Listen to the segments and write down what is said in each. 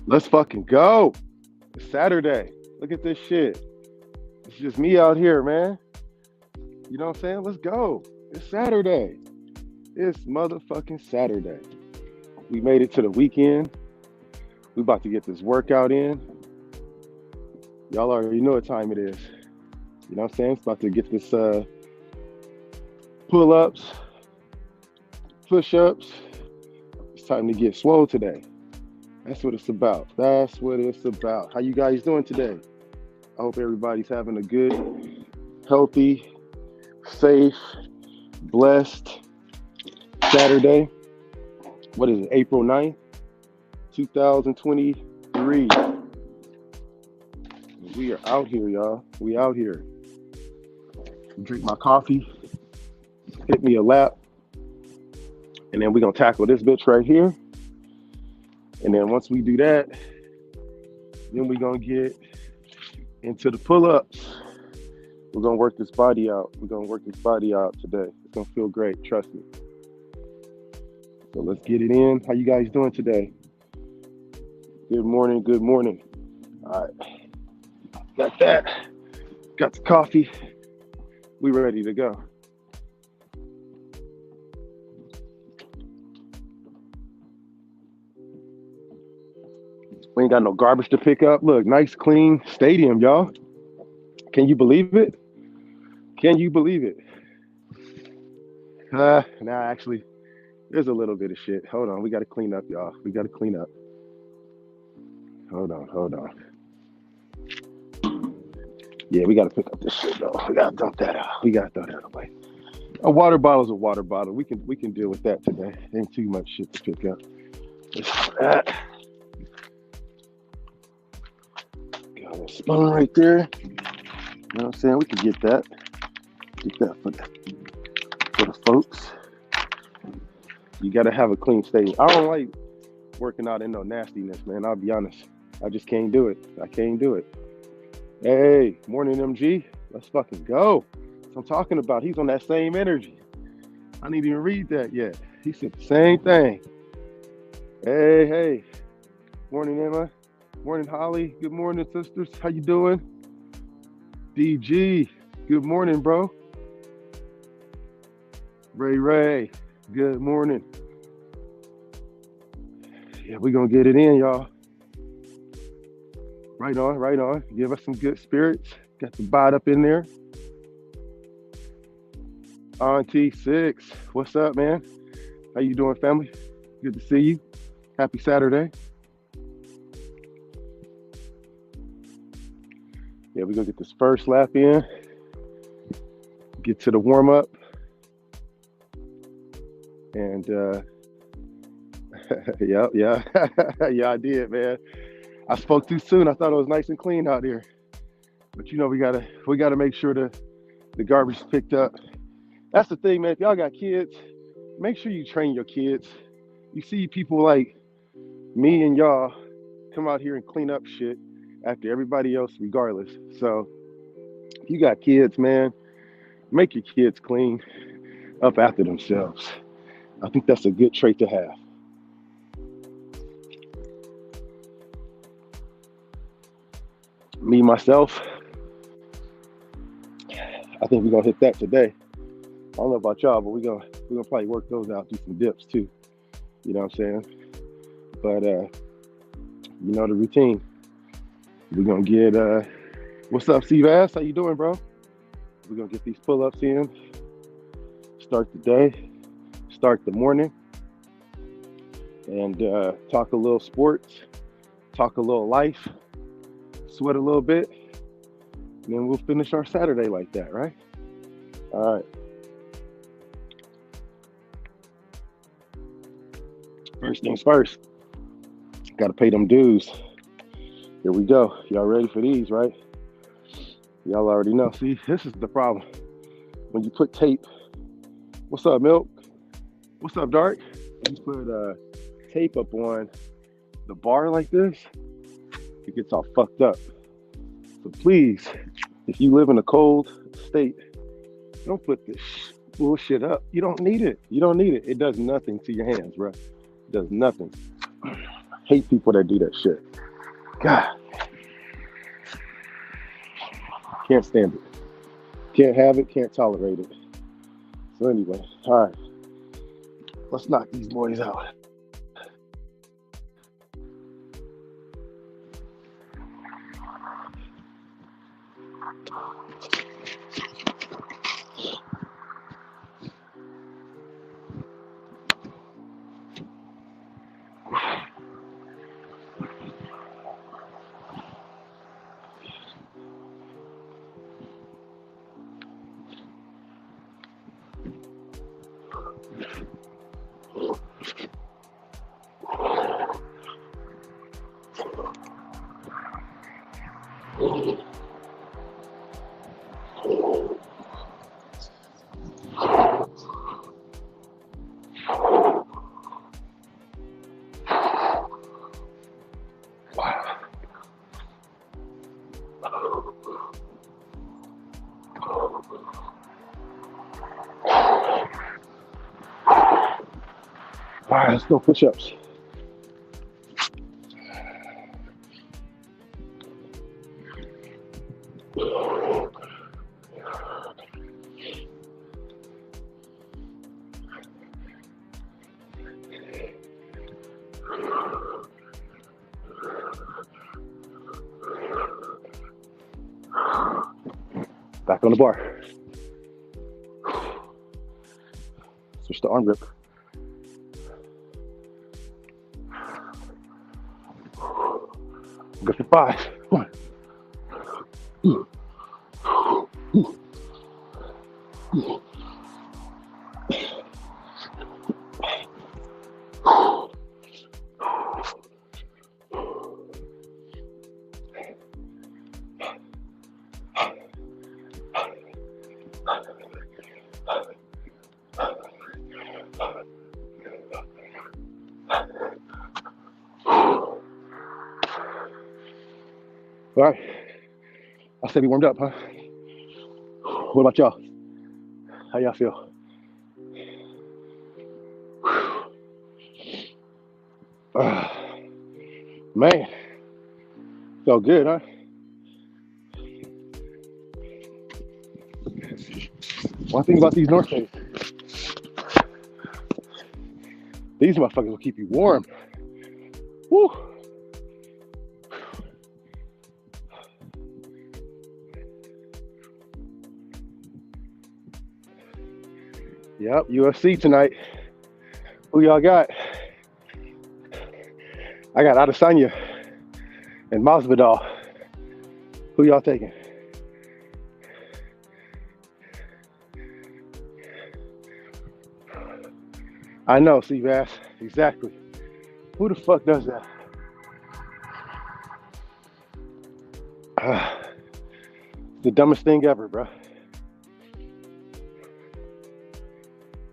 Let's fucking go. It's Saturday. Look at this shit. It's just me out here, man. You know what I'm saying? Let's go. It's Saturday. It's motherfucking Saturday. We made it to the weekend. We about to get this workout in. Y'all already know what time it is. You know what I'm saying? It's about to get this pull-ups, push-ups. It's time to get swole today. That's what it's about. That's what it's about. How you guys doing today? I hope everybody's having a good, healthy, safe, blessed Saturday. What is it? April 9th, 2023. We are out here, y'all. We out here. Drink my coffee, hit me a lap, and then we're going to tackle this bitch right here. And then once we do that, then we're going to get into the pull-ups. We're going to work this body out. We're going to work this body out today. It's going to feel great. Trust me. So let's get it in. How you guys doing today? Good morning. Good morning. All right. Got that. Got the coffee. We ready to go. We ain't got no garbage to pick up. Look, nice, clean stadium, y'all. Can you believe it? Can you believe it? Nah, actually, there's a little bit of shit. Hold on. We got to clean up, y'all. We got to clean up. Hold on. Yeah, we got to pick up this shit, though. We got to dump that out. We got to throw that away. A water bottle's a water bottle. We can deal with that today. Ain't too much shit to pick up. Got a spoon right there. You know what I'm saying? We can get that. Get that for the folks. You got to have a clean state. I don't like working out in no nastiness, man. I'll be honest. I just can't do it. I can't do it. Hey, morning, MG. Let's fucking go. That's what I'm talking about. He's on that same energy. I didn't even read that yet. He said the same thing. Hey. Morning, Emma. Morning, Holly. Good morning, sisters. How you doing? DG. Good morning, bro. Ray. Good morning. Yeah, we're going to get it in, y'all. Right on. Give us some good spirits. Got the bot up in there. Auntie 6. What's up, man? How you doing, family? Good to see you. Happy Saturday. Yeah, we're going to get this first lap in. Get to the warm-up. And, yeah. Yeah, I did, man. I spoke too soon. I thought it was nice and clean out here. But, you know, we gotta make sure the garbage is picked up. That's the thing, man. If y'all got kids, make sure you train your kids. You see people like me and y'all come out here and clean up shit after everybody else regardless. So if you got kids, man, make your kids clean up after themselves. I think that's a good trait to have. Me, myself, I think we're going to hit that today. I don't know about y'all, but we're gonna probably work those out, do some dips too. You know what I'm saying? But, you know the routine. We're going to get, what's up, C-Vass? How you doing, bro? We're going to get these pull-ups in, start the day, start the morning, and talk a little sports, talk a little life, sweat a little bit, and then we'll finish our Saturday like that, right? All right. First things first, got to pay them dues. Here we go. Y'all ready for these, right? Y'all already know. See, this is the problem. When you put tape, what's up, Milk? What's up, Dark? You put tape up on the bar like this, it gets all fucked up. So please, if you live in a cold state, don't put this bullshit up. You don't need it. It does nothing to your hands, bro. It does nothing. Hate people that do that shit. God, can't stand it. Can't have it, can't tolerate it. So anyway, all right. Let's knock these boys out. All right, let's go push-ups. Back on the bar. Switch to arm grip. Go for 5. 1. All right, I said we warmed up, huh? What about y'all? How y'all feel? Man, felt good, huh? One thing about these North Face, these motherfuckers will keep you warm. Woo! Yep, UFC tonight. Who y'all got? I got Adesanya and Masvidal. Who y'all taking? I know, Seabass. Exactly. Who the fuck does that? The dumbest thing ever, bro.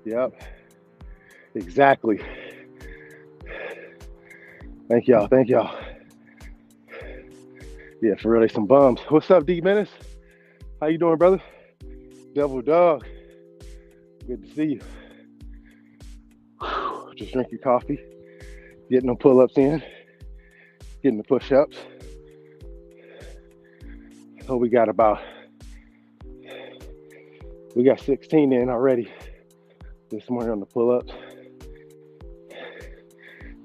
Yep. Exactly. Thank y'all. Thank y'all. Yeah, for real, they some bums. What's up, D Menace? How you doing, brother? Devil Dog. Good to see you. Just drink your coffee. Getting them pull-ups in. Getting the push-ups. So we got 16 in already this morning on the pull-ups.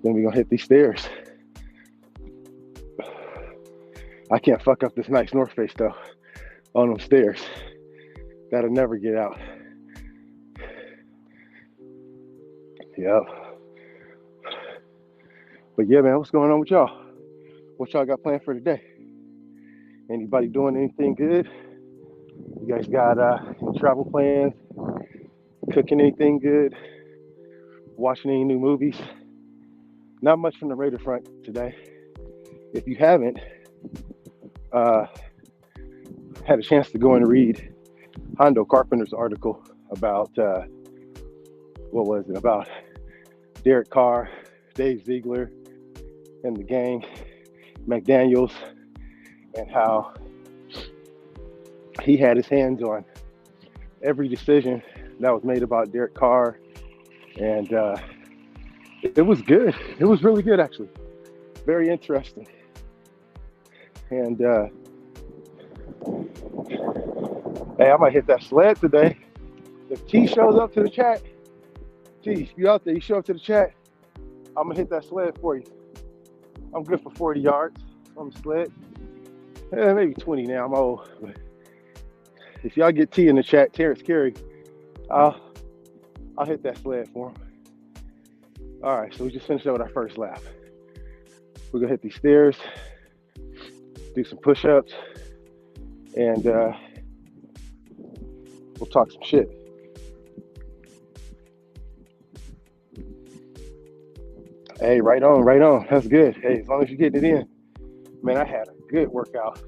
Then we're gonna hit these stairs. I can't fuck up this nice North Face though on them stairs. That'll never get out. Yep. But yeah, man, what's going on with y'all? What y'all got planned for today? Anybody doing anything good? You guys got any travel plans? Cooking anything good? Watching any new movies? Not much from the Raider front today. If you haven't had a chance to go and read Hondo Carpenter's article about about Derek Carr, Dave Ziegler, and the gang, McDaniels, and how he had his hands on every decision that was made about Derek Carr, and it was good. It was really good, actually. very interesting. And hey, I might hit that sled today. If T shows up to the chat, T, if you out there, you show up to the chat, I'm gonna hit that sled for you. I'm good for 40 yards on the sled. Maybe 20 now, I'm old. But if y'all get T in the chat, Terrence Carey, I'll hit that sled for him. All right, so we just finished up with our first lap. We're gonna hit these stairs, do some push-ups, and we'll talk some shit. Hey, right on, right on. That's good. Hey, as long as you're getting it in. Man, I had a good workout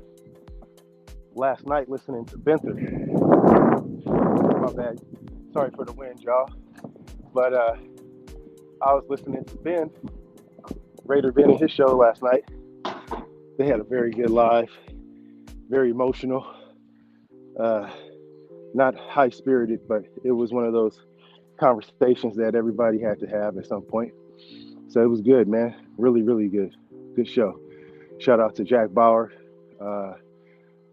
last night listening to Benther. My bad. Sorry for the wind, y'all. But I was listening to Ben, Raider Ben, and his show last night. They had a very good live, very emotional, not high-spirited, but it was one of those conversations that everybody had to have at some point. So it was good, man. Really, really good. Good show. Shout out to Jack Bauer,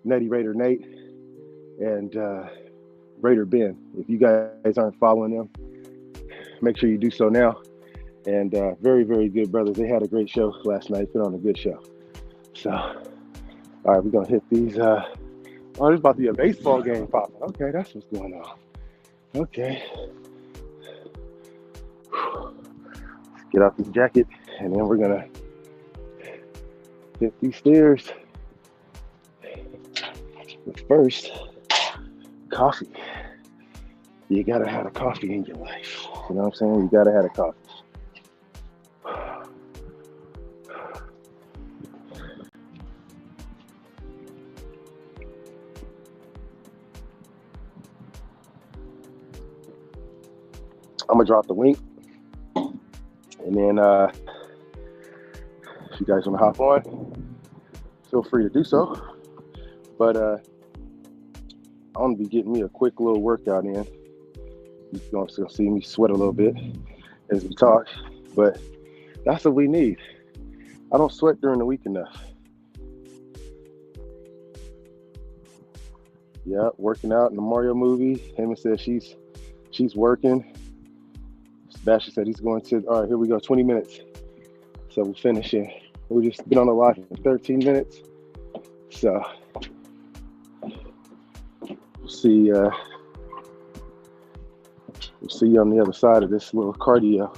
Nutty Raider Nate, and Raider Ben. If you guys aren't following them, make sure you do so now. And very, very good brothers. They had a great show last night. Put on a good show. So, all right, we're going to hit these. Oh, there's about to be a baseball game popping. Okay, that's what's going on. Okay. Get off this jacket, and then we're gonna hit these stairs. But first, coffee. You gotta have a coffee in your life. You know what I'm saying? You gotta have a coffee. I'm gonna drop the link. And then if you guys want to hop on, feel free to do so. But I'm going to be getting me a quick little workout in. You're going to see me sweat a little bit as we talk. But that's what we need. I don't sweat during the week enough. Yeah, working out in the Mario movie. Hema says she's working. Sebastian said he's going to, all right, here we go, 20 minutes. So we're finishing. We've just been on the live for 13 minutes. So we'll see you on the other side of this little cardio.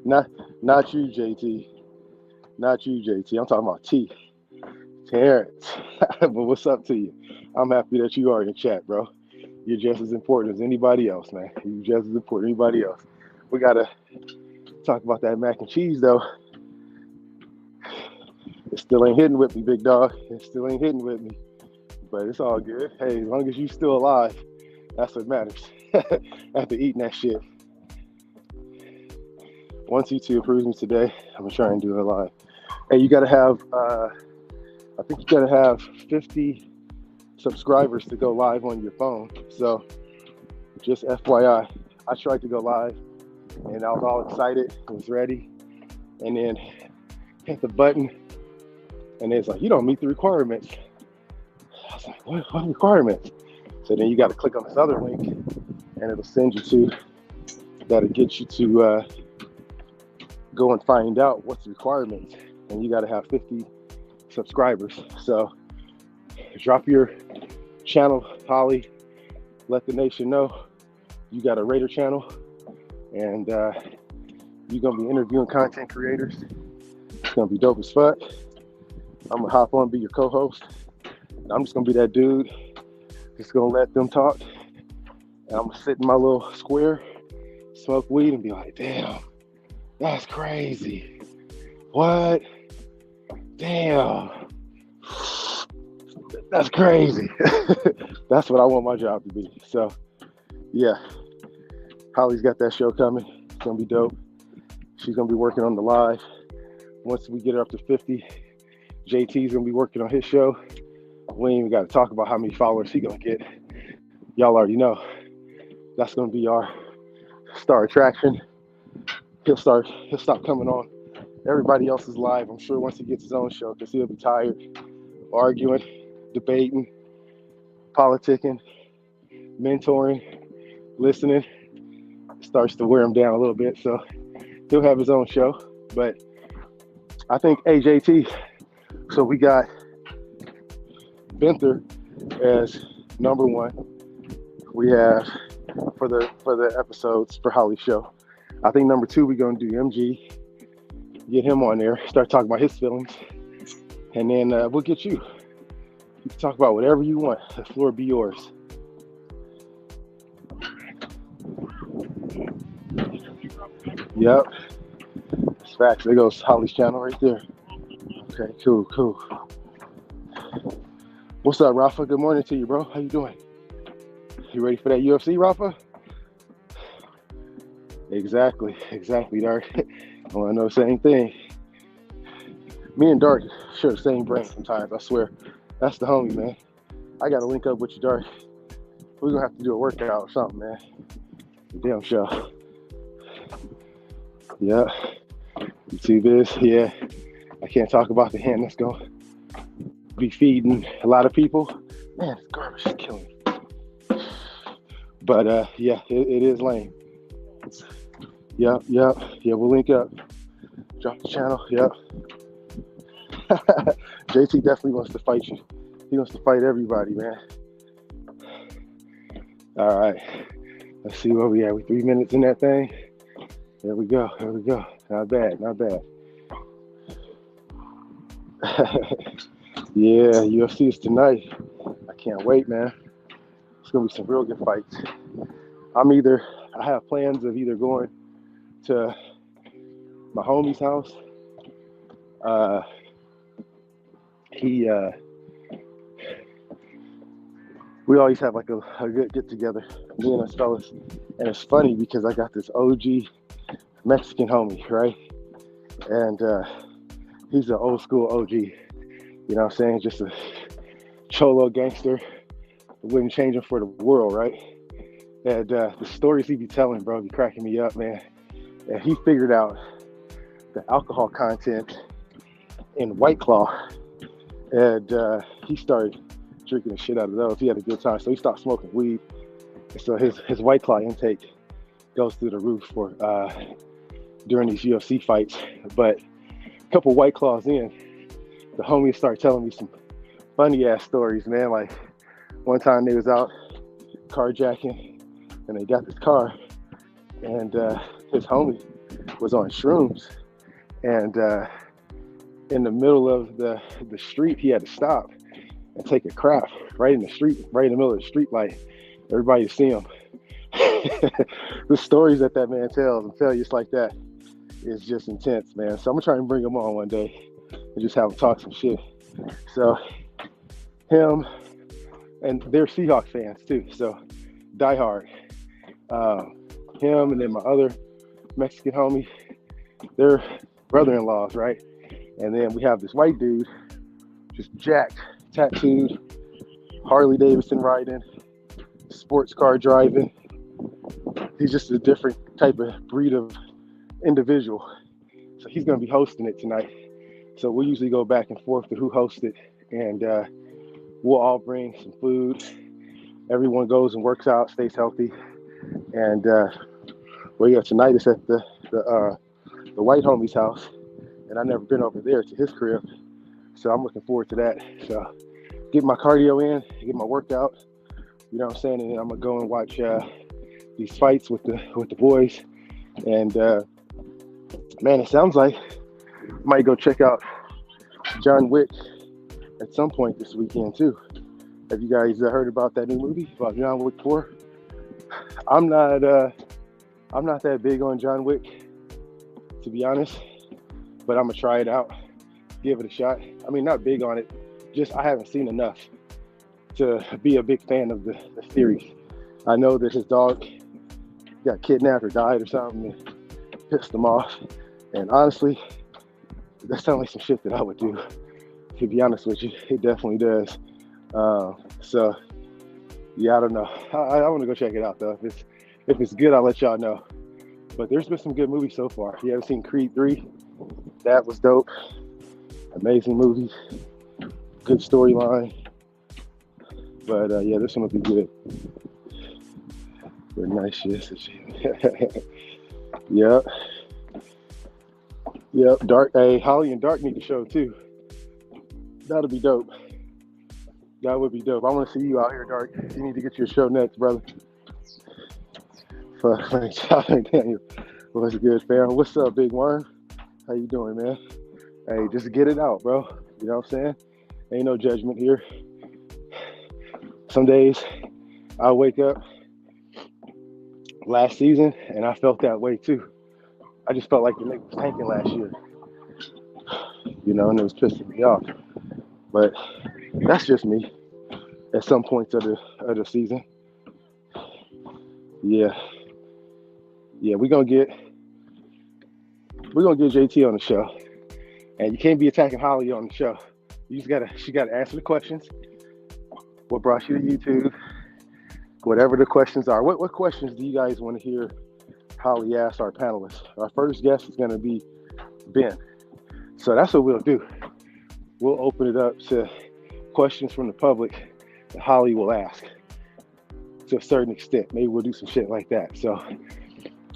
Not you, JT. Not you, JT. I'm talking about T. Terrence. But what's up to you? I'm happy that you are in chat, bro. You're just as important as anybody else, man. You're just as important as anybody else. We got to talk about that mac and cheese, though. It still ain't hitting with me, big dog. It still ain't hitting with me. But it's all good. Hey, as long as you still alive, that's what matters. After eating that shit. Once YouTube approves me today, I'm going to try and do it live. Hey, you got to have, I think you got to have 50 subscribers to go live on your phone. So just FYI, I tried to go live and I was all excited, was ready, and then hit the button and it's like, you don't meet the requirements. I was like, what requirements? So then you got to click on this other link and it'll send you to, that'll get you to go and find out what's the requirements, and you got to have 50 subscribers. So drop your channel, Holly. Let the nation know you got a Raider channel, and you're gonna be interviewing content creators. It's gonna be dope as fuck. I'm gonna hop on, be your co-host. And I'm just gonna be that dude, just gonna let them talk. And I'm gonna sit in my little square, smoke weed, and be like, damn, that's crazy. What? Damn. That's crazy. That's what I want my job to be. So, yeah. Holly's got that show coming. It's going to be dope. She's going to be working on the live. Once we get her up to 50, JT's going to be working on his show. We ain't even got to talk about how many followers he's going to get. Y'all already know. That's going to be our star attraction. He'll stop coming on everybody else's live, I'm sure, once he gets his own show, because he'll be tired arguing, debating, politicking, mentoring, listening. It starts to wear him down a little bit, so he'll have his own show. But I think AJT, so we got Benther as number one. We have for the episodes for Holly's show. I think number two, we're gonna do MG, get him on there, start talking about his feelings, and then we'll get you. You can talk about whatever you want. The floor be yours. Yep. That's facts. There goes Holly's channel right there. Okay, cool. What's up, Rafa? Good morning to you, bro. How you doing? You ready for that UFC, Rafa? Exactly, Dark. I want to know the same thing. Me and Dark share the same brain sometimes, I swear. That's the homie, man. I got to link up with you, Dark. We're going to have to do a workout or something, man. Damn show. Yeah. You see this? Yeah. I can't talk about the hand that's going to be feeding a lot of people. Man, this garbage is killing me. But, yeah, it is lame. Yep. Yeah, we'll link up. Drop the channel. Yep. JT definitely wants to fight you. He wants to fight everybody, man. All right. Let's see where we at. We 3 minutes in that thing. There we go. Not bad. Yeah, UFC is tonight. I can't wait, man. It's going to be some real good fights. I have plans of either going to my homie's house. We always have like a good get together, me and us fellas. And it's funny because I got this OG Mexican homie, right? And he's an old school OG. You know what I'm saying? Just a cholo gangster. Wouldn't change him for the world, right? And the stories he be telling, bro, be cracking me up, man. And he figured out the alcohol content in White Claw. And he started drinking the shit out of those. He had a good time. So he stopped smoking weed. And so his White Claw intake goes through the roof for during these UFC fights. But a couple White Claws in, the homies started telling me some funny ass stories, man. Like one time they was out carjacking and they got this car and his homie was on shrooms, and in the middle of the street he had to stop and take a crap right in the street, right in the middle of the street, like everybody to see him. The stories that man tells, I'm telling you, it's like that. It's just intense, man. So I'm gonna try and bring him on one day and just have him talk some shit. So him, and they're Seahawks fans too, so die hard. Him and then my other Mexican homie, they're brother-in-laws, right? And then we have this white dude, just jacked, tattooed, Harley Davidson riding, sports car driving. He's just a different type of breed of individual. So he's going to be hosting it tonight. So we usually go back and forth to who hosts it, and we'll all bring some food. Everyone goes and works out, stays healthy. And tonight is at the white homie's house, and I've never been over there to his crib, so I'm looking forward to that. So get my cardio in, get my workout, you know what I'm saying, and then I'm gonna go and watch these fights with the boys. And man, it sounds like I might go check out John Wick at some point this weekend too. Have you guys heard about that new movie about John Wick 4? I'm not that big on John Wick, to be honest, but I'm gonna try it out, give it a shot. I mean, not big on it, just I haven't seen enough to be a big fan of the series. I know that his dog got kidnapped or died or something and pissed him off, and honestly, that sounds like some shit that I would do, to be honest with you. It definitely does. So yeah, I don't know. I want to go check it out though. If it's good, I'll let y'all know. But there's been some good movies so far. If you haven't seen Creed 3, that was dope. Amazing movie. Good storyline. But yeah, this one will be good. Very nice shit. Yep. Yep. Dark. Hey, Holly and Dark need to show too. That'll be dope. That would be dope. I want to see you out here, Dark. You need to get your show next, brother. Daniel. What's good, fam? What's up, Big Worm? How you doing, man? Hey, just get it out, bro. You know what I'm saying? Ain't no judgment here. Some days I wake up last season and I felt that way too. I just felt like the nigga was tanking last year. You know, and it was pissing me off. But that's just me at some points of the season. Yeah. Yeah, we're gonna get JT on the show. And you can't be attacking Holly on the show. She gotta answer the questions. What brought you to YouTube? Whatever the questions are. What questions do you guys want to hear Holly ask our panelists? Our first guest is gonna be Ben. So that's what we'll do. We'll open it up to questions from the public that Holly will ask to a certain extent. Maybe we'll do some shit like that. So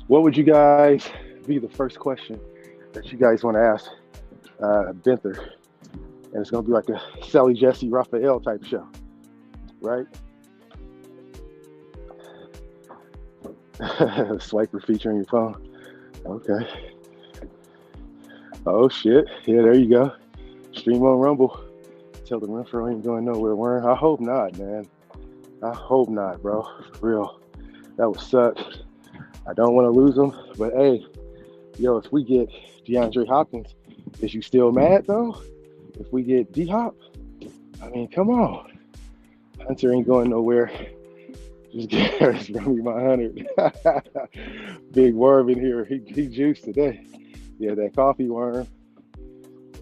what would you guys be the first question that you guys want to ask Benther? And it's going to be like a Sally Jesse Raphael type show, right? Swiper feature on your phone. Okay. Oh, shit. Yeah, there you go. Stream on Rumble. Tell the Renfro ain't going nowhere, Warren. I hope not, man. I hope not, bro. For real. That would suck. I don't want to lose him. But, hey, yo, if we get DeAndre Hopkins, is you still mad, though? If we get D-Hop, I mean, come on. Hunter ain't going nowhere. Just get Harris from me my 100. Big Worm in here. He juiced today. Yeah, that coffee worm.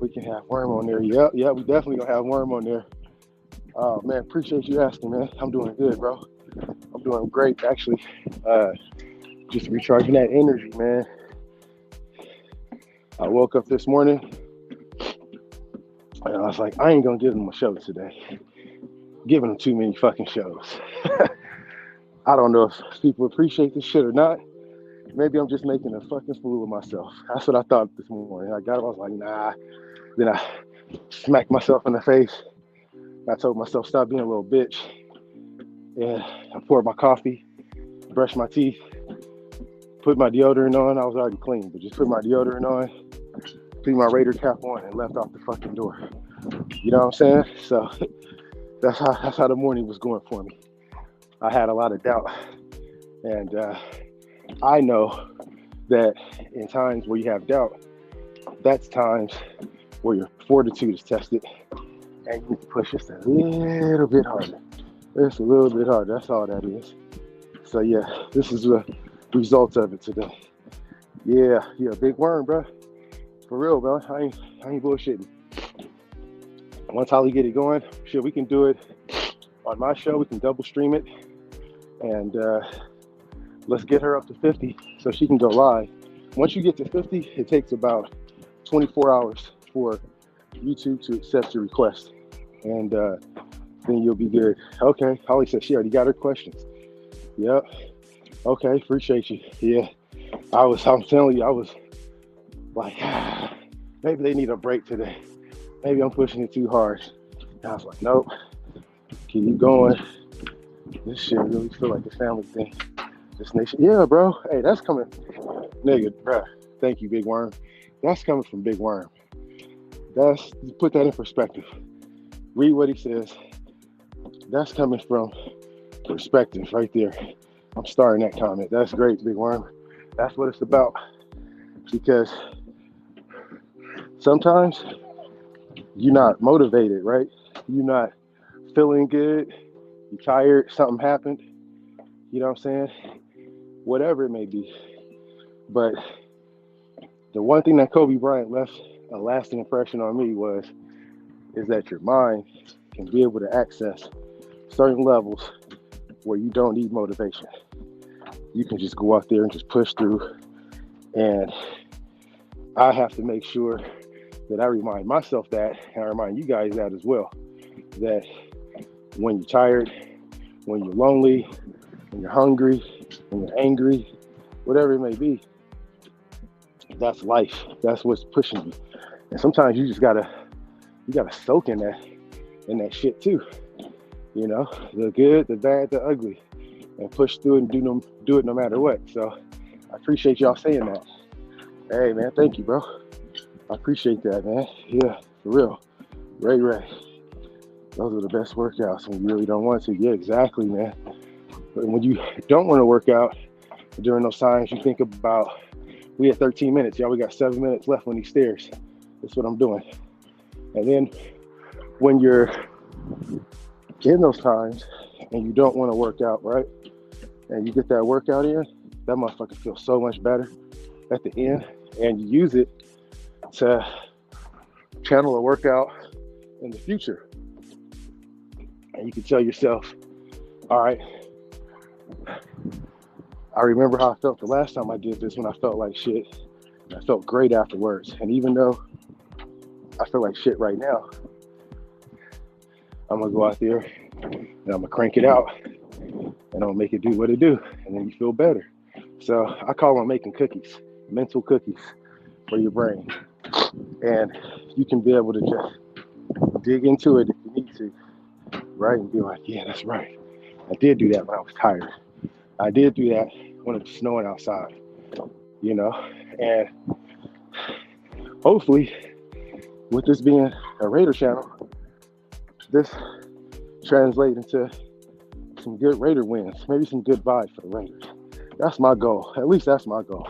We can have Worm on there. Yep, we definitely gonna have Worm on there. Oh man, appreciate you asking, man. I'm doing good, bro. I'm doing great, actually. Just recharging that energy, man. I woke up this morning and I was like, I ain't gonna give them a show today. Giving them too many fucking shows. I don't know if people appreciate this shit or not. Maybe I'm just making a fucking fool of myself. That's what I thought this morning. I got up, I was like, nah. Then I smacked myself in the face. I told myself, stop being a little bitch. And I poured my coffee, brushed my teeth, put my deodorant on. I was already clean, but just put my deodorant on, put my Raider cap on, and left off the fucking door. You know what I'm saying? So that's how the morning was going for me. I had a lot of doubt. And I know that in times where you have doubt, that's times where your fortitude is tested and you need to push just a little bit harder. Just a little bit harder. That's all that is. So yeah, this is the results of it today. Yeah, Big Worm, bro. For real, bro. I ain't bullshitting. Once Holly get it going, shit, we can do it on my show. We can double stream it. And let's get her up to 50 so she can go live. Once you get to 50, it takes about 24 hours for YouTube to accept your request. And then you'll be good. Okay, Holly said she already got her questions. Yep. Okay, appreciate you. Yeah, I'm telling you, I was like, maybe they need a break today. Maybe I'm pushing it too hard. And I was like, nope, keep going. This shit really feel like a family thing. This nation, yeah, bro. Hey, that's coming, nigga, bro. Thank you, Big Worm. That's coming from Big Worm. Put that in perspective. Read what he says. That's coming from perspective right there. I'm starting that comment. That's great, Big Worm. That's what it's about. Because sometimes you're not motivated, right? You're not feeling good. You're tired. Something happened. You know what I'm saying? Whatever it may be. But the one thing that Kobe Bryant left a lasting impression on me is that your mind can be able to access certain levels where you don't need motivation. You can just go out there and just push through And I have to make sure that I remind myself that, and I remind you guys that as well, that when you're tired, when you're lonely, when you're hungry, when you're angry, whatever it may be, that's life. That's what's pushing you. And sometimes you just gotta soak in that shit too. You know, the good, the bad, the ugly, and push through it and do it no matter what. So I appreciate y'all saying that. Hey man, thank you, bro. I appreciate that, man. Yeah, for real. Ray. Those are the best workouts when you really don't want to. Yeah, exactly, man. But when you don't want to work out, during those times, you think about, we had 13 minutes. Y'all, we got 7 minutes left on these stairs. That's what I'm doing. And then when you're in those times and you don't want to work out, right? And you get that workout in, that motherfucker feels so much better at the end. And you use it to channel a workout in the future. And you can tell yourself, all right, I remember how I felt the last time I did this when I felt like shit. I felt great afterwards. And even though I feel like shit right now, I'm gonna go out there and I'm gonna crank it out and I'm gonna make it do what it do. And then you feel better. So I call them making cookies, mental cookies for your brain. And you can be able to just dig into it if you need to, right? And be like, yeah, that's right. I did do that when I was tired. I did do that when it was snowing outside, you know? And hopefully, with this being a Raider channel, this translates into some good Raider wins, maybe some good vibes for the Raiders. That's my goal. At least that's my goal.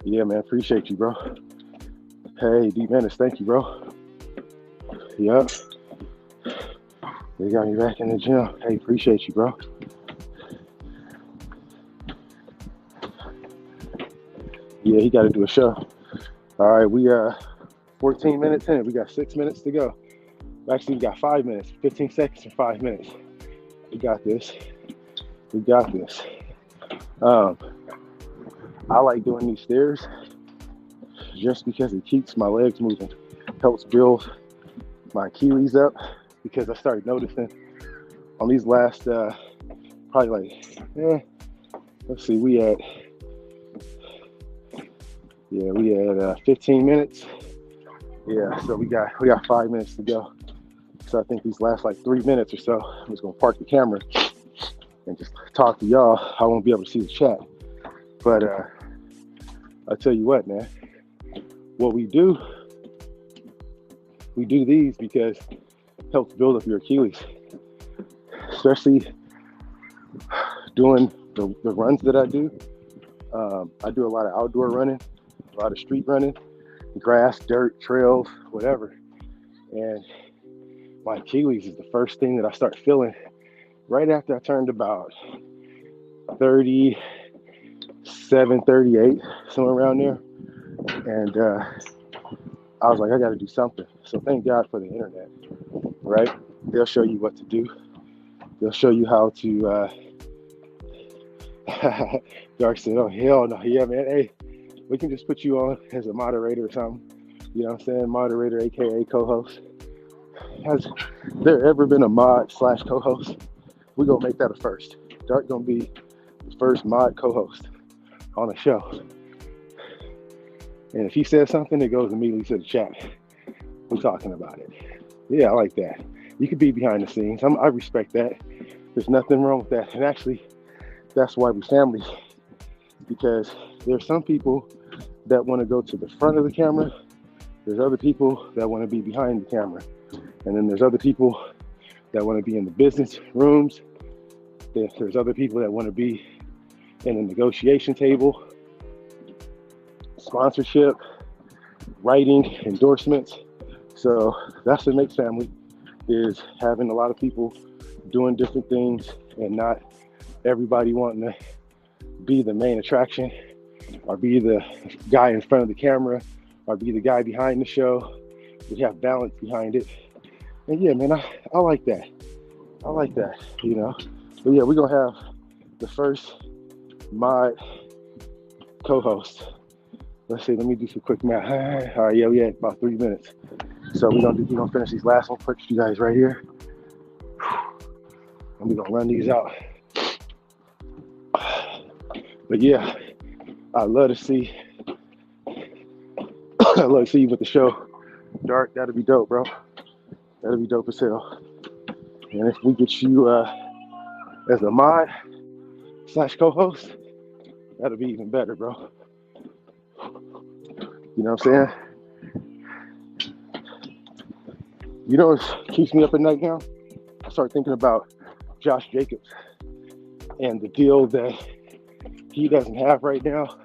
Yeah, man, appreciate you, bro. Hey, D Menace, thank you, bro. Yep. They got me back in the gym. Hey, appreciate you, bro. Yeah, he got to do a show. All right, we 14 minutes in. We got 6 minutes to go. Actually, we got 5 minutes, 15 seconds and 5 minutes. We got this. We got this. I like doing these stairs just because it keeps my legs moving, helps build my Achilles up, because I started noticing on these last, probably like, let's see, we had 15 minutes. Yeah, so we got 5 minutes to go. So I think these last like 3 minutes or so, I'm just gonna park the camera and just talk to y'all. I won't be able to see the chat, but I'll tell you what, man. What we do these because it helps build up your Achilles, especially doing the runs that I do. I do a lot of outdoor running, a lot of street running, grass, dirt, trails, whatever. And my Achilles is the first thing that I start feeling right after I turned about 37, 38, somewhere around there. And I was like, I got to do something. So thank God for the internet, right? They'll show you what to do. They'll show you how to, Dark said, oh, hell no. Yeah, man. Hey, we can just put you on as a moderator or something. You know what I'm saying? Moderator, AKA co-host. Has there ever been a mod / co-host? We're going to make that a first. Dark going to be the first mod co-host on a show. And if he says something, it goes immediately to the chat. We're talking about it. Yeah, I like that. You could be behind the scenes. I respect that. There's nothing wrong with that. And actually, that's why we're family. Because there's some people that want to go to the front of the camera. There's other people that want to be behind the camera. And then there's other people that want to be in the business rooms. There's other people that want to be in the negotiation table, sponsorship, writing, endorsements. So that's what makes family, is having a lot of people doing different things and not everybody wanting to be the main attraction or be the guy in front of the camera or be the guy behind the show. We have balance behind it. And yeah, man, I like that. I like that, you know. But yeah, we're going to have the first my co-host. Let's see, let me do some quick math. All right, yeah, we had about 3 minutes. So we're gonna finish these last ones for you guys right here. And we're gonna run these out. But yeah, I love to see you with the show. Dark, that'd be dope, bro. That'd be dope as hell. And if we get you as a mod / co-host, that'd be even better, bro. You know what I'm saying? You know what keeps me up at night now? I start thinking about Josh Jacobs and the deal that he doesn't have right now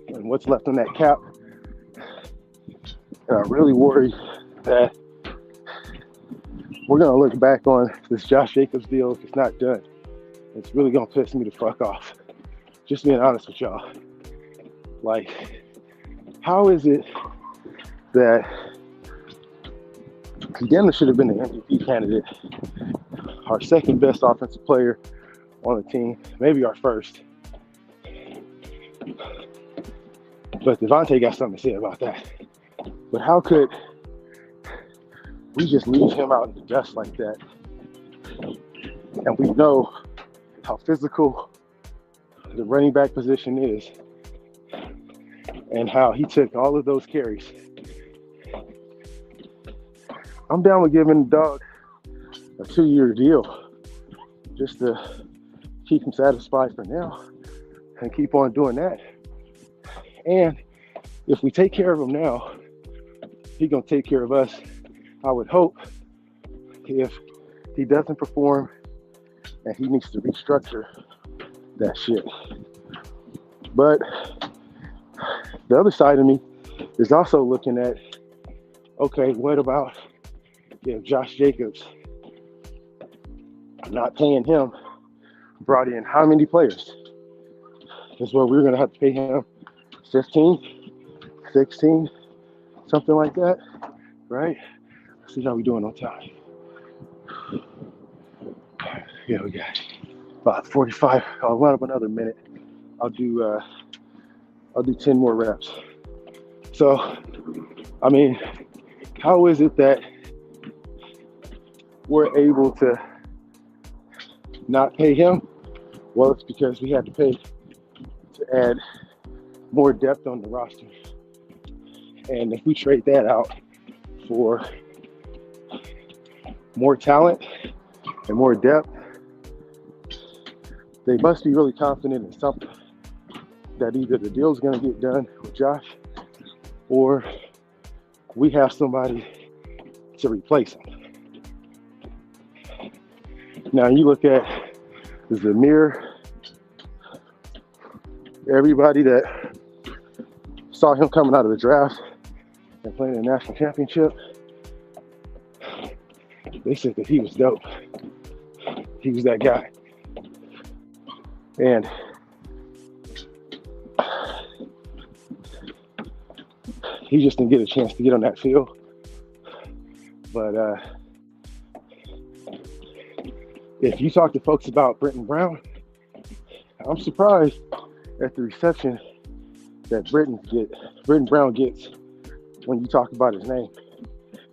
and what's left on that cap. And I really worry that we're going to look back on this Josh Jacobs deal if it's not done. It's really going to piss me the fuck off. Just being honest with y'all. Like, how is it that he damn should have been the MVP candidate, our second best offensive player on the team, maybe our first. But Devontae got something to say about that. But how could we just leave him out in the dust like that? And we know how physical the running back position is and how he took all of those carries. I'm down with giving the dog a 2-year deal just to keep him satisfied for now and keep on doing that. And if we take care of him now, he's going to take care of us. I would hope if he doesn't perform and he needs to restructure that shit. But the other side of me is also looking at, okay, what about if Josh Jacobs, not paying him, brought in how many players? That's what we're going to have to pay him 15, 16, something like that, right? Let's see how we're doing on time. Yeah, we got about 45. I'll run up another minute. I'll do 10 more reps. So, I mean, how is it that we're able to not pay him? Well, it's because we had to pay to add more depth on the roster. And if we trade that out for more talent and more depth, they must be really confident in something, that either the deal's going to get done with Josh or we have somebody to replace him. Now you look at Zamir, everybody that saw him coming out of the draft and playing in the national championship, they said that he was dope. He was that guy. And he just didn't get a chance to get on that field. But if you talk to folks about Britton Brown, I'm surprised at the reception that Britton Brown gets when you talk about his name.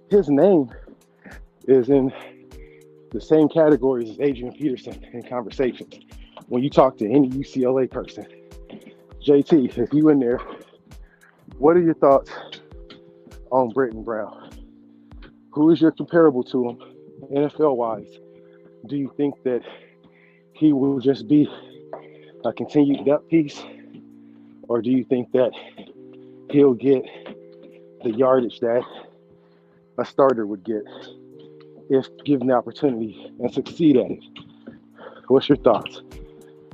His name is in the same categories as Adrian Peterson in conversations. When you talk to any UCLA person, JT, if you in there, what are your thoughts on Britton Brown? Who is your comparable to him, NFL-wise? Do you think that he will just be a continued depth piece? Or do you think that he'll get the yardage that a starter would get if given the opportunity and succeed at it? What's your thoughts?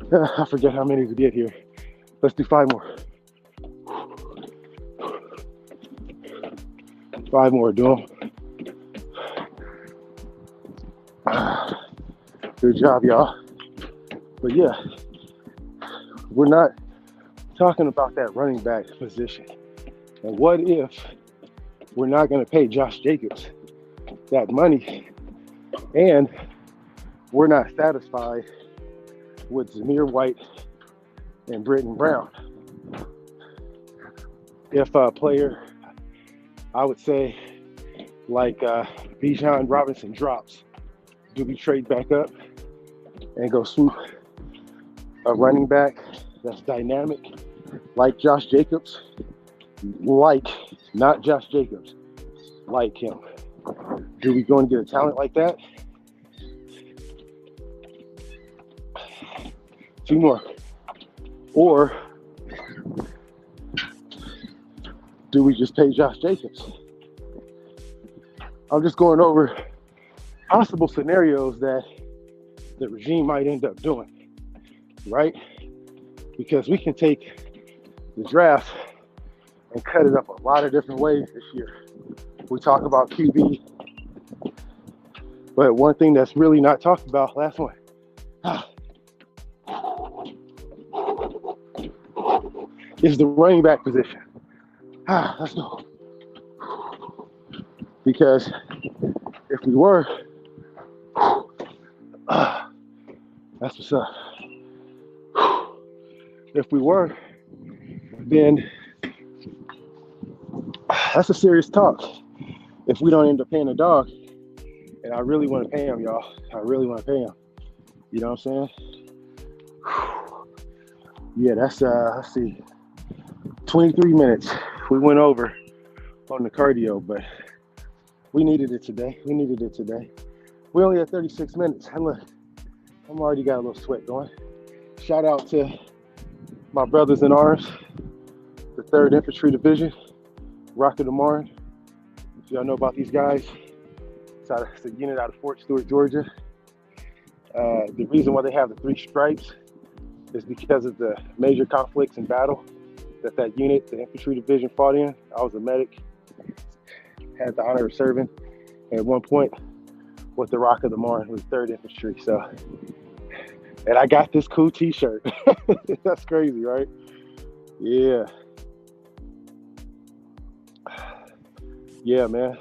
I forget how many we did here. Let's do 5 more. 5 more, do them. Good job, y'all. But yeah, we're not talking about that running back position. And what if we're not going to pay Josh Jacobs that money and we're not satisfied with Zamir White and Britton Brown. If a player, I would say, like Bijan Robinson drops, do we trade back up and go swoop a running back that's dynamic, like Josh Jacobs? Like, not Josh Jacobs, like him. Do we go and get a talent like that? 2 more. Or do we just pay Josh Jacobs? I'm just going over possible scenarios that the regime might end up doing, right? Because we can take the draft and cut it up a lot of different ways this year. We talk about QB, but one thing that's really not talked about, last one, is the running back position. Let's go. Because if we were, that's what's up. If we were, then that's a serious talk. If we don't end up paying a dog, and I really want to pay him, y'all. I really want to pay him. You know what I'm saying? Yeah, that's, let's see, 23 minutes. We went over on the cardio, but we needed it today. We only had 36 minutes. And look, I'm already got a little sweat going. Shout out to my brothers in arms, the 3rd Infantry Division, Rock of the Marne. If y'all know about these guys, it's a unit out of Fort Stewart, Georgia. The reason why they have the 3 stripes is because of the major conflicts and battle that unit, the Infantry Division, fought in. I was a medic, had the honor of serving at one point with the Rock of the Marne, with 3rd Infantry. So, and I got this cool t-shirt. That's crazy, right? Yeah. Yeah, man.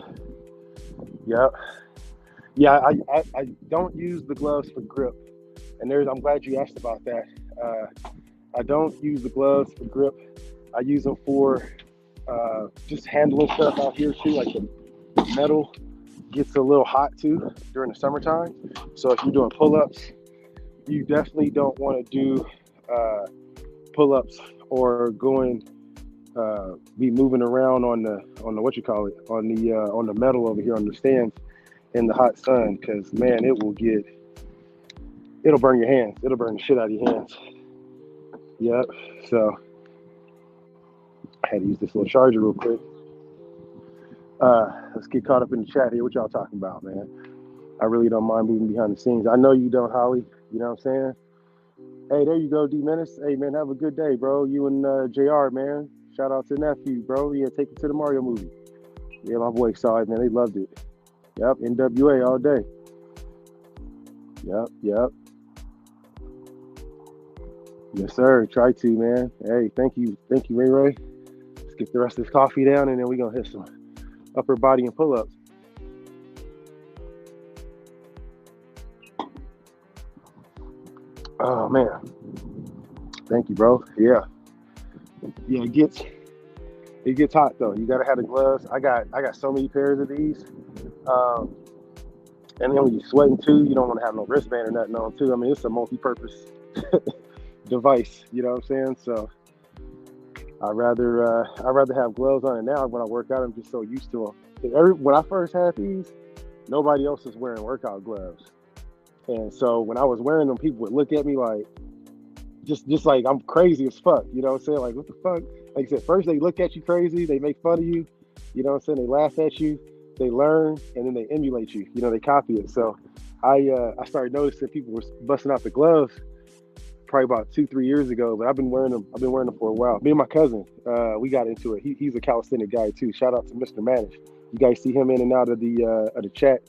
Yep. Yeah, I don't use the gloves for grip. And I'm glad you asked about that. I don't use the gloves for grip. I use them for just handling stuff out here too. Like the metal gets a little hot too during the summertime. So if you're doing pull-ups, you definitely don't want to do pull-ups or be moving around on the what you call it, on the metal over here on the stands in the hot sun, because man, it'll burn your hands. It'll burn the shit out of your hands. Yep. So I had to use this little charger real quick. Let's get caught up in the chat here. What y'all talking about, man? I really don't mind moving behind the scenes. I know you don't, Holly. You know what I'm saying? Hey, there you go, D Menace. Hey, man, have a good day, bro. You and JR, man. Shout out to nephew, bro. Yeah, take it to the Mario movie. Yeah, my boys saw it, man. They loved it. Yep, NWA all day. Yep. Yes, sir. Try to, man. Hey, thank you, Ray Ray. Let's get the rest of this coffee down, and then we're going to hit some upper body and pull-ups. Oh, man. Thank you, bro. Yeah, it gets hot, though. You got to have the gloves. I got so many pairs of these. And then when you're sweating, too, you don't want to have no wristband or nothing on, too. I mean, it's a multi-purpose device, you know what I'm saying? So I'd rather have gloves on. And now when I work out, I'm just so used to them. When I first had these, nobody else was wearing workout gloves. And so when I was wearing them, people would look at me like, just like I'm crazy as fuck. You know what I'm saying? Like, what the fuck? Like I said, first they look at you crazy, they make fun of you. You know what I'm saying? They laugh at you, they learn, and then they emulate you. You know, they copy it. So I started noticing people were busting out the gloves probably about 2-3 years ago, but I've been wearing them for a while. Me and my cousin, we got into it. He's a calisthenic guy too. Shout out to Mr. Manish. You guys see him in and out of the chat.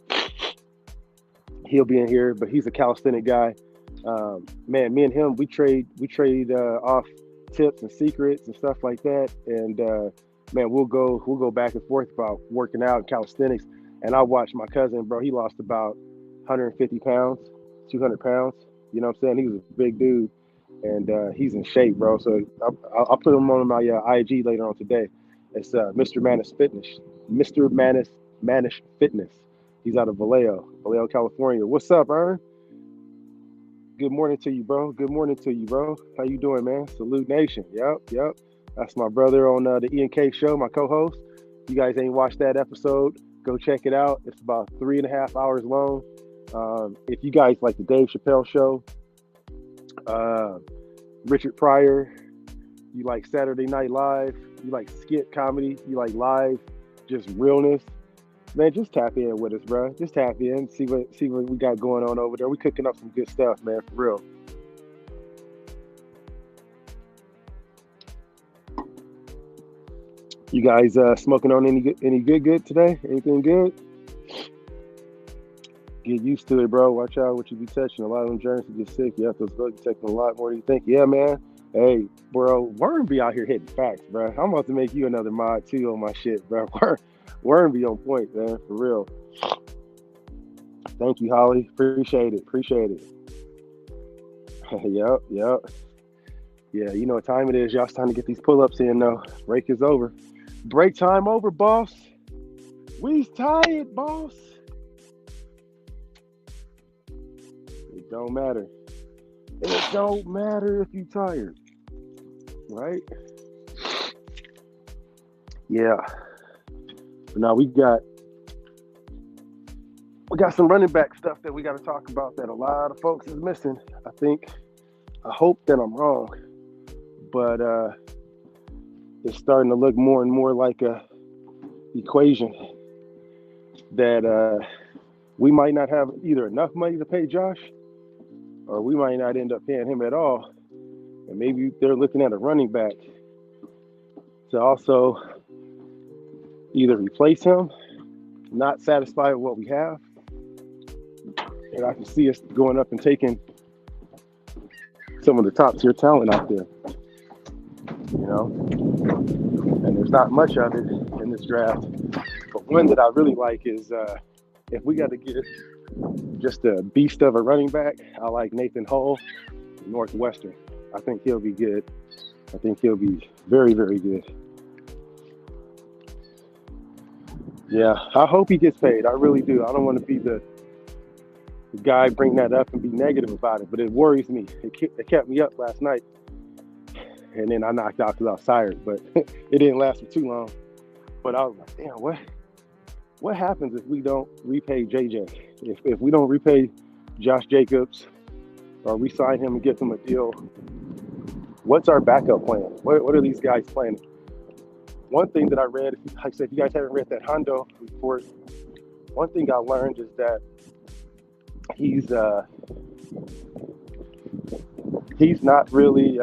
He'll be in here, but he's a calisthenic guy. Man, me and him, we trade off tips and secrets and stuff like that. And man, we'll go back and forth about working out and calisthenics. And I watched my cousin, bro. He lost about 150 pounds, 200 pounds. You know what I'm saying? He was a big dude. and he's in shape, bro. So I'll put him on my IG later on today. It's Mr. Manish Fitness. Mr. Manish Fitness. He's out of Vallejo, California. What's up, Ern? Good morning to you, bro. Good morning to you, bro. How you doing, man? Salute Nation. Yep. That's my brother on the E&K show, my co-host. You guys ain't watched that episode, go check it out. It's about 3.5 hours long. If you guys like the Dave Chappelle show, Richard Pryor, you like Saturday Night Live, you like skit comedy, you like live, just realness, man, just tap in with us, bro. Just tap in, see what we got going on over there. We cooking up some good stuff, man, for real. You guys smoking on any good today? Anything good? Get used to it, bro. Watch out what you be touching. A lot of them germs to get sick. You have those bugs taking a lot more than you think. Yeah, man. Hey, bro, Worm be out here hitting facts, bro. I'm about to make you another mod too on my shit, bro. Worm be on point, man, for real. Thank you, Holly. Appreciate it. Yep. Yeah, you know what time it is. Y'all. It's time to get these pull-ups in, though. Break is over. Break time over, boss. We's tired, boss. It don't matter. It don't matter if you tired, right? Yeah. But now we got some running back stuff that we got to talk about that a lot of folks is missing. I hope that I'm wrong, but it's starting to look more and more like a equation that we might not have either enough money to pay Josh, or we might not end up paying him at all. And maybe they're looking at a running back to also either replace him, not satisfied with what we have. And I can see us going up and taking some of the top tier talent out there, you know? And there's not much of it in this draft. But one that I really like is if we got to get just a beast of a running back, I like Nathan Hull, Northwestern. I think he'll be good. I think he'll be very, very good. Yeah, I hope he gets paid. I really do. I don't want to be the guy bring that up and be negative about it, but it worries me. It kept me up last night, and then I knocked out because I was tired, but it didn't last for too long. But I was like, damn, what happens if we don't repay JJ? If we don't repay Josh Jacobs or we sign him and give him a deal, what's our backup plan? What are these guys planning? One thing that I read, like I said, if you guys haven't read that Hondo report, one thing I learned is that he's not really,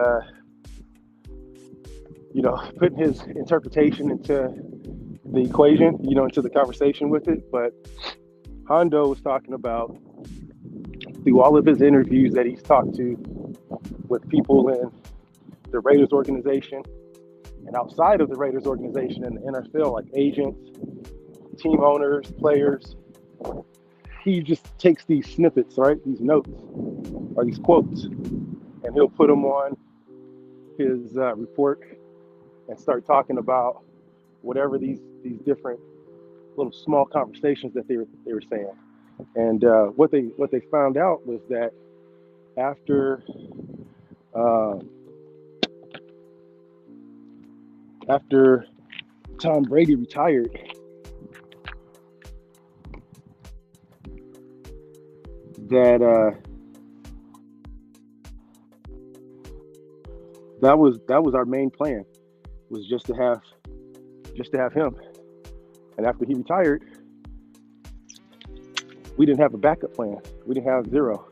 putting his interpretation into the equation, into the conversation with it. But Hondo was talking about through all of his interviews that he's talked to with people in the Raiders organization and outside of the Raiders organization in the NFL, like agents, team owners, players. He just takes these snippets, right? These notes or these quotes, and he'll put them on his report and start talking about whatever these different little small conversations that they were saying. And what they found out was that after Tom Brady retired, that was our main plan, was just to have him. And after he retired, we didn't have a backup plan. We didn't have zero.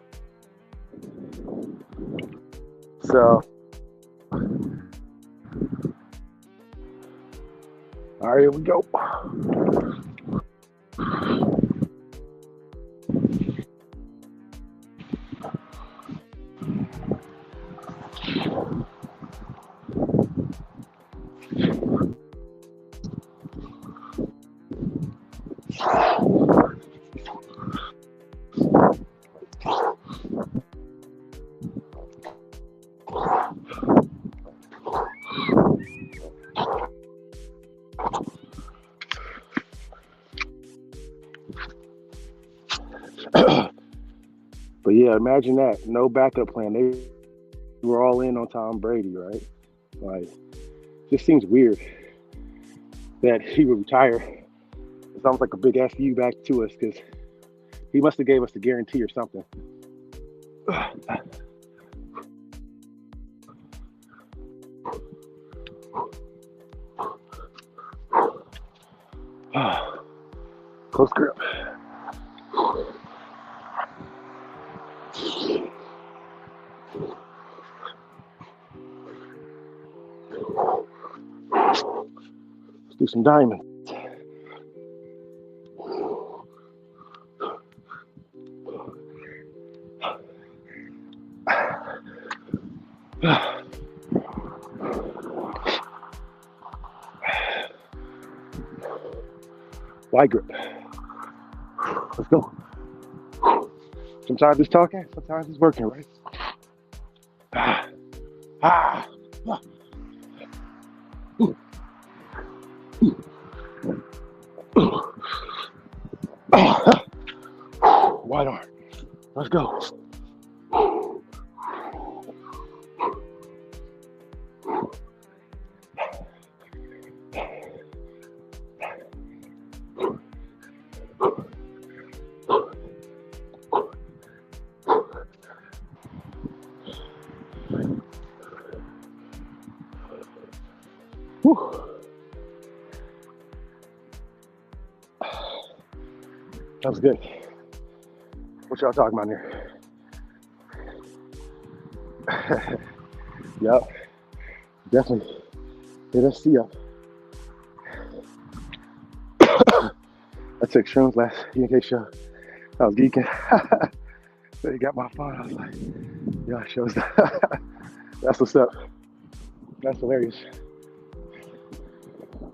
So, all right, here we go. Yeah, imagine that. No backup plan. They were all in on Tom Brady, right? Like, just seems weird that he would retire. It sounds like a big FU back to us because he must have gave us a guarantee or something. Close grip. Let's do some diamonds. Wide grip. Let's go. Sometimes it's talking, sometimes it's working, right? Wide arm. Let's go. Whew. That was good. What y'all talking about here? Yep. Definitely. Hit us see up. I took shrooms last ENK show. I was geeking. So he got my phone. I was like, yeah, shows that. That's what's up. That's hilarious.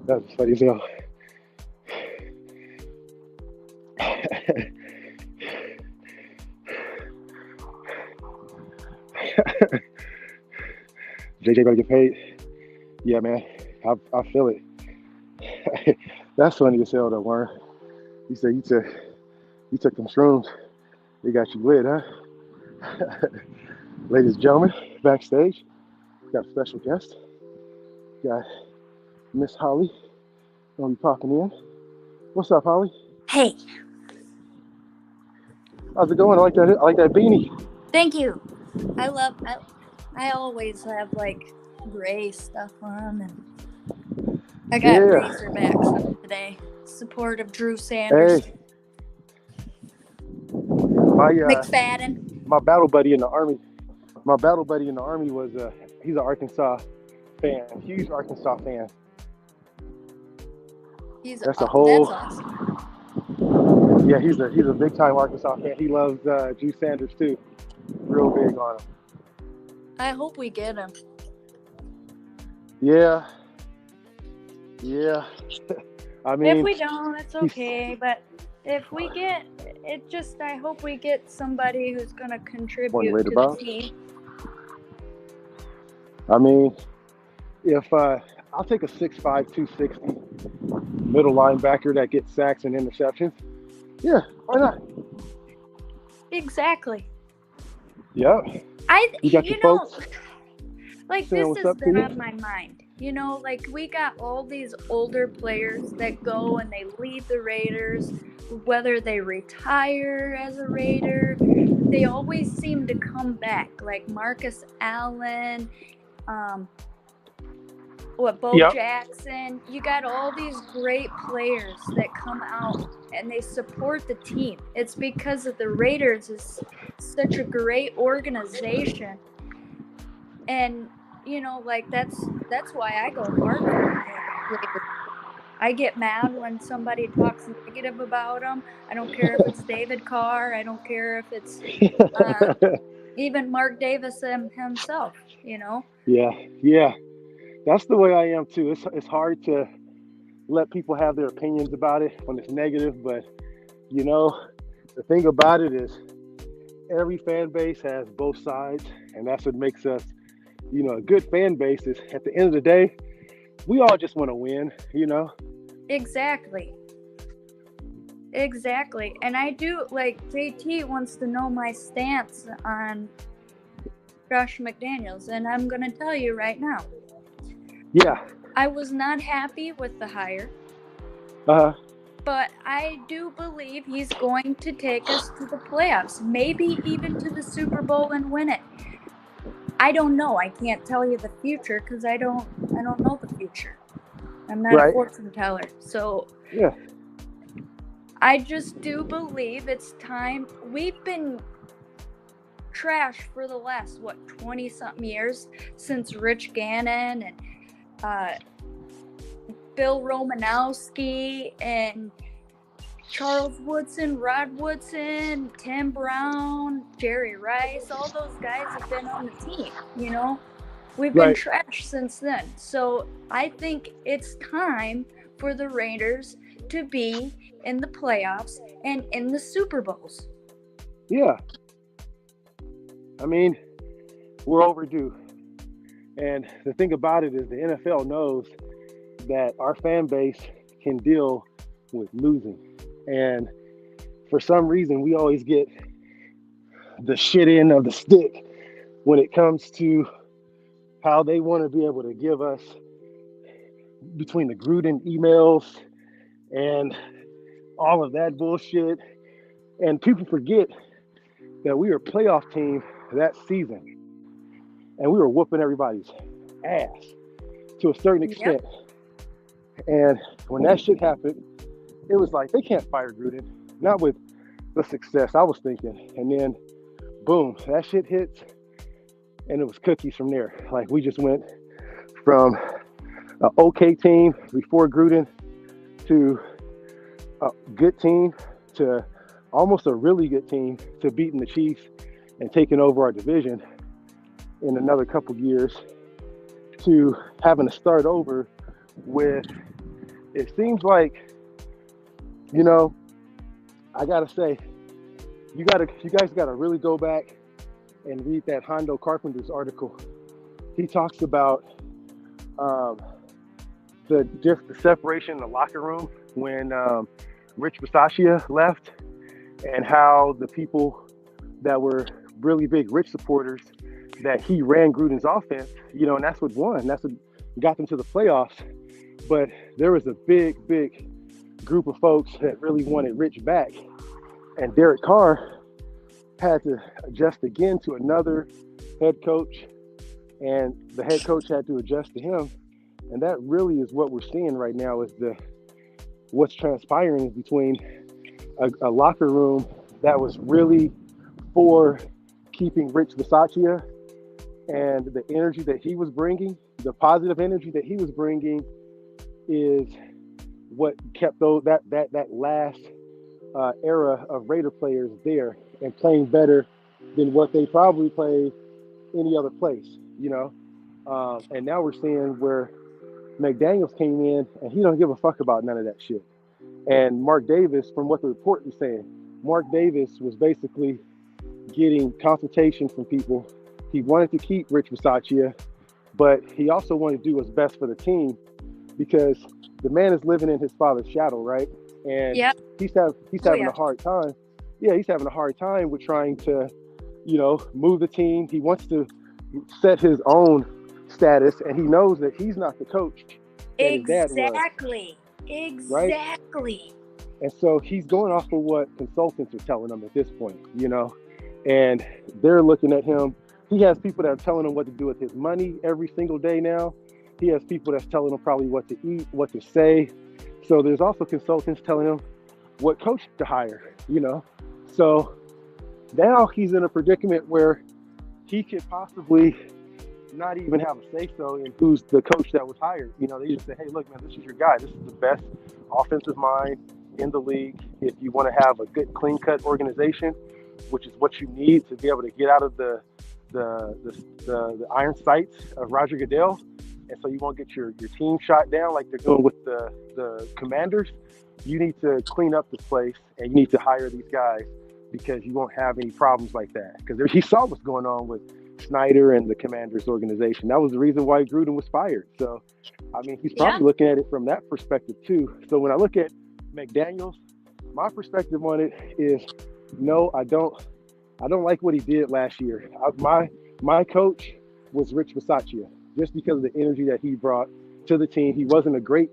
That's funny as hell. JJ better get paid. Yeah, man. I feel it. That's funny as hell though, Warren. You said you took them shrooms. They got you lit, huh? Ladies and gentlemen, backstage, got a special guest. Got Miss Holly gonna be popping in. What's up, Holly? Hey. How's it going? I like that beanie. Thank you. I always have like gray stuff on, and I got Razorbacks on today. Support of Drew Sanders. Hey. McFadden. My battle buddy in the army was he's an Arkansas fan, huge Arkansas fan. That's awesome. Yeah, he's a big time Arkansas fan. He loves Drew Sanders too. Real big on him. I hope we get him. Yeah. I mean, if we don't, it's okay. But if we get it, I hope we get somebody who's going to contribute to the team. I mean, if I'll take a 6'5", 260 middle linebacker that gets sacks and interceptions. Yeah, why not? Exactly. Yeah. You got your folks. Like this has been on my mind. You know, like we got all these older players that go and they leave the Raiders, whether they retire as a Raider, they always seem to come back. Like Marcus Allen, Jackson. You got all these great players that come out and they support the team. It's because of the Raiders is such a great organization. And you know, like that's why I go hard. I get mad when somebody talks negative about them. I don't care if it's David Carr. I don't care if it's even Mark Davis himself. You know. Yeah. That's the way I am too. It's hard to let people have their opinions about it when it's negative, but you know, the thing about it is every fan base has both sides, and that's what makes us, you know, a good fan base is at the end of the day, we all just want to win, you know? Exactly. Exactly. And I do, like, JT wants to know my stance on Josh McDaniels, and I'm going to tell you right now. Yeah. I was not happy with the hire, but I do believe he's going to take us to the playoffs, maybe even to the Super Bowl and win it. I don't know. I can't tell you the future because I don't know the future. I'm not a fortune teller. So yeah. I just do believe it's time. We've been trash for the last 20-something years since Rich Gannon and Bill Romanowski and Charles Woodson, Rod Woodson, Tim Brown, Jerry Rice. All those guys have been on the team, you know. We've been trash since then. So I think it's time for the Raiders to be in the playoffs and in the Super Bowls. Yeah. I mean, we're overdue. And the thing about it is the NFL knows that our fan base can deal with losing. And for some reason, we always get the shit end of the stick when it comes to how they want to be able to give us, between the Gruden emails and all of that bullshit. And people forget that we were a playoff team that season. And we were whooping everybody's ass to a certain extent. Yep. And when that shit happened, it was like, they can't fire Gruden. Not with the success I was thinking. And then, boom, that shit hits. And it was cookies from there. Like, we just went from an okay team before Gruden to a good team to almost a really good team to beating the Chiefs and taking over our division in another couple years to having to start over with, it seems like, you know, I gotta say, you guys gotta really go back and read that Hondo Carpenter's article. He talks about the separation in the locker room when Rich Bisaccia left, and how the people that were really big Rich supporters, that he ran Gruden's offense, you know, and that's what won. That's what got them to the playoffs. But there was a big group of folks that really wanted Rich back. And Derek Carr had to adjust again to another head coach, and the head coach had to adjust to him. And that really is what we're seeing right now, is what's transpiring between a locker room that was really for keeping Rich Bisaccia, and the energy that he was bringing, the positive energy that he was bringing, is what kept that last era of Raider players there and playing better than what they probably played any other place, you know. And now we're seeing where McDaniels came in and he don't give a fuck about none of that shit. And Mark Davis, from what the report was saying, Mark Davis was basically getting consultation from people. He wanted to keep Rich Bisaccia, but he also wanted to do what's best for the team, because the man is living in his father's shadow, right? And he's having a hard time. Yeah, he's having a hard time with trying to, you know, move the team. He wants to set his own status, and he knows that he's not the coach that his dad was. Exactly. And so he's going off of what consultants are telling him at this point, you know, and they're looking at him. He has people that are telling him what to do with his money every single day now. He has people that's telling him probably what to eat, what to say. So there's also consultants telling him what coach to hire, you know. So now he's in a predicament where he could possibly not even have a say-so in who's the coach that was hired. You know, they just say, hey, look, man, this is your guy. This is the best offensive mind in the league. If you want to have a good, clean-cut organization, which is what you need to be able to get out of the iron sights of Roger Goodell, and so you won't get your team shot down like they're doing with the Commanders, you need to clean up this place, and you need to hire these guys, because you won't have any problems like that. Because he saw what's going on with Snyder and the Commanders organization. That was the reason why Gruden was fired. So, I mean, he's probably looking at it from that perspective too. So when I look at McDaniels, My perspective on it is, no, I don't. I don't like what he did last year. My coach was Rich Bisaccia, just because of the energy that he brought to the team. He wasn't a great,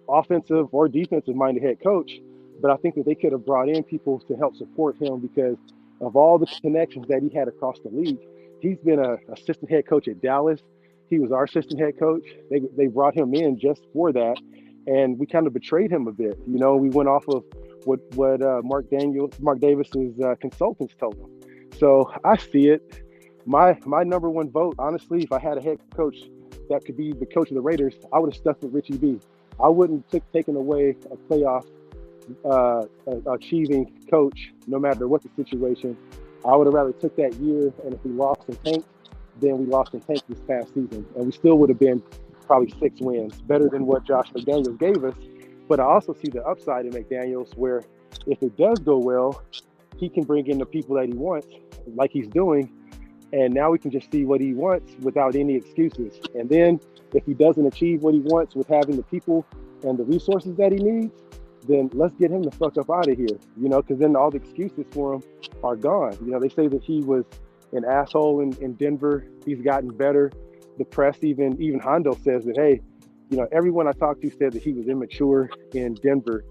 offensive or defensive minded head coach, but I think that they could have brought in people to help support him because of all the connections that he had across the league. He's been a assistant head coach at Dallas. He was our assistant head coach. They brought him in just for that, and we kind of betrayed him a bit. We went off of what Mark Davis's consultants told him. So I see it. My number one vote, honestly, if I had a head coach that could be the coach of the Raiders, I would have stuck with Richie B. I wouldn't taken away a playoff achieving coach, no matter what the situation. I would have rather took that year, and if we lost and tanked, then we lost and tanked this past season, and we still would have been probably 6 wins, better than what Josh McDaniels gave us. But I also see the upside in McDaniels, where if it does go well, he can bring in the people that he wants, like he's doing, and now we can just see what he wants without any excuses. And then if he doesn't achieve what he wants with having the people and the resources that he needs, then let's get him the fuck up out of here, because then all the excuses for him are gone. They say that he was an asshole in Denver. He's gotten better. The press, even Hondo says that, hey, everyone I talked to said that he was immature in Denver,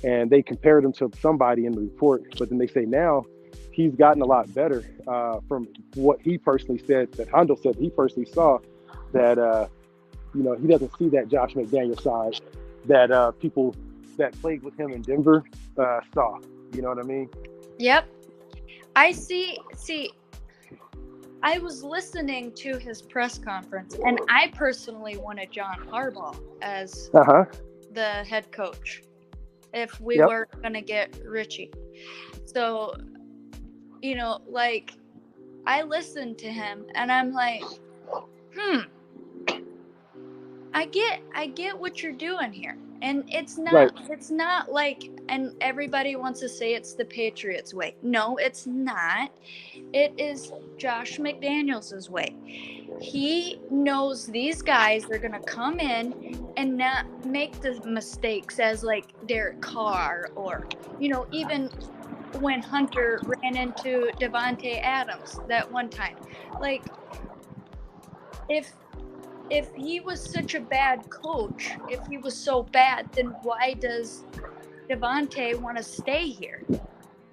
and they compared him to somebody in the report. But then they say now he's gotten a lot better from what he personally said, that Hondo said he personally saw, that, he doesn't see that Josh McDaniel side that people that played with him in Denver saw. You know what I mean? Yep. I see. I was listening to his press conference, and I personally wanted John Harbaugh as the head coach if we were going to get Richie. So, I listened to him, and I'm like, I get what you're doing here. And it's not like, and everybody wants to say it's the Patriots way. No, it's not. It is Josh McDaniels' way. He knows these guys are going to come in and not make the mistakes as like Derek Carr or, even when Hunter ran into Devontae Adams that one time. Like, if he was such a bad coach, if he was so bad, then why does Devontae want to stay here?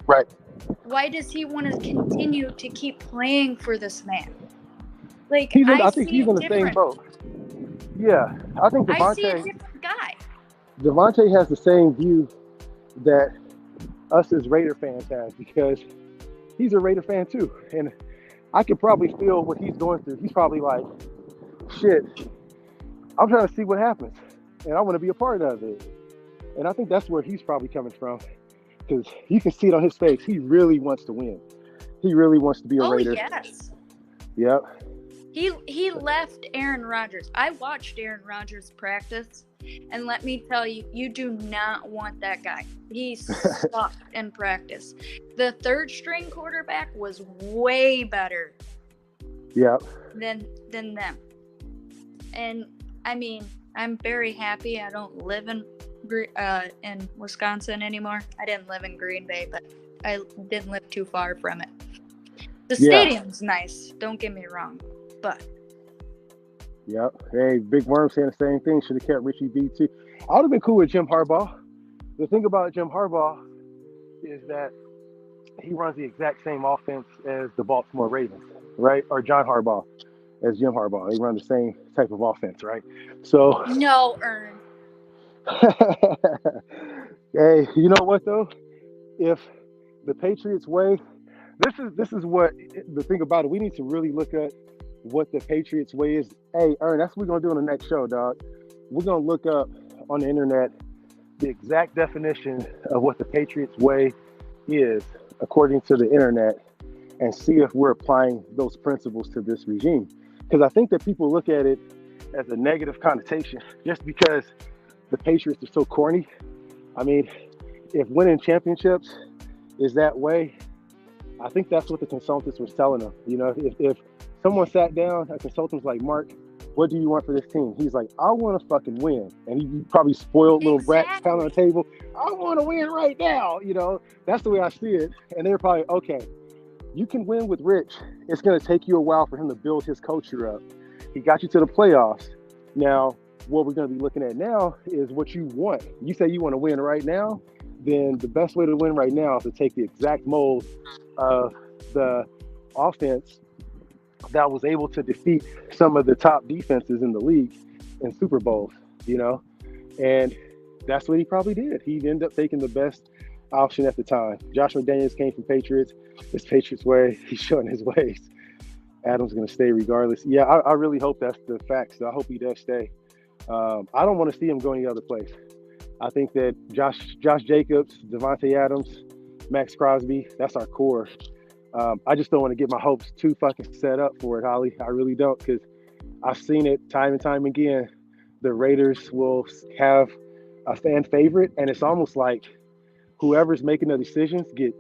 Right. Why does he want to continue to keep playing for this man? Like, I think he's in the same boat. Yeah, I think Devontae. I see a different guy. Devontae has the same view that us as Raider fans have, because he's a Raider fan too, and I could probably feel what he's going through. He's probably like, shit, I'm trying to see what happens, and I want to be a part of it. And I think that's where he's probably coming from, because you can see it on his face. He really wants to win. He really wants to be a Raider. Yes. Yep. He left Aaron Rodgers. I watched Aaron Rodgers practice, and let me tell you, you do not want that guy. He sucked in practice. The third string quarterback was way better. Yep. Than them. And I mean, I'm very happy I don't live in Wisconsin anymore. I didn't live in Green Bay, but I didn't live too far from it. The stadium's nice, don't get me wrong, but. Yep. Hey, Big Worm saying the same thing. Should have kept Richie B too. I would have been cool with Jim Harbaugh. The thing about Jim Harbaugh is that he runs the exact same offense as the Baltimore Ravens, right? Or John Harbaugh as Jim Harbaugh. They run the same type of offense, right? So no, Ern. Hey, you know what though? If the Patriots way, this is what the thing about it. We need to really look at what the Patriots way is. Hey, Ern, that's what we're gonna do on the next show, dog. We're gonna look up on the internet the exact definition of what the Patriots way is according to the internet, and see if we're applying those principles to this regime. Because I think that people look at it as a negative connotation just because the Patriots are so corny. I mean, if winning championships is that way, I think that's what the consultants was telling them. If someone sat down, a consultant was like, Mark, what do you want for this team? He's like, I want to fucking win. And he probably spoiled little rats pounding on the Exactly. table. I want to win right now. That's the way I see it. And they're probably, okay, you can win with Rich. It's going to take you a while for him to build his culture up. He got you to the playoffs. Now, what we're going to be looking at now is what you want. You say you want to win right now, then the best way to win right now is to take the exact mold of the offense that was able to defeat some of the top defenses in the league in Super Bowls, and that's what he probably did. He ended up taking the best option at the time. Josh McDaniels came from Patriots. It's Patriots way. He's showing his ways. Adams going to stay regardless. Yeah, I really hope that's the fact. So I hope he does stay. I don't want to see him go any other place. I think that Josh Jacobs, Devontae Adams, Max Crosby, that's our core. I just don't want to get my hopes too fucking set up for it, Holly. I really don't, because I've seen it time and time again. The Raiders will have a fan favorite, and it's almost like whoever's making the decisions get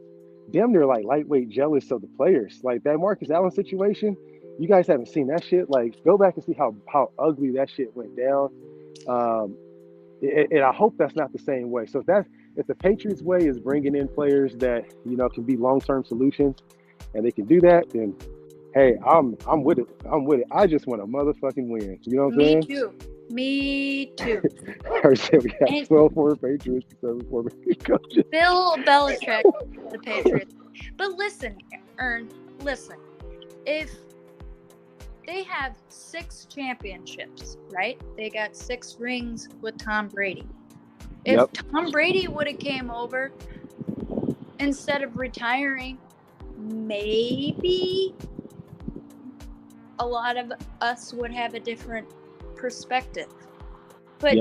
damn near like lightweight jealous of the players. Like that Marcus Allen situation, you guys haven't seen that shit. Like, go back and see how ugly that shit went down. And I hope that's not the same way. So if the Patriots way is bringing in players that can be long-term solutions, and they can do that, then hey, I'm with it. I'm with it. I just want a motherfucking win. You know what I'm saying? Me too. I said we have 12 former Patriots, 7 former coaches. Bill Belichick, the Patriots. But listen, Ern, if they have 6 championships, right? They got 6 rings with Tom Brady. If Tom Brady would have came over instead of retiring, maybe a lot of us would have a different perspective. But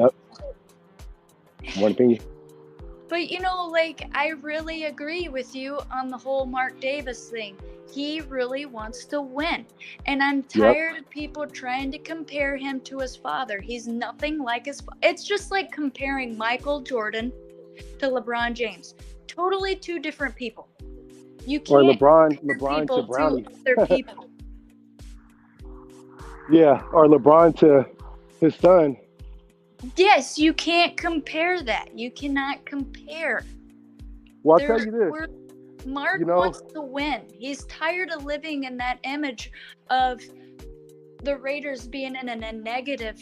one opinion. But I really agree with you on the whole Mark Davis thing. He really wants to win. And I'm tired of people trying to compare him to his father. He's nothing like his father. It's just like comparing Michael Jordan to LeBron James. Totally 2 different people. You can't or LeBron people to Brownie. To other people. Yeah, or LeBron to his son. Yes, you can't compare that. You cannot compare. Well, I'll tell you this. Mark wants to win. He's tired of living in that image of the Raiders being in a negative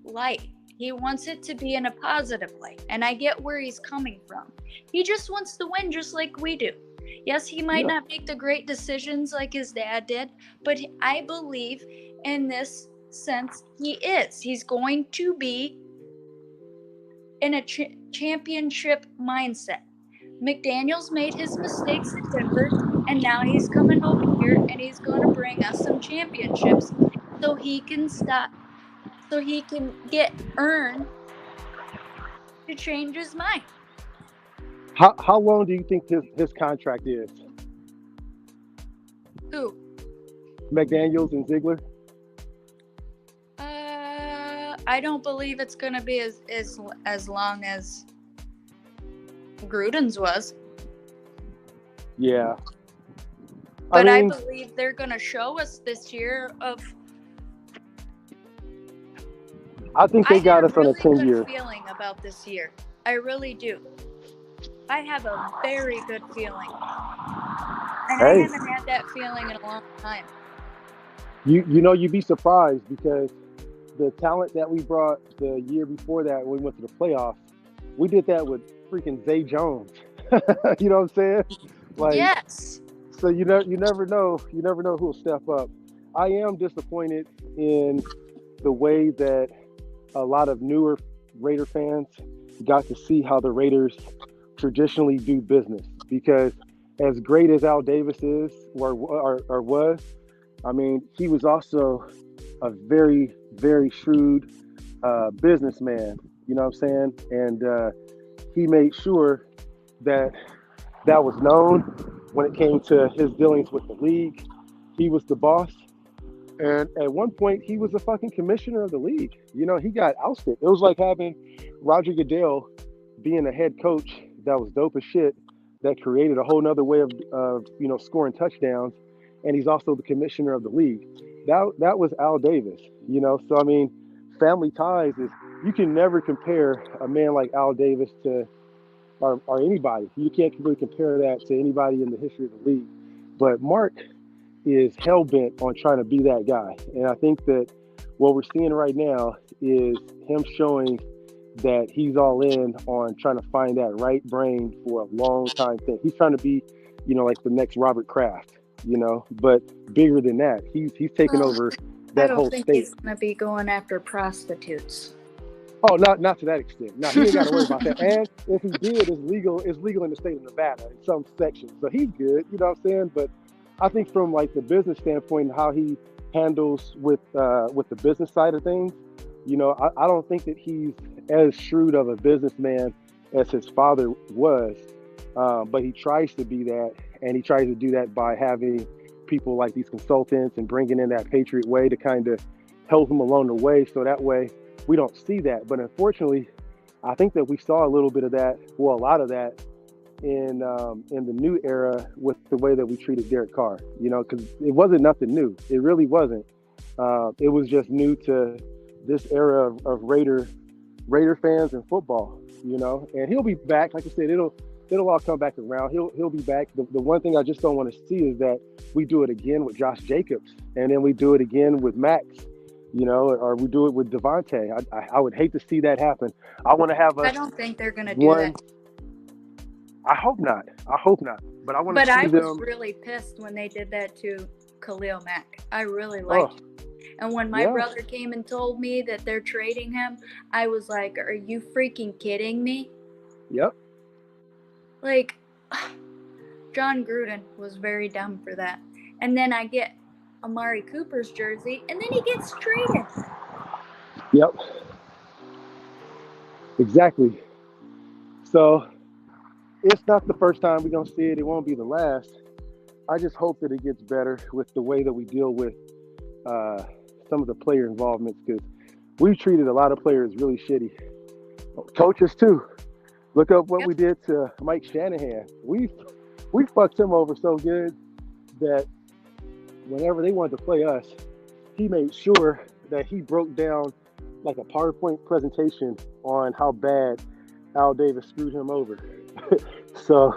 light. He wants it to be in a positive light. And I get where he's coming from. He just wants to win just like we do. Yes, he might not make the great decisions like his dad did, but I believe in this sense he is. He's going to be in a championship mindset. McDaniels made his mistakes in Denver, and now he's coming over here and he's going to bring us some championships so he can get Ern to change his mind. How long do you think his contract is? Who? McDaniels and Ziegler? I don't believe it's going to be as long as Gruden's was. Yeah. But I believe they're going to show us this year of... I think they got us on a 10-year. I have a really good feeling about this year. I really do. I have a very good feeling. And I haven't had that feeling in a long time. You'd be surprised because the talent that we brought the year before that when we went to the playoffs, we did that with freaking Zay Jones. You know what I'm saying? Yes. So you never know who'll step up. I am disappointed in the way that a lot of newer Raider fans got to see how the Raiders traditionally do business, because as great as Al Davis is or was, I mean, he was also a very, very shrewd businessman, you know what I'm saying? And he made sure that was known when it came to his dealings with the league. He was the boss. And at one point, he was the fucking commissioner of the league. He got ousted. It was like having Roger Goodell being a head coach that was dope as shit, that created a whole nother way of scoring touchdowns. And he's also the commissioner of the league. that was Al Davis, you know. So I mean, family ties is you can never compare a man like Al Davis to or anybody. You can't really compare that to anybody in the history of the league. But Mark is hell bent on trying to be that guy, and I think that what we're seeing right now is him showing that he's all in on trying to find that right brain for a long time thing. He's trying to be, you know, like the next Robert Kraft, you know, but bigger than that. He's taken Well, over I that don't whole think state. he's gonna be going after prostitutes. Oh, not to that extent. No, he ain't got to worry about that. And if he did, it's legal. It's legal in the state of Nevada in some sections, so he's good. You know what I'm saying? But I think from like the business standpoint, how he handles with the business side of things, you know, I don't think that he's as shrewd of a businessman as his father was. But he tries to be that, and he tries to do that by having people like these consultants and bringing in that Patriot way to kind of help him along the way, so that way we don't see that. But unfortunately, I think that we saw a little bit of that, well, a lot of that in the new era with the way that we treated Derek Carr. You know, because it wasn't nothing new. It really wasn't. It was just new to this era of Raider fans and football. You know, and he'll be back. Like I said, it'll all come back around. He'll be back. The one thing I just don't want to see is that we do it again with Josh Jacobs, and then we do it again with Max. You know, or we do it with Devontae. I would hate to see that happen. I want to have I don't think they're gonna do one. that. I hope not. I hope not. But I want to But I see was them. really pissed when they did that to Khalil Mack. I really liked him. And when my Yeah. brother came and told me that they're trading him, I was like, are you freaking kidding me? Yep. Like, John Gruden was very dumb for that. And then I get Amari Cooper's jersey, and then he gets traded. Yep. Exactly. So it's not the first time we're gonna see it. It won't be the last. I just hope that it gets better with the way that we deal with some of the player involvements, because we've treated a lot of players really shitty. Coaches too. Look up what we did to Mike Shanahan. We fucked him over so good that whenever they wanted to play us, he made sure that he broke down like a PowerPoint presentation on how bad Al Davis screwed him over. So,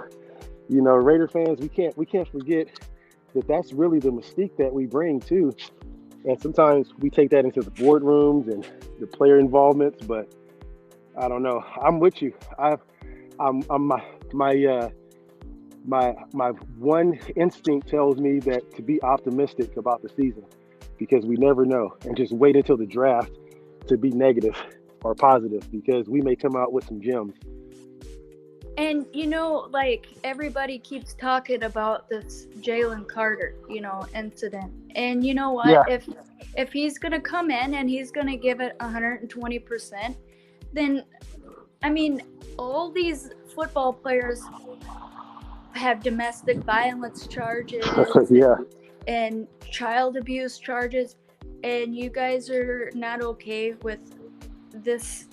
you know, Raider fans, we can't forget that that's really the mystique that we bring too. And sometimes we take that into the boardrooms and the player involvements, but I don't know. I'm with you. I'm my one instinct tells me that to be optimistic about the season, because we never know, and just wait until the draft to be negative or positive, because we may come out with some gems. And, you know, like, everybody keeps talking about this Jalen Carter, you know, incident. And you know what? Yeah. If he's going to come in and he's going to give it 120%, then, I mean, all these football players have domestic violence charges Yeah. and child abuse charges, and you guys are not okay with this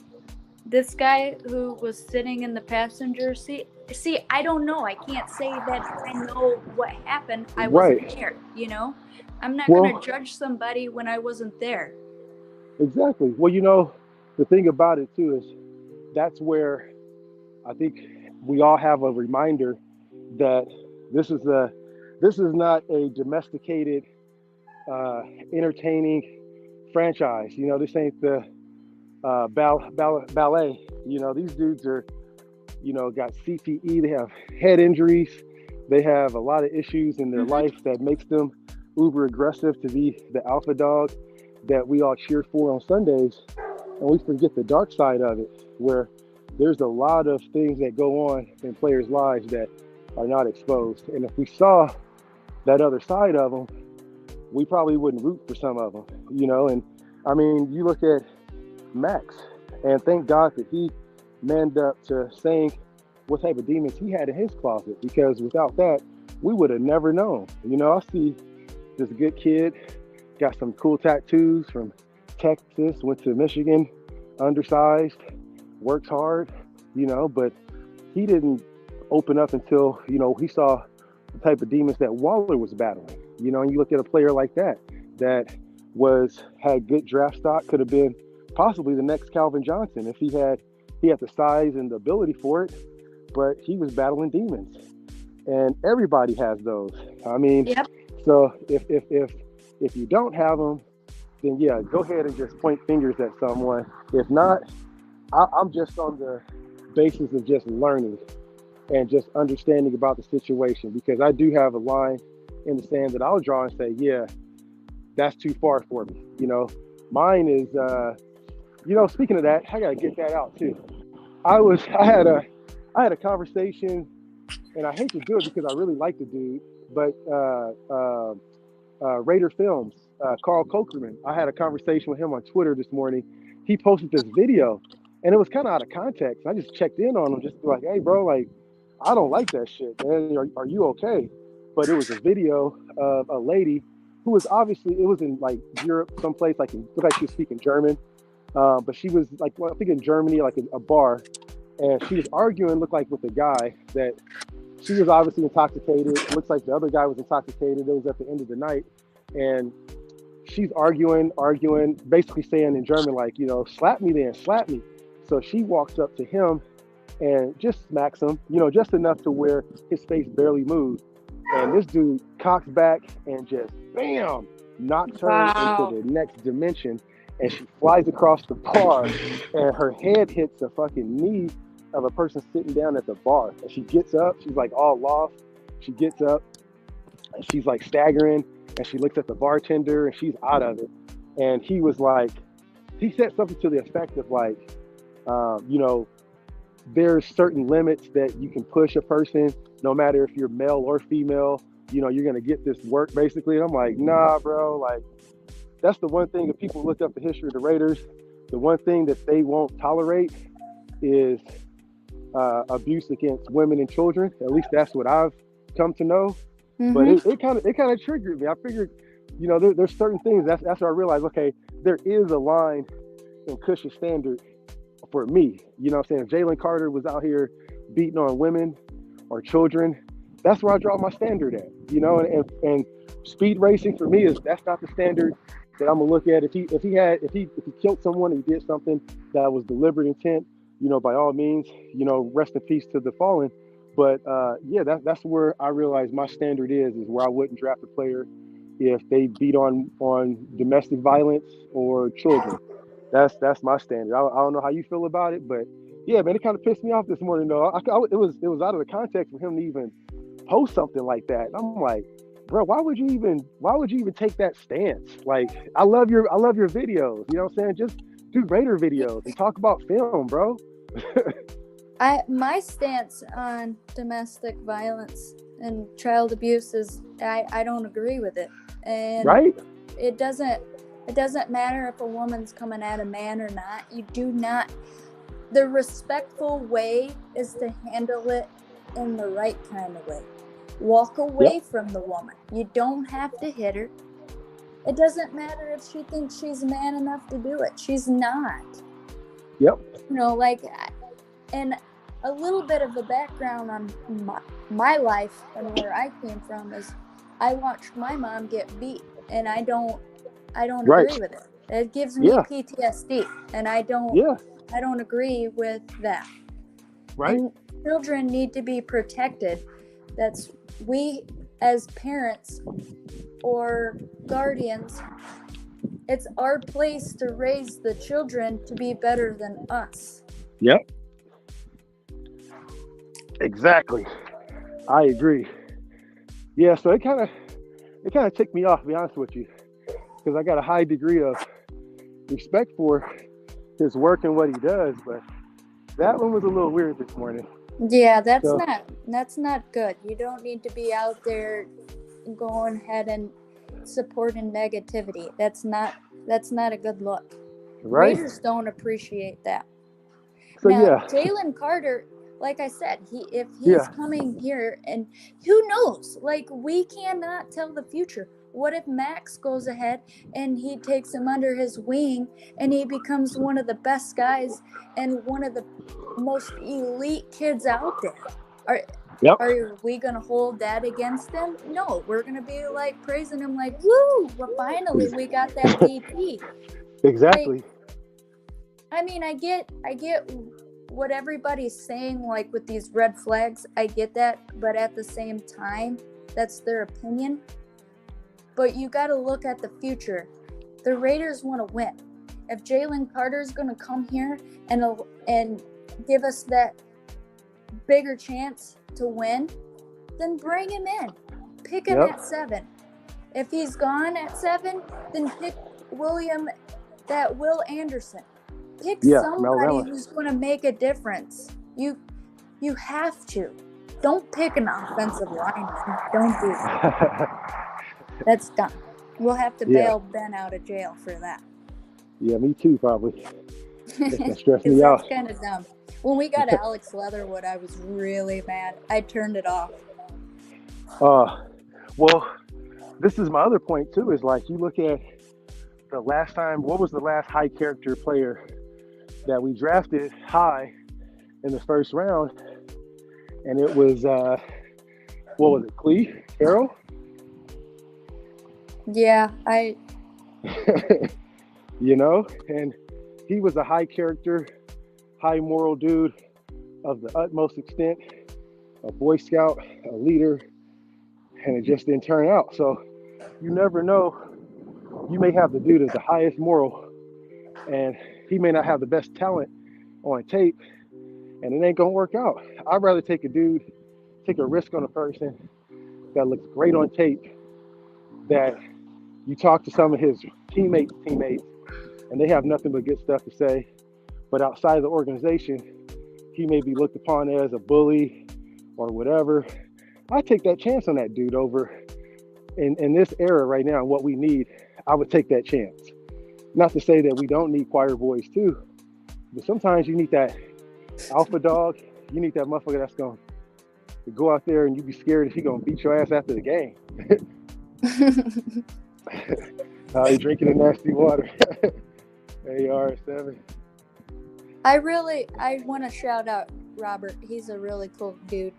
guy who was sitting in the passenger seat. See, I don't know. I can't say that I know what happened. I wasn't there, you know? I'm not going to judge somebody when I wasn't there. Exactly. Well, you know, the thing about it too is that's where I think we all have a reminder that this is not a domesticated, entertaining franchise. You know, this ain't the ballet. You know, these dudes are, you know, got CTE. They have head injuries. They have a lot of issues in their life that makes them uber aggressive to be the alpha dog that we all cheer for on Sundays. And we forget the dark side of it, where there's a lot of things that go on in players' lives that are not exposed. And if we saw that other side of them, we probably wouldn't root for some of them, you know. And I mean, you look at Max, and thank God that he manned up to saying what type of demons he had in his closet, because without that, we would have never known. You know, I see this good kid, got some cool tattoos from Texas, went to Michigan, undersized, works hard, you know, but he didn't open up until, you know, he saw the type of demons that Waller was battling. You know, and you look at a player like that had good draft stock, could have been possibly the next Calvin Johnson if he had the size and the ability for it, but he was battling demons, and everybody has those. I mean, Yep. so if you don't have them, then yeah, go ahead and just point fingers at someone. If not, I'm just on the basis of just learning and just understanding about the situation, because I do have a line in the sand that I'll draw and say, yeah, that's too far for me. Mine is, speaking of that, I gotta get that out too. I had a conversation, and I hate to do it because I really like the dude, but Raider Films, Carl Cokerman, I had a conversation with him on Twitter this morning. He posted this video, and it was kind of out of context. I just checked in on him just to be like, hey, bro, like, I don't like that shit, man. Are you okay? But it was a video of a lady who was obviously, it was in like Europe, someplace, like looked like she was speaking German. But she was like, I think in Germany, like a bar, and she was arguing, looked like with a guy that she was obviously intoxicated. It looks like the other guy was intoxicated. It was at the end of the night, and she's arguing, basically saying in German, like, slap me then, slap me. So she walks up to him and just smacks him, just enough to where his face barely moved. And this dude cocks back and just, bam, knocks her into the next dimension. And she flies across the bar, and her head hits the fucking knee of a person sitting down at the bar. And she gets up, she's like all lost. She gets up, and she's like staggering, and she looks at the bartender, and she's out of it. And he was like, he said something to the effect of like, there's certain limits that you can push a person, no matter if you're male or female, you're going to get this work, basically. And I'm like, nah, bro, like, that's the one thing, if people look up the history of the Raiders, the one thing that they won't tolerate is abuse against women and children. At least that's what I've come to know. Mm-hmm. But it kind of triggered me. I figured, there's certain things. That's where I realized, okay, there is a line in Kush's standard for me. You know what I'm saying? If Jalen Carter was out here beating on women or children, that's where I draw my standard at. And speed racing for me that's not the standard that I'm gonna look at. If he killed someone, he did something that was deliberate intent, by all means, rest in peace to the fallen. But that's where I realize my standard is where I wouldn't draft a player if they beat on domestic violence or children. That's my standard. I don't know how you feel about it, but yeah, man, it kind of pissed me off this morning though. It was out of the context for him to even post something like that. I'm like, bro, why would you even take that stance? Like, I love your videos. You know what I'm saying? Just do Raider videos and talk about film, bro. My stance on domestic violence and child abuse is I don't agree with it. And right? It doesn't matter if a woman's coming at a man or not. You do not. The respectful way is to handle it in the right kind of way. Walk away from the woman. You don't have to hit her. It doesn't matter if she thinks she's man enough to do it. She's not. Yep. And a little bit of the background on my life and where I came from is I watched my mom get beat, and I don't agree with it. It gives me PTSD, and I don't agree with that. Right. And children need to be protected. That's we as parents or guardians, it's our place to raise the children to be better than us. Yep. Exactly. I agree. Yeah, so it kind of ticked me off, to be honest with you, because I got a high degree of respect for his work and what he does, but that one was a little weird this morning. Yeah, that's not good. You don't need to be out there going ahead and supporting negativity. That's not a good look. Right? Raiders don't appreciate that. So now, Jalen Carter, like I said, if he's coming here, and who knows? Like, we cannot tell the future. What if Max goes ahead and he takes him under his wing and he becomes one of the best guys and one of the most elite kids out there? Yep. Are we gonna hold that against him? No, we're gonna be like praising him, like, "Woo! Well, finally we got that VP." Like, Exactly. I mean, I get what everybody's saying, like with these red flags. I get that, but at the same time, that's their opinion. But you got to look at the future. The Raiders want to win. If Jalen Carter is going to come here and give us that bigger chance to win, then bring him in. Pick him Yep. at 7. If he's gone at 7, then pick Will Anderson. Pick Yeah. Mel somebody Allen. who's going to make a difference. You have to. Don't pick an offensive lineman. Don't do that. That's dumb. We'll have to bail Ben out of jail for that. Yeah, me too, probably. That stressed me That's out. kind of dumb. When we got Alex Leatherwood, I was really mad. I turned it off. Well, this is my other point too. Is like you look at the last time. What was the last high character player that we drafted high in the first round? And it was what was it? Clee Carroll. Yeah, You know, and he was a high character, high moral dude of the utmost extent, a Boy Scout, a leader, and it just didn't turn out. So you never know. You may have the dude as the highest moral, and he may not have the best talent on tape, and it ain't gonna work out. I'd rather take a risk on a person that looks great on tape, that you talk to some of his teammates, and they have nothing but good stuff to say, but outside of the organization, he may be looked upon as a bully or whatever. I take that chance on that dude over in this era right now, and what we need. I would take that chance. Not to say that we don't need choir boys too, but sometimes you need that alpha dog. You need that motherfucker that's going to go out there and you be scared if he's going to beat your ass after the game. You're drinking the nasty water. AR7. I want to shout out Robert. He's a really cool dude.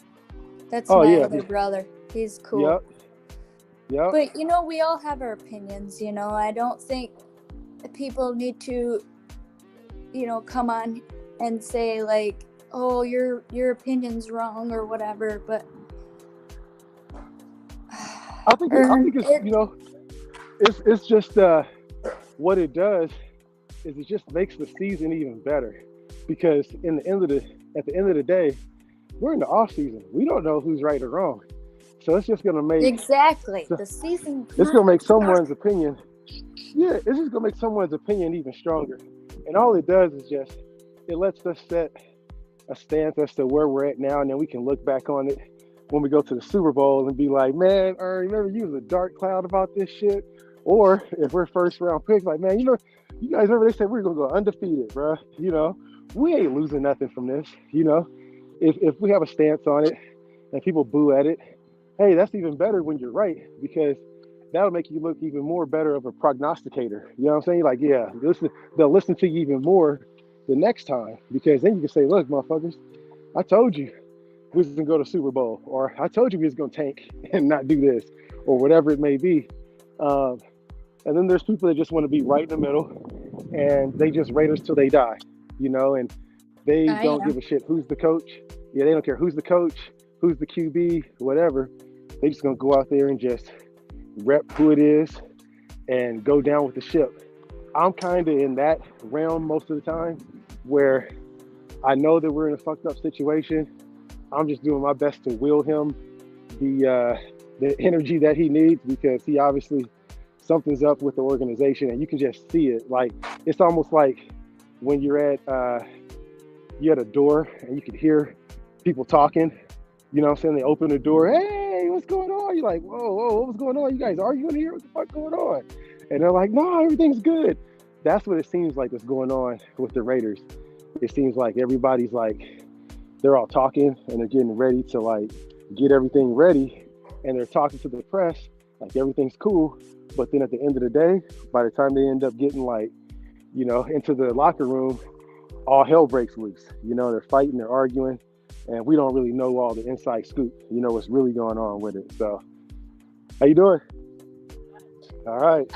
That's my other brother. He's cool. Yep. But we all have our opinions. I don't think people need to, come on and say like, "Oh, your opinion's wrong" or whatever. But I think it's it's just what it does is it just makes the season even better, because at the end of the day, we're in the off season. We don't know who's right or wrong, so it's just gonna make the season. It's gonna make someone's opinion. Yeah, it's just gonna make someone's opinion even stronger. And all it does is just it lets us set a stance as to where we're at now, and then we can look back on it when we go to the Super Bowl and be like, "Man, I remember you was a dark cloud about this shit." Or if we're first round picks, like, "Man, you guys remember they said we were gonna go undefeated, bro. We ain't losing nothing from this. If we have a stance on it and people boo at it, hey, that's even better when you're right, because that'll make you look even more better of a prognosticator. You know what I'm saying? Like, yeah, they'll listen to you even more the next time, because then you can say, "Look, motherfuckers, I told you we was gonna go to Super Bowl," or "I told you we was gonna tank and not do this," or whatever it may be. And then there's people that just want to be right in the middle, and they just rate us till they die, and they don't give a shit who's the coach. Yeah, they don't care who's the coach, who's the QB, whatever. They just gonna go out there and just rep who it is and go down with the ship. I'm kind of in that realm most of the time, where I know that we're in a fucked up situation. I'm just doing my best to will him the energy that he needs, because he obviously something's up with the organization, and you can just see it. Like, it's almost like when you're at a door and you can hear people talking. You know what I'm saying? They open the door. "Hey, what's going on?" You're like, whoa, what's going on? You guys arguing here? What the fuck going on? And they're like, "No, everything's good." That's what it seems like is going on with the Raiders. It seems like everybody's like, they're all talking and they're getting ready to like get everything ready, and they're talking to the press like everything's cool. But then at the end of the day, by the time they end up getting like, into the locker room, all hell breaks loose. They're fighting, they're arguing, and we don't really know all the inside scoop. You know what's really going on with it. So, how you doing? All right.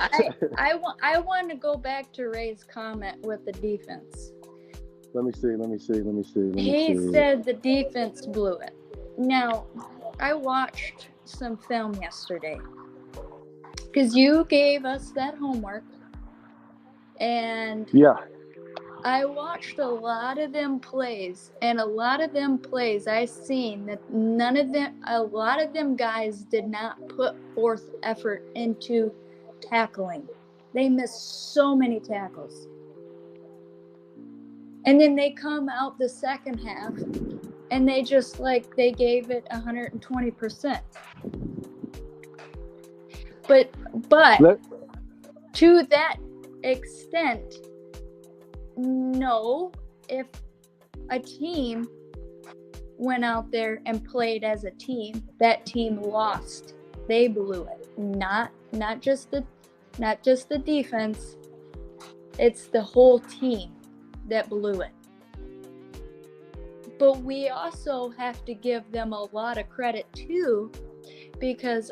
I want to go back to Ray's comment with the defense. Let me see. He said the defense blew it. Now, I watched some film yesterday because you gave us that homework, and Yeah. I watched a lot of them plays, and a lot of them plays I seen that a lot of them guys did not put forth effort into tackling. They missed so many tackles. And then they come out the second half and they just they gave it 120%. But to that extent, no, if a team went out there and played as a team, that team lost. They blew it. Not just the defense. It's the whole team that blew it. But we also have to give them a lot of credit too, because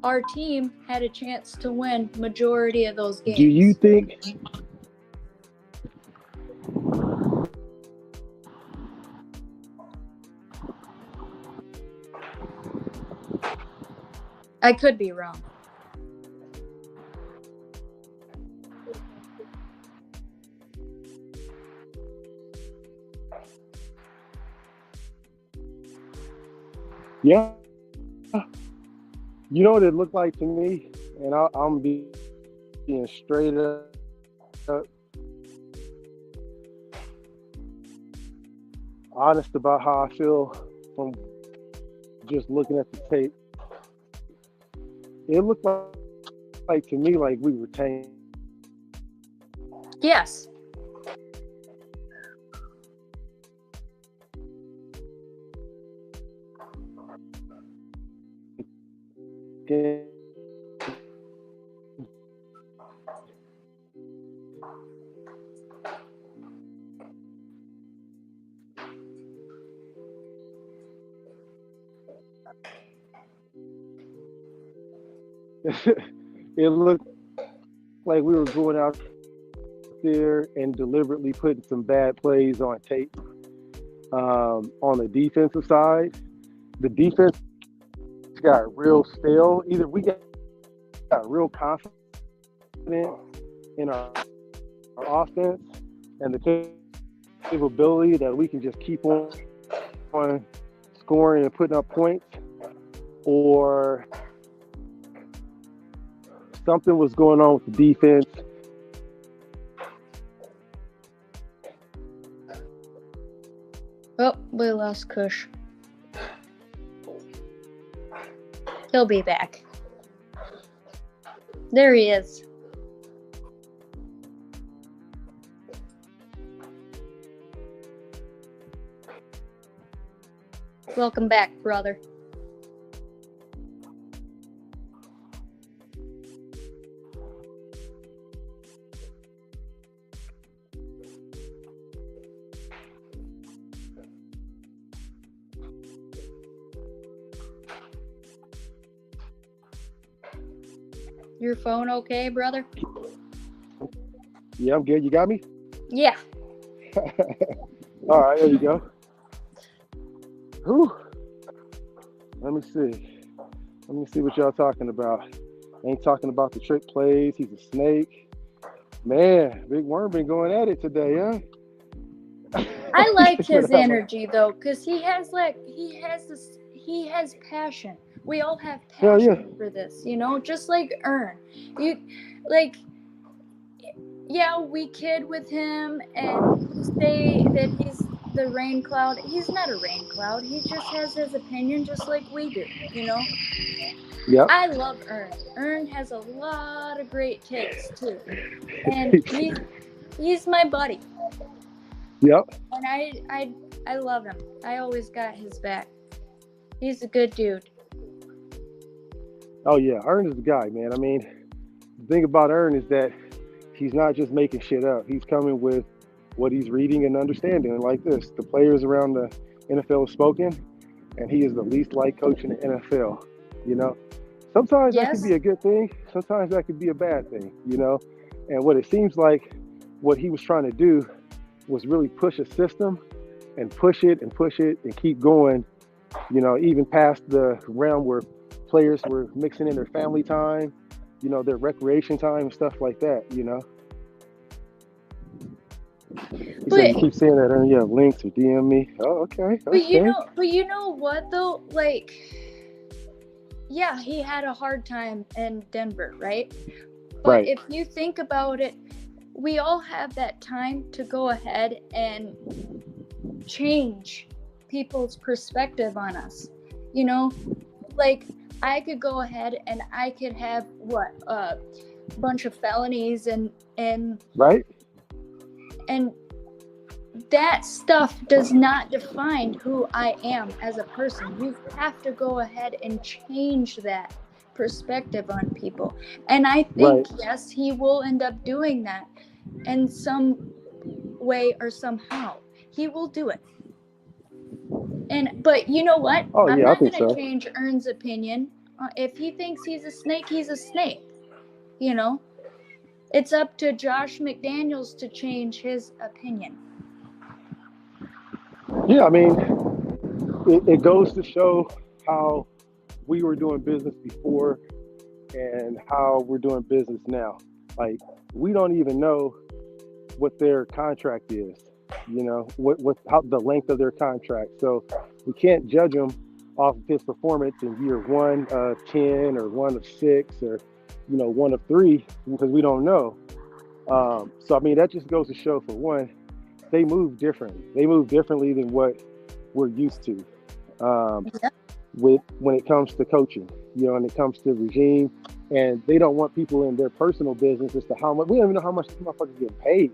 our team had a chance to win majority of those games. Do you think I could be wrong. Yeah. You know what it looked like to me? And I'm being straight up. Honest about how I feel from just looking at the tape. It looked like to me like we retained. Yes. It looked like we were going out there and deliberately putting some bad plays on tape. On the defensive side, the defense got real stale. Either we got real confident in our offense and the capability that we can just keep on scoring and putting up points, or something was going on with the defense. Oh, we lost Kush. He'll be back. There he is. Welcome back, brother. Your phone okay, brother? Yeah, I'm good. You got me? Yeah. All right, there you go. Whew. Let me see what y'all talking about. Ain't talking about the trick plays. He's a snake. Man, Big Worm been going at it today, huh? I like his energy though, because he has passion. We all have passion for this, just like Ern. We kid with him and say that he's the rain cloud. He's not a rain cloud. He just has his opinion just like we do, Yep. I love Ern. Ern has a lot of great takes too. And he's my buddy. Yep. And I love him. I always got his back. He's a good dude. Oh yeah, Ern is the guy, man. I mean, the thing about Ern is that he's not just making shit up. He's coming with what he's reading and understanding. Like this, the players around the NFL have spoken, and he is the least liked coach in the NFL. You know, sometimes that could Yes. be a good thing. Sometimes that could be a bad thing. You know, and what it seems like, what he was trying to do was really push a system and push it and push it and keep going. You know, even past the realm where players were mixing in their family time, you know, their recreation time and stuff like that. You know, he said But you keep saying that, and you have links or DM me. Oh, okay, okay, but you know what though? Like, yeah, he had a hard time in Denver, right? But right, if you think about it, we all have that time to go ahead and change people's perspective on us. You know, like I could go ahead and I could have what a bunch of felonies right, and that stuff does not define who I am as a person. You have to go ahead and change that perspective on people. And I think, right. yes, he will end up doing that in some way or somehow. He will do it. But you know what? Oh I'm yeah, I not think going to so. change Ern's opinion. If he thinks he's a snake, he's a snake. You know, it's up to Josh McDaniels to change his opinion. Yeah, I mean, it goes to show how we were doing business before and how we're doing business now. Like, we don't even know what their contract is, you know, how the length of their contract. So we can't judge them off of his performance in year 1 of 10 or 1 of 6 or, you know, 1 of 3 because we don't know. So I mean, that just goes to show, for one, they move differently. They move differently than what we're used to. With when it comes to coaching, you know, when it comes to regime, and they don't want people in their personal business as to how much. We don't even know how much these motherfuckers get paid.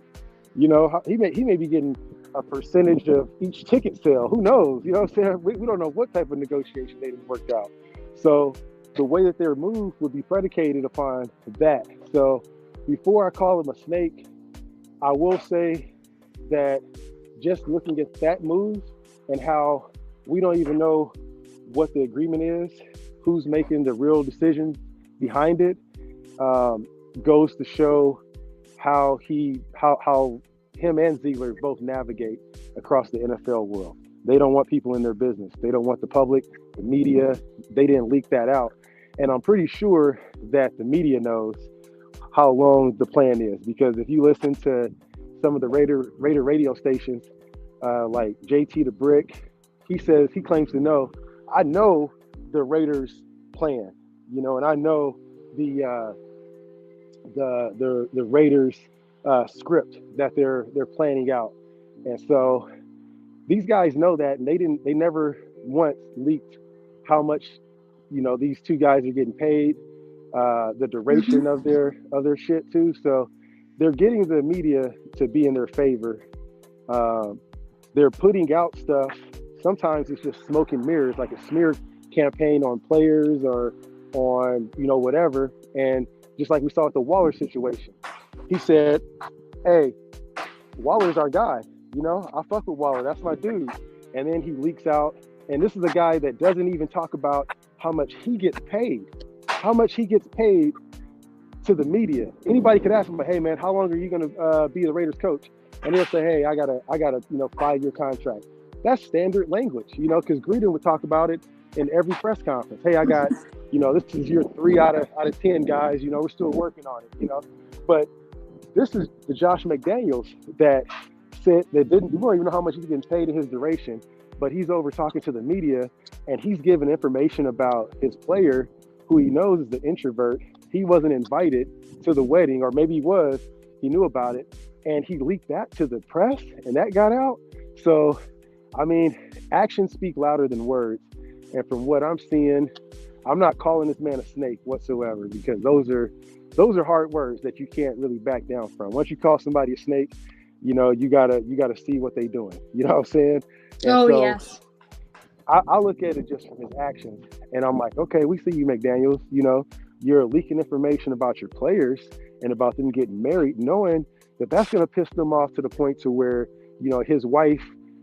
You know, he may be getting a percentage of each ticket sale. Who knows? You know what I'm saying? We don't know what type of negotiation they worked out. So the way that they're moved would be predicated upon that. So before I call him a snake, I will say that just looking at that move and how we don't even know what the agreement is, who's making the real decision behind it, goes to show how him and Ziegler both navigate across the NFL world. They don't want people in their business. They don't want the public, the media. They didn't leak that out. And I'm pretty sure that the media knows how long the plan is, because if you listen to some of the Raider radio stations, like JT the Brick, he claims to know, I know the Raiders' plan, you know, and I know the Raiders' script that they're planning out, and so these guys know that, and they never once leaked how much, you know, these two guys are getting paid, the duration of their shit too. So they're getting the media to be in their favor. They're putting out stuff. Sometimes it's just smoke and mirrors, like a smear campaign on players or on, you know, whatever. And just like we saw at the Waller situation, he said, "Hey, Waller's our guy. You know, I fuck with Waller. That's my dude." And then he leaks out, and this is a guy that doesn't even talk about how much he gets paid. How much he gets paid to the media. Anybody could ask him, "Hey man, how long are you going to be the Raiders coach?" And he'll say, "Hey, I got a 5-year contract." That's standard language, you know, because Gruden would talk about it in every press conference. "Hey, I got, you know, this is year 3 out of 10, guys. You know, we're still working on it, you know." But this is the Josh McDaniels that said that we don't even know how much he's getting paid in his duration, but he's over talking to the media, and he's giving information about his player, who he knows is the introvert. He wasn't invited to the wedding, or maybe he was. He knew about it, and he leaked that to the press, and that got out. So, I mean, actions speak louder than words. And from what I'm seeing, I'm not calling this man a snake whatsoever, because those are hard words that you can't really back down from. Once you call somebody a snake, you know, you gotta see what they're doing. You know what I'm saying? And Yes. I look at it just from his actions, and I'm like, okay, we see you, McDaniels. You know, you're leaking information about your players and about them getting married, knowing that that's going to piss them off to the point to where, his wife,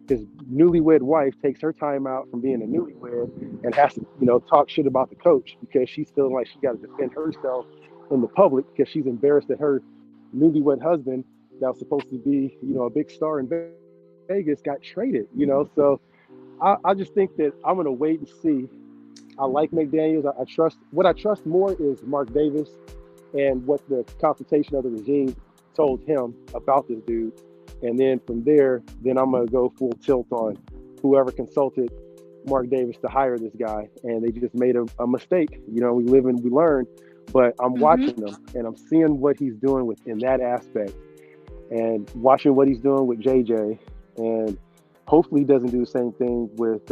his newlywed wife, takes her time out from being a newlywed and has to, talk shit about the coach because she's feeling like she got to defend herself in the public because she's embarrassed that her newlywed husband that was supposed to be, a big star in Vegas got traded, So I just think that I'm going to wait and see. I like McDaniels. I trust, what I trust more is Mark Davis and what the consultation of the regime told him about this dude. And then from there, then I'm going to go full tilt on whoever consulted Mark Davis to hire this guy. And they just made a mistake. We live and we learn. But I'm watching him and I'm seeing what he's doing in that aspect and watching what he's doing with JJ. And hopefully he doesn't do the same thing with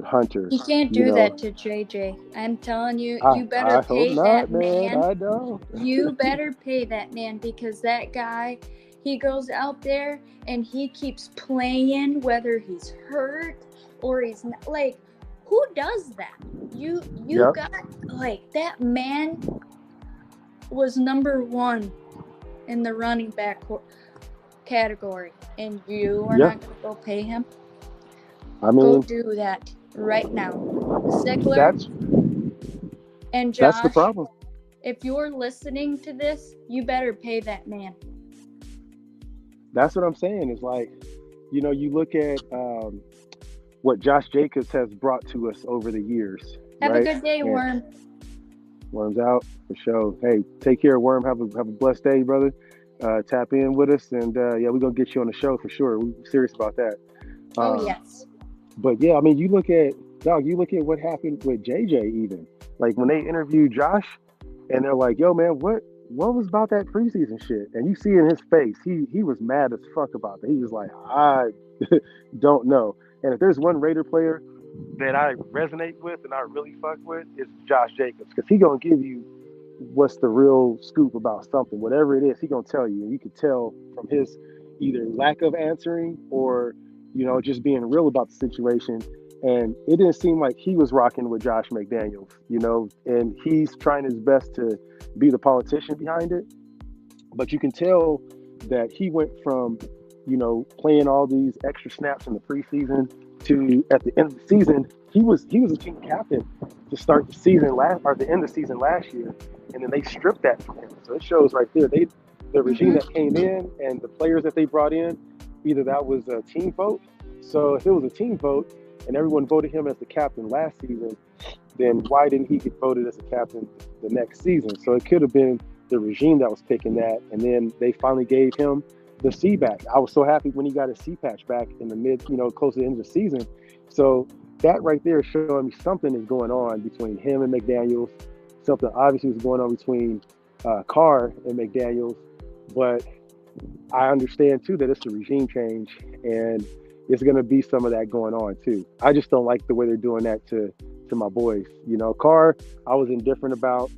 Hunter. You can't do that to JJ. I'm telling you, you better pay that man. I know. You better pay that man because that guy, he goes out there and he keeps playing whether he's hurt or he's not. Like, who does that? You got, like, that man was number 1 in the running back category, and you are not going to go pay him? I mean, go do that right now. Ziegler and Josh, that's the problem. If you're listening to this, you better pay that man. That's what I'm saying. It's like, you look at what Josh Jacobs has brought to us over the years. Have a good day, Worm. Worm's out for sure. Hey, take care, Worm. Have a blessed day, brother. Tap in with us, and we're gonna get you on the show for sure. We're serious about that. Yes. But yeah, I mean, you look at what happened with JJ. Even like when they interviewed Josh, and they're like, "Yo, man, what was about that preseason shit?" And you see in his face, he was mad as fuck about that. He was like, "I don't know." And if there's one Raider player that I resonate with and I really fuck with, it's Josh Jacobs, because he gonna give you what's the real scoop about something, whatever it is. He gonna tell you, and you can tell from his either lack of answering or just being real about the situation. And it didn't seem like he was rocking with Josh McDaniels, and he's trying his best to be the politician behind it. But you can tell that he went from playing all these extra snaps in the preseason to at the end of the season, he was a team captain to start the season the end of the season last year, and then they stripped that from him. So it shows right there, the regime that came in and the players that they brought in, either that was a team vote. So if it was a team vote and everyone voted him as the captain last season, then why didn't he get voted as a captain the next season? So it could have been the regime that was picking that, and then they finally gave him the C back. I was so happy when he got his C patch back in the close to the end of the season. So that right there is showing me something is going on between him and McDaniels. Something obviously is going on between Carr and McDaniels. But I understand too that it's a regime change, and it's going to be some of that going on too. I just don't like the way they're doing that to my boys. Carr, I was indifferent about.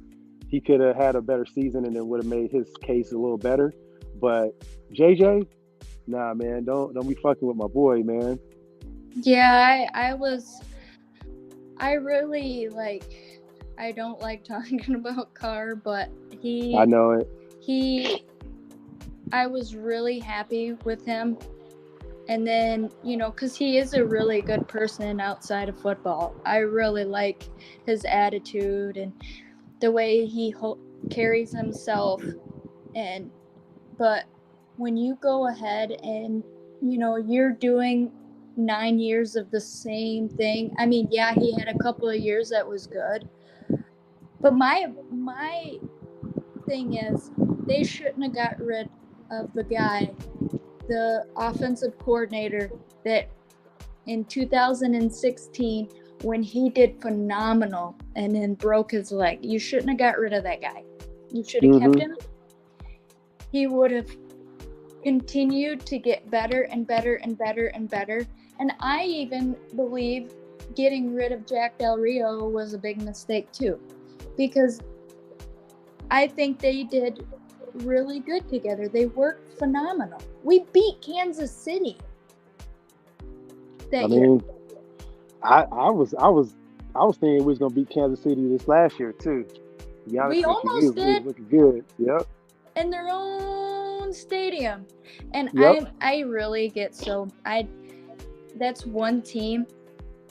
He could have had a better season and it would have made his case a little better. But JJ, nah, man, don't be fucking with my boy, man. Yeah, I really I don't like talking about Carr, but I know it. I was really happy with him. And then, because he is a really good person outside of football. I really like his attitude and the way he carries himself. But when you go ahead and, you're doing 9 years of the same thing. I mean, yeah, he had a couple of years that was good. But my thing is, they shouldn't have got rid of the guy, the offensive coordinator, that in 2016, when he did phenomenal and then broke his leg. You shouldn't have got rid of that guy. You should have kept him. He would have continued to get better and better and better and better. And I even believe getting rid of Jack Del Rio was a big mistake too, because I think they did really good together. They worked phenomenal. We beat Kansas City that year. I was thinking we was gonna beat Kansas City this last year too. We Giannis almost is did looking good. Yep. in their own stadium. And Yep. I really get that's one team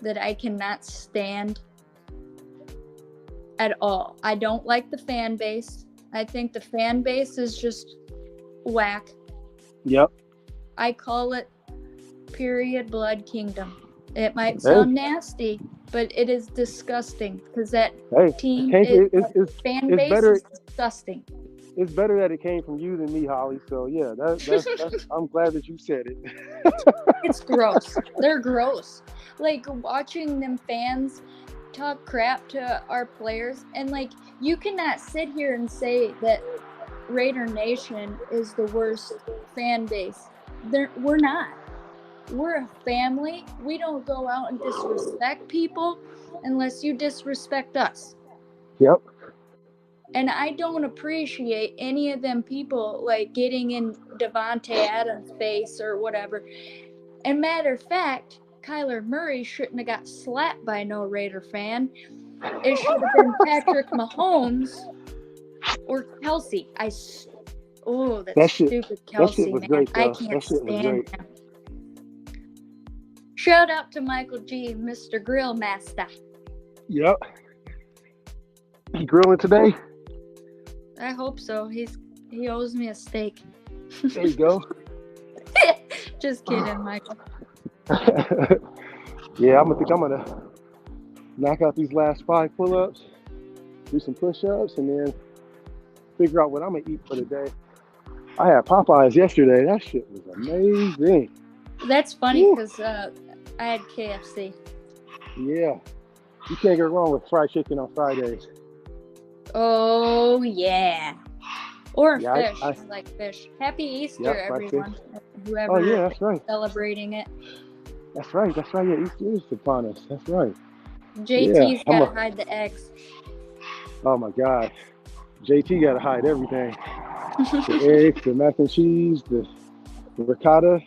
that I cannot stand at all. I don't like the fan base. I think the fan base is just whack. Yep. I call it period blood kingdom. It might Hey. sound nasty, but it is disgusting because that Hey. team fan It's base better. is disgusting. It's better that it came from you than me, Holly. So yeah, that's I'm glad that you said it. It's gross. They're gross. Like watching them fans talk crap to our players, and like you cannot sit here and say that Raider Nation is the worst fan base. We're not. We're a family. We don't go out and disrespect people unless you disrespect us. Yep. And I don't appreciate any of them people like getting in Devontae Adams' face or whatever. And matter of fact, Kyler Murray shouldn't have got slapped by no Raider fan. It should have been Patrick Mahomes or Kelsey. That stupid Kelsey, that shit was man. great, though. I can't stand him. Shout out to Michael G, Mr. Grill Master. Yep. He grilling today? I hope so. He owes me a steak. There you go. Just kidding, Michael. Yeah, I'm gonna knock out these last 5 pull-ups, do some push-ups, and then figure out what I'm gonna eat for the day. I had Popeyes yesterday. That shit was amazing. That's funny because I had KFC. Yeah, you can't go wrong with fried chicken on Fridays. Oh yeah, or Yeah, fish. I like fish. Happy Easter, Yep, everyone. Whoever Oh yeah, that's right. celebrating it. That's right. Yeah, Easter is upon us. That's right. JT's gotta hide the eggs. Oh my God, JT gotta hide everything. The eggs, the mac and cheese, the ricotta.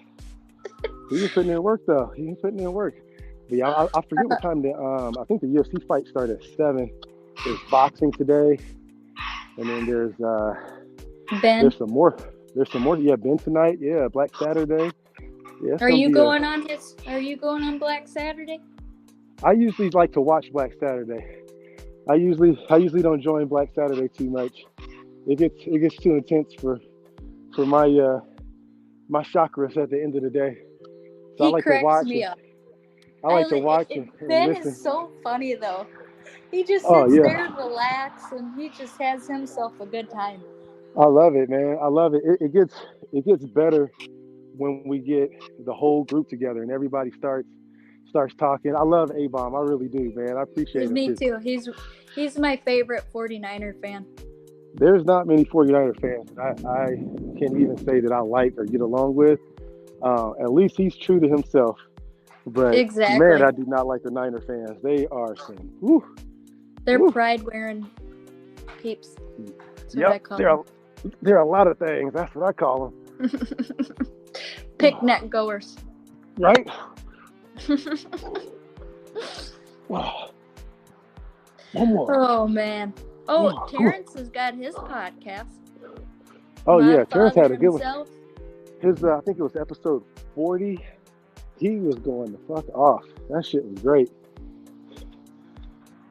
He was putting in work though. But yeah, I forget what time I think the UFC fight started at 7. There's boxing today, and then there's Ben. There's some more. Yeah, Ben tonight. Yeah, Black Saturday. Yeah, Are you going on Black Saturday? I usually like to watch Black Saturday. I usually don't join Black Saturday too much. It gets too intense for my my chakras at the end of the day. So I like to watch me up. I like to watch and Ben listen. is so funny though. He just sits there and relaxes, and he just has himself a good time. I love it, man. I love it. It gets better when we get the whole group together and everybody starts talking. I love A-Bomb. I really do, man. I appreciate him. Me too. He's my favorite 49er fan. There's not many 49er fans that I can even say that I like or get along with. At least he's true to himself. But exactly. Man, I do not like the Niner fans. They are some. Whew, They're pride-wearing peeps. That's what I call them. They're a lot of things. That's what I call them. Picnic goers. Right? Wow. One more. Oh, man. Oh, Terrence has got his podcast. Oh, yeah. Terrence had a good one. His, I think it was episode 40. He was going the fuck off. That shit was great.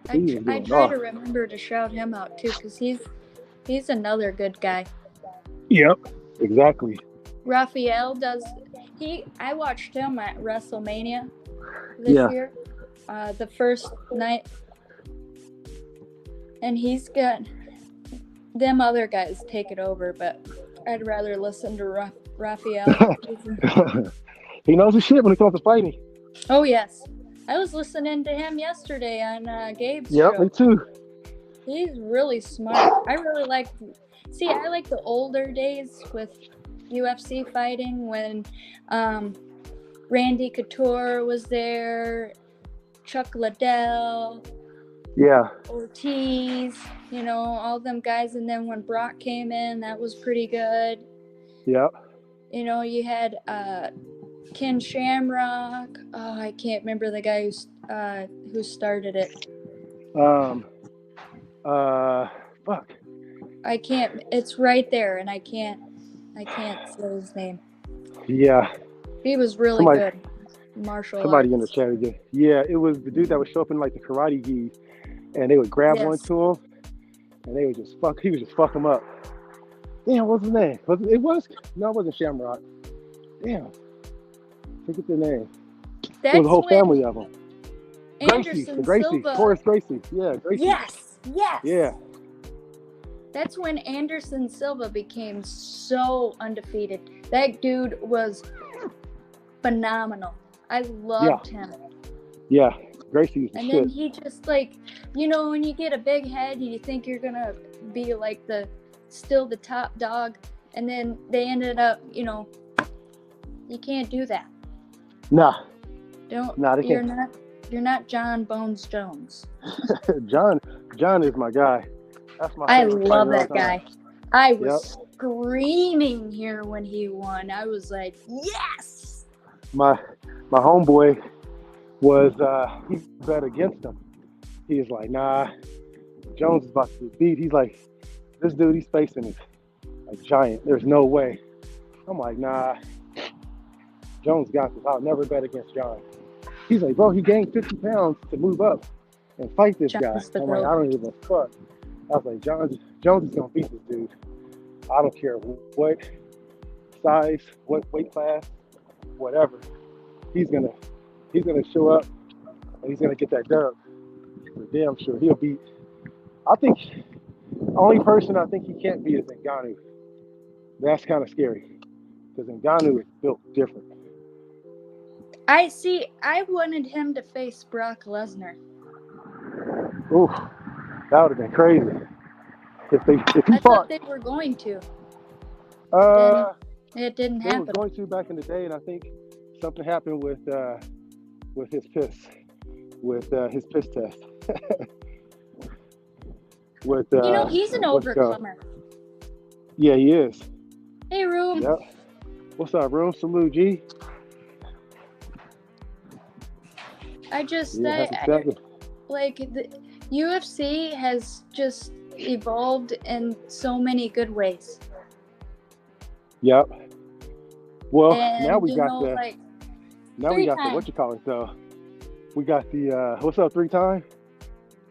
I try to remember to shout him out, too, because he's another good guy. Yep. Exactly. Raphael I watched him at WrestleMania this year, the first night, and he's got them other guys take it over, but I'd rather listen to Raphael. He knows his shit when it comes to fighting. Oh yes, I was listening to him yesterday on Gabe's show. Yep, me too. He's really smart. I like the older days with UFC fighting when Randy Couture was there, Chuck Liddell, Ortiz, all them guys. And then when Brock came in, that was pretty good. Yep. You had Ken Shamrock. Oh, I can't remember the guy who started it. Fuck. I can't. It's right there, and I can't say his name. Yeah. He was really Somebody, good. Martial somebody in the arts. chat again. Yeah, it was the dude that would show up in like the karate gis, and they would grab Yes. onto him, and they would just fuck. He would just fuck him up. Damn, what's his name? It wasn't Shamrock. Damn, forget the name. That's There was a whole when family of them. Anderson Silva. Forrest Gracie. Yeah, Gracie. Yes. Yeah. That's when Anderson Silva became so undefeated. That dude was phenomenal. I loved him. Yeah, Gracie was the And shit. then he just like, you know, when you get a big head, you think you're gonna be like still the top dog, and then they ended up, you know, you can't do that. Nah, they You're can't. You're not John Bones Jones. John is my guy. That's my I favorite love fighter that of all time. guy. I was screaming here when he won. I was like, yes! My homeboy was he bet against him. He was like, nah, Jones is about to get beat. He's like, this dude he's facing is a giant. There's no way. I'm like, nah, Jones got this. I'll never bet against John. He's like, bro, he gained 50 pounds to move up and fight this guy. I'm like, I don't give a fuck. I was like, Jones is gonna beat this dude. I don't care what size, what weight class, whatever. He's gonna show up and he's gonna get that dub. For damn sure, he'll beat. I think the only person I think he can't beat is Ngannou. That's kind of scary because Ngannou is built different. I wanted him to face Brock Lesnar. Ooh, that would have been crazy. If he I fought. thought they were going to. Then it didn't They happen. was going to back in the day, and I think something happened with his piss, his piss test. He's an overcomer. Yeah, he is. Hey, Room. Yep. What's up, Room? Salute, G. Like the UFC has just evolved in so many good ways. Yep. Well, and, now we got the what you call it though. We got the what's up 3-time?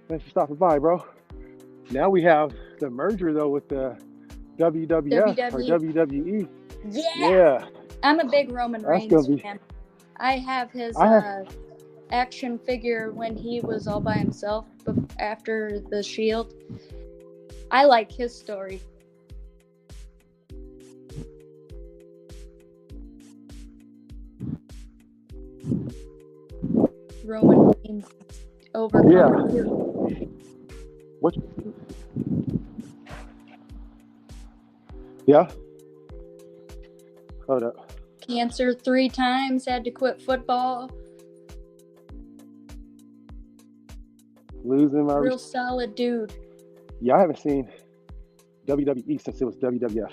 Thanks for stopping by, bro. Now we have the merger though with the WWF or WWE. Yeah. I'm a big Roman Reigns fan. I have his action figure when he was all by himself after the Shield. I like his story. Roman Reigns overcoming too. What? Yeah. Hold up. Cancer 3 times, had to quit football. Losing my real solid dude. Yeah, I haven't seen WWE since it was WWF.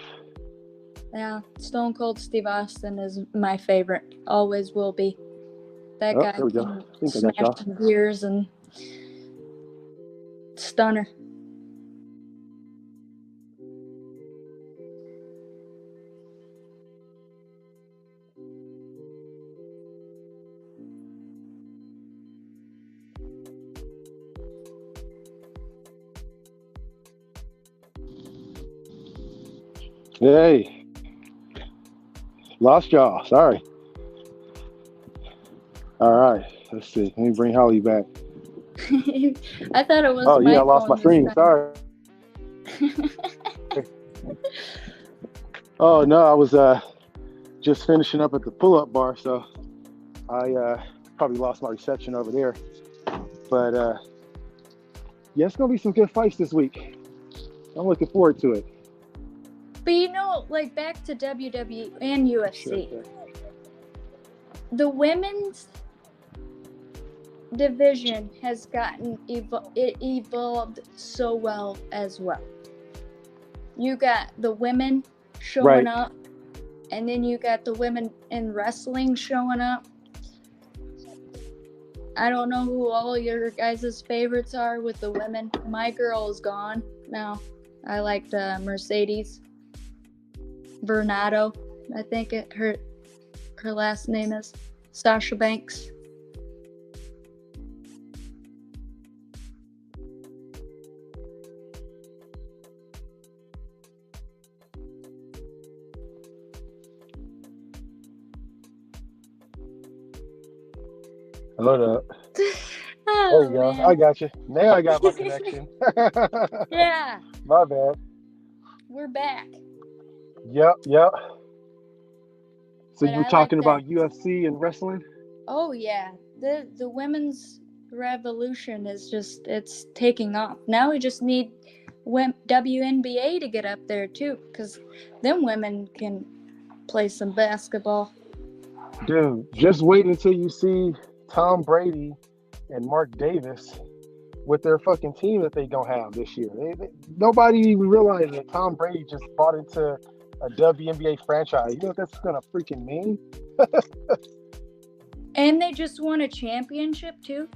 Yeah, Stone Cold Steve Austin is my favorite. Always will be. That guy can smash some gears and stunner. Hey, lost y'all. Sorry. All right, let's see. Let me bring Holly back. I thought it was. Oh yeah, I lost my screen. Sorry. Oh no, I was just finishing up at the pull-up bar, so I probably lost my reception over there. But yeah, it's gonna be some good fights this week. I'm looking forward to it. But you know, like back to WWE and UFC, the women's division has gotten evolved so well as well. You got the women showing up, and then you got the women in wrestling showing up. I don't know who all your guys' favorites are with the women. My girl is gone. No, I liked Mercedes Bernardo. I think her last name is Sasha Banks. Hold up. There Oh, you go. man. I got you. Now I got my connection. Yeah, My bad. we're back. Yep. So But you were I like talking that. about UFC and wrestling? Oh yeah, the women's revolution is just it's taking off. Now we just need WNBA to get up there too, because them women can play some basketball. Dude, just wait until you see Tom Brady and Mark Davis with their fucking team that they gonna have this year. Nobody even realized that Tom Brady just bought into a WNBA franchise. You know what that's gonna freaking mean? And they just won a championship too.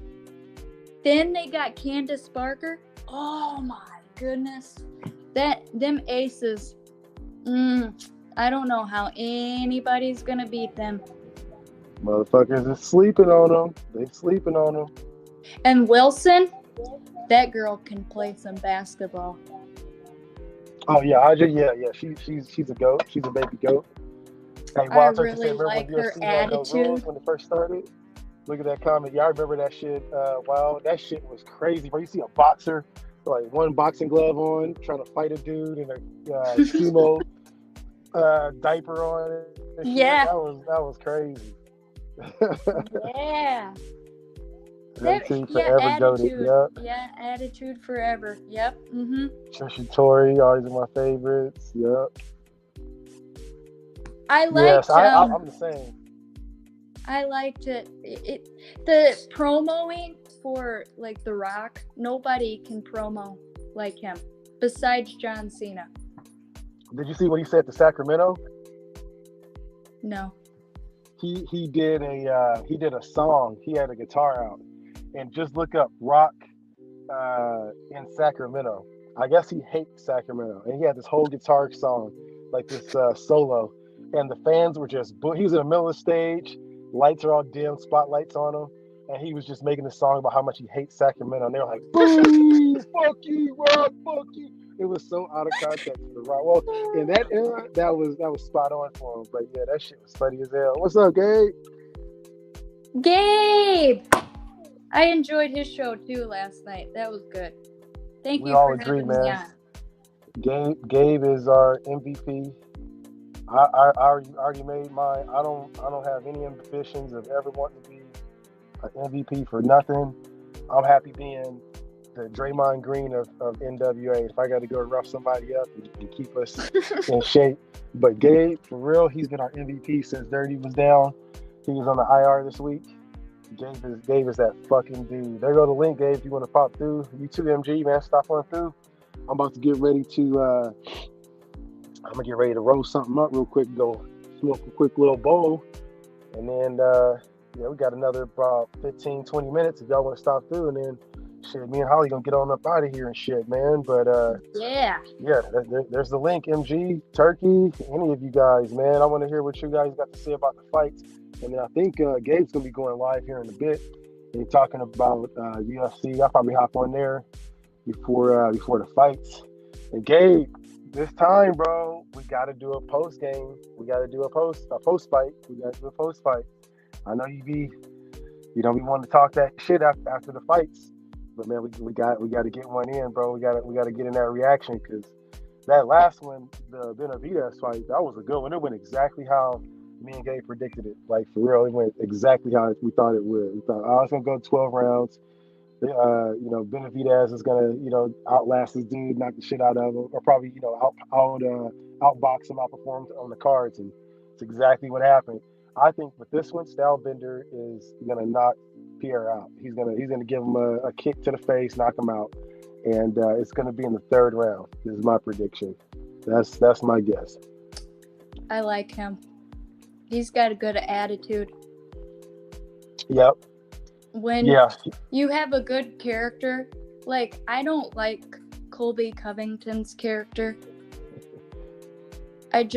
Then they got Candace Parker. Oh my goodness, them aces. I don't know how anybody's gonna beat them. Motherfuckers is sleeping on them. They sleeping on them. And Wilson, that girl can play some basketball. Oh yeah, she's a goat. She's a baby goat. Hey, I Wild Turkey said, really remember when like her UFC had no rules attitude. when it first started? Look at that comment. Yeah, I remember that shit. Wow, that shit was crazy. Bro, you see a boxer, like one boxing glove on, trying to fight a dude in a sumo diaper on and shit. Yeah. That was crazy. Yeah. Attitude forever goated. Attitude. Yep. Yeah, attitude forever. Yep. Trisha Tori, always in my favorites. Yep. I liked. Yes, I'm the same. I liked it. The promoing for like The Rock. Nobody can promo like him besides John Cena. Did you see what he said to Sacramento? No. He did a song. He had a guitar out, and just look up Rock in Sacramento. I guess he hates Sacramento, and he had this whole guitar song, like this solo, and the fans were just. He was in the middle of the stage, lights are all dim, spotlights on him, and he was just making this song about how much he hates Sacramento, and they were like, "Boo! Fuck you, Rock! Fuck you!" It was so out of context for Rock. Well, in that era, that was spot on for him. But yeah, that shit was funny as hell. What's up, Gabe? Gabe! I enjoyed his show too last night. That was good. Thank We you all for agree, having me man. on. Gabe is our MVP. I already made mine. I don't have any ambitions of ever wanting to be an MVP for nothing. I'm happy being the Draymond Green of NWA. If I got to go rough somebody up and keep us in shape. But Gabe, for real, he's been our MVP since Dirty was down. He was on the IR this week. Gabe is that fucking dude. There go the link, Gabe, if you want to pop through. You too, MG, man. Stop on through. I'm about to get ready to I'm gonna get ready to roll something up real quick, go smoke a quick little bowl. And then we got another about 15, 20 minutes if y'all want to stop through, and then shit, me and Holly gonna get on up out of here and shit, man. But there's the link, MG, Turkey, any of you guys, man. I want to hear what you guys got to say about the fights. And then I think Gabe's gonna be going live here in a bit and talking about UFC. I'll probably hop on there before the fights. And Gabe, this time, bro, we got to do a post game. We got to do a post fight. We got to do a post fight. I know you don't want to talk that shit after the fights, but man, we got to get one in, bro. We got to get in that reaction, because that last one, the Benavidez fight, that was a good one. It went exactly how me and Gabe predicted it. Like, for real, it went exactly how we thought it would. We thought, oh, it's gonna go 12 rounds. Benavidez is gonna, outlast this dude, knock the shit out of him, or probably, outbox him, outperform on the cards, and it's exactly what happened. I think with this one, Stylebender is gonna knock Pierre out. He's gonna give him a kick to the face, knock him out, and it's gonna be in the third round. This is my prediction. That's my guess. I like him. He's got a good attitude. Yep. When you have a good character, like, I don't like Colby Covington's character. I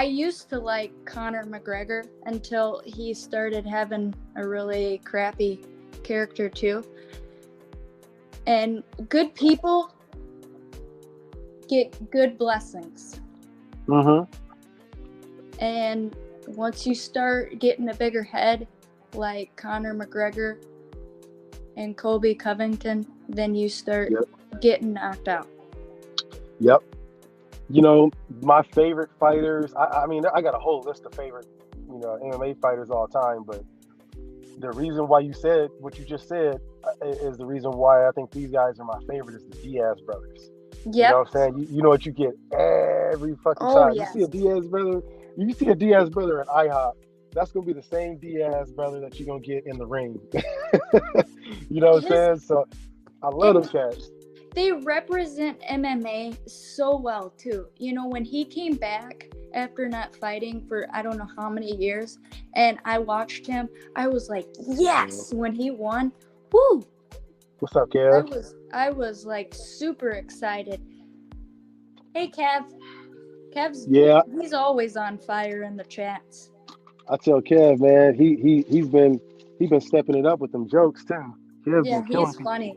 used to like Conor McGregor until he started having a really crappy character too. And good people get good blessings. Mm-hmm. And once you start getting a bigger head, like Conor McGregor and Colby Covington, then you start getting knocked out. Yep. You know, my favorite fighters, I mean, I got a whole list of favorite, MMA fighters all the time, but the reason why you said what you just said is the reason why I think these guys are my favorite is the Diaz brothers. Yep. You know what I'm saying? You know what you get every fucking time. Yes. You see a Diaz brother at IHOP, that's going to be the same Diaz brother that you're going to get in the ring. You know what I'm saying? So I love them cats. They represent MMA so well, too. You know, when he came back after not fighting for I don't know how many years, and I watched him, I was like, yes! When he won, woo! What's up, Kev? I was like super excited. Hey, Kev. Kev's he's always on fire in the chats. I tell Kev, man, he's been stepping it up with them jokes too. He's funny.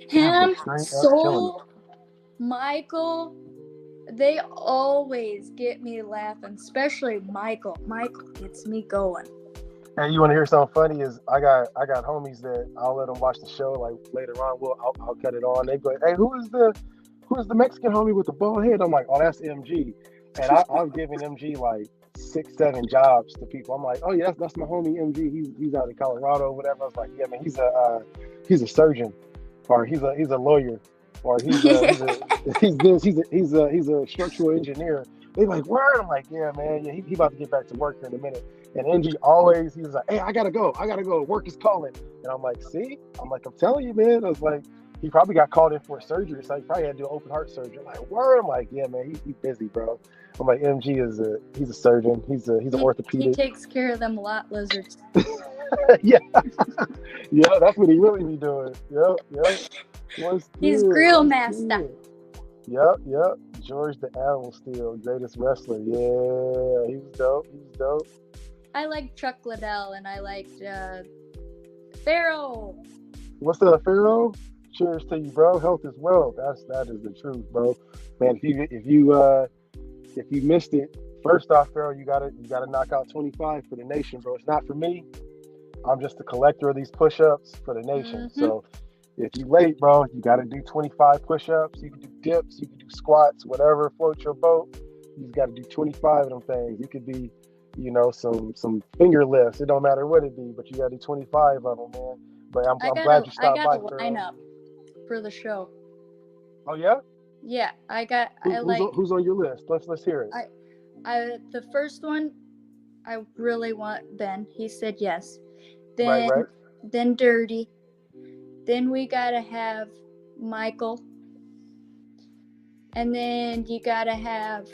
Him, Soul, Michael, they always get me laughing, especially Michael. Michael gets me going. Hey, you want to hear something funny? Is I got homies that I'll let them watch the show. Like later on, I'll cut it on. They go, hey, who is the Mexican homie with the bald head? I'm like, oh, that's MG. And I've given MG like 6-7 jobs to people. I'm like, oh yeah, that's my homie MG. He's out in Colorado, whatever. I was like, yeah, man, he's a surgeon, or he's a lawyer, or he's a structural engineer. They like, word? I'm like, yeah, man, yeah, he about to get back to work here in a minute. And MG he's like, hey, I gotta go. Work is calling. And I'm like, see? I'm telling you, man. I was like, he probably got called in for a surgery, so he probably had to do open heart surgery. I'm like, word? I'm like, yeah, man, he's busy, bro. I'm like, MG he's a surgeon. He's an orthopedic. He takes care of them lot lizards. Yeah. Yeah, that's what he really be doing. Yep. He's grill master. Yep. George the Animal Steel, greatest wrestler. Yeah, he was dope. I like Chuck Liddell, and I liked Pharaoh. What's up, Pharaoh? Cheers to you, bro. Health is wealth. That is the truth, bro. Man, if you missed it, first off, Pharaoh, you gotta knock out 25 for the nation, bro. It's not for me. I'm just a collector of these push-ups for the nation. Mm-hmm. So if you late, bro, you gotta do 25 push-ups. You can do dips, you can do squats, whatever floats your boat. You just gotta do 25 of them things. It could be, some finger lifts. It don't matter what it be, but you gotta do 25 of them, man. But I'm glad you stopped by. I got a lineup for the show. Oh yeah? Yeah, who's on your list? Let's hear it. The first one, I really want Ben. He said yes. Then right. Then Dirty. Then we gotta have Michael. And then you gotta have